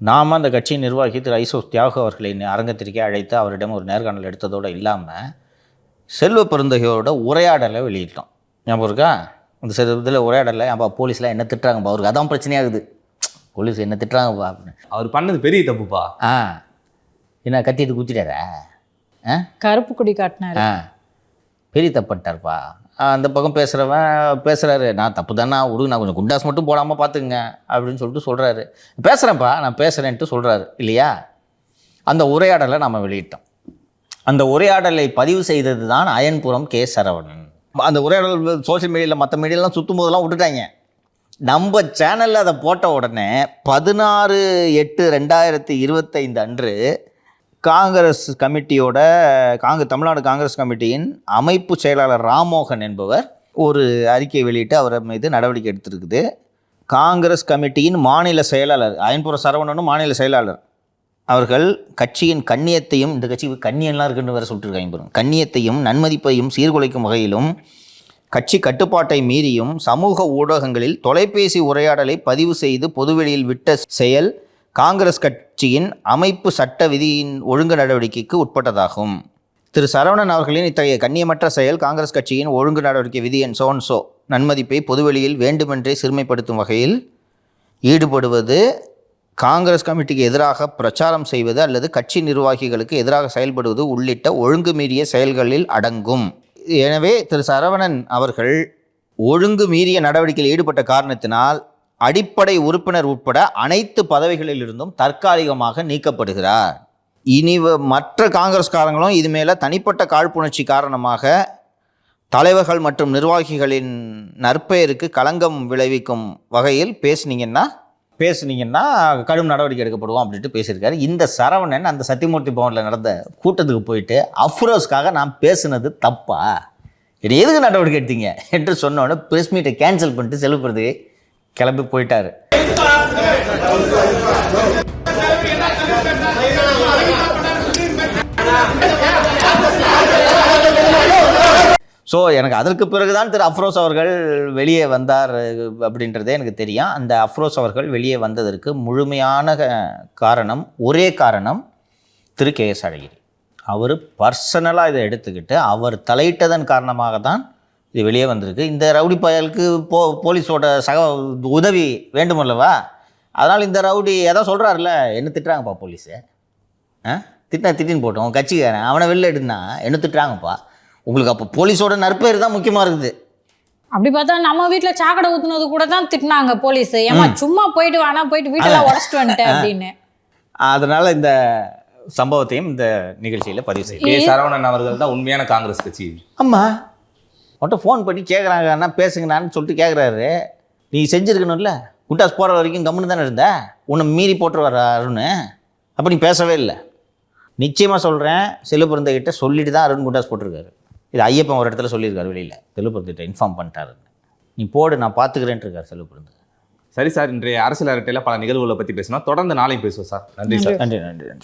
நாம் அந்த கட்சியின் நிர்வாகி திரு ஐசோக் தியாகு அவர்களை அரங்கத்திற்கே அழைத்து அவரிடம் ஒரு நேர்காணல் எடுத்ததோடு இல்லாமல் செல்வ பெருந்தகையோட உரையாடலை வெளியிட்டோம். ஞாபகம் இருக்கா? இந்த இதில் உரையாடலை அப்போ போலீஸ்லாம் என்ன திட்டுறாங்கப்பா, அவருக்கு அதான் பிரச்சனையாகுது. போலீஸ் என்ன திட்டுறாங்கப்பா அப்படின்னு. அவர் பண்ணது பெரிய தப்புப்பா. என்ன கத்தியது குத்திட்டாரா? கருப்பு கொடி காட்டினாரு, பெரிய தப்பட்டார்ப்பா. அந்த பக்கம் பேசுகிறாரு, நான் தப்பு தானே விடு, நான் கொஞ்சம் குண்டாஸ் மட்டும் போடாமல் பார்த்துக்குங்க அப்படின்னு சொல்லிட்டு சொல்கிறாரு. பேசுகிறேன்ப்பா, நான் பேசுகிறேன்ட்டு சொல்கிறாரு இல்லையா? அந்த உரையாடலை நம்ம வெளியிட்டோம். அந்த உரையாடலை பதிவு செய்தது தான் அயன்புரம் கே சரவணன். அந்த உரையாடல் சோஷியல் மீடியாவில் மற்ற மீடியாலாம் சுற்றும் போதெல்லாம் விட்டுட்டாங்க. நம்ம சேனலில் அதை போட்ட உடனே 16/8/2025 அன்று காங்கிரஸ் கமிட்டியோட தமிழ்நாடு காங்கிரஸ் கமிட்டியின் அமைப்பு செயலாளர் ராமோகன் என்பவர் ஒரு அறிக்கை வெளியிட்டு அவரை மீது நடவடிக்கை எடுத்திருக்குது. காங்கிரஸ் கமிட்டியின் மாநில செயலாளர் அயன்புர சரவணனும் மாநில செயலாளர் அவர்கள் கட்சியின் கண்ணியத்தையும், இந்த கட்சிக்கு கண்ணியம்லாம் இருக்குன்னு வேறு சொல்லிட்டுருக்காங்க பாருங்க, கண்ணியத்தையும் நன்மதிப்பையும் சீர்குலைக்கும் வகையிலும் கட்சி கட்டுப்பாட்டை மீறியும் சமூக ஊடகங்களில் தொலைபேசி உரையாடலை பதிவு செய்து பொதுவெளியில் விட்ட செயல் காங்கிரஸ் கட்சியின் அமைப்பு சட்ட விதியின் ஒழுங்கு நடவடிக்கைக்கு உட்பட்டதாகும். திரு சரவணன் அவர்களின் இத்தகைய கண்ணியமற்ற செயல் காங்கிரஸ் கட்சியின் ஒழுங்கு நடவடிக்கை விதி எண் சோன்சோ நன்மதிப்பை பொதுவெளியில் வேண்டுமென்றே சிறுமைப்படுத்தும் வகையில் ஈடுபடுவது, காங்கிரஸ் கமிட்டிக்கு எதிராக பிரச்சாரம் செய்வது அல்லது கட்சி நிர்வாகிகளுக்கு எதிராக செயல்படுவது உள்ளிட்ட ஒழுங்கு மீறிய செயல்களில் அடங்கும். எனவே திரு சரவணன் அவர்கள் ஒழுங்கு மீறிய நடவடிக்கையில் ஈடுபட்ட காரணத்தினால் அடிப்படை உறுப்பினர் உட்பட அனைத்து பதவிகளிலிருந்தும் தற்காலிகமாக நீக்கப்படுகிறார். இனி மற்ற காங்கிரஸ்காரங்களும் இது மேலே தனிப்பட்ட காழ்ப்புணர்ச்சி காரணமாக தலைவர்கள் மற்றும் நிர்வாகிகளின் நற்பெயருக்கு களங்கம் விளைவிக்கும் வகையில் பேசுனீங்கன்னா கடும் நடவடிக்கை எடுக்கப்படுவோம் அப்படின்ட்டு பேசியிருக்காரு. இந்த சரவணன் அந்த சத்தியமூர்த்தி பவனில் நடந்த கூட்டத்துக்கு போயிட்டு அஃப்ரோஸ்க்காக நான் பேசுனது தப்பா, இது எதுக்கு நடவடிக்கை எடுத்தீங்க என்று சொன்னோன்னே ப்ரெஸ் மீட்டை கேன்சல் பண்ணிட்டு செல்வப்பிரதி கிளம்பி போயிட்டார். ஸோ எனக்கு அதற்கு பிறகுதான் திரு அஃப்ரோஸ் அவர்கள் வெளியே வந்தார் அப்படின்றதே எனக்கு தெரியும். அந்த அஃப்ரோஸ் அவர்கள் வெளியே வந்ததற்கு முழுமையான காரணம், ஒரே காரணம், திரு KS அழகிரி. அவர் பர்சனலாக இதை எடுத்துக்கிட்டு அவர் தலையிட்டதன் காரணமாக தான் இது வெளியே வந்திருக்கு. இந்த ரவுடி பயலுக்கு போலீஸோட உதவி வேண்டுமல்லவா? அதனால் இந்த ரவுடி ஏதோ சொல்கிறாருல, என்ன திட்டுறாங்கப்பா போலீஸு, திட்டின்னு போட்டோம் கட்சிக்காரன், அவனை வெளில எடுனா என்ன திட்டுறாங்கப்பா. உங்களுக்கு அப்போ போலீஸோட நற்பெயர் தான் முக்கியமாக இருக்குது. அப்படி பார்த்தா நம்ம வீட்டில் சாக்கடை ஊற்றுனது கூட தான் திட்டினாங்க போலீஸ். ஏமா சும்மா போயிட்டு வானா, போயிட்டு வீட்டெல்லாம் உடச்சிட்டு வந்துட்டேன் அப்படின்னு. அதனால் இந்த சம்பவத்தையும் இந்த நிகழ்ச்சியில் பதிவு செய்யும். சரவணன் அவர்கள் தான் உண்மையான காங்கிரஸ் கட்சி. ஆமாம், மட்டும் ஃபோன் பண்ணி கேட்குறாங்க, அண்ணா பேசுங்கண்ணான்னு சொல்லிட்டு கேட்குறாரு. நீ செஞ்சுருக்கணும்ல, குண்டாஸ் போகிற வரைக்கும் கம்முன்னு தானே இருந்த, உன்னை மீறி போட்டுருவார் அருண், அப்போ நீ பேசவே இல்லை. நிச்சயமாக சொல்கிறேன், செல்வப்பிரந்தகிட்ட சொல்லிட்டு தான் அருண் குண்டாஸ் போட்டிருக்காரு. இது ஐயப்பன் ஒரு இடத்துல சொல்லியிருக்காரு, வெளியில் செல்வப்பிரந்திட்ட இன்ஃபார்ம் பண்ணிட்டாருன்னு. நீ போடு, நான் பார்த்துக்கிறேன்ட்டு இருக்கார் செல்வப்பிரந்து. சரி சார், இன்றைய அரசியல் அரட்டையில் பல நிகழ்வுகளை பற்றி பேசினோம். தொடர்ந்து நாளையும் பேசுவோம் சார். நன்றி சார். நன்றி.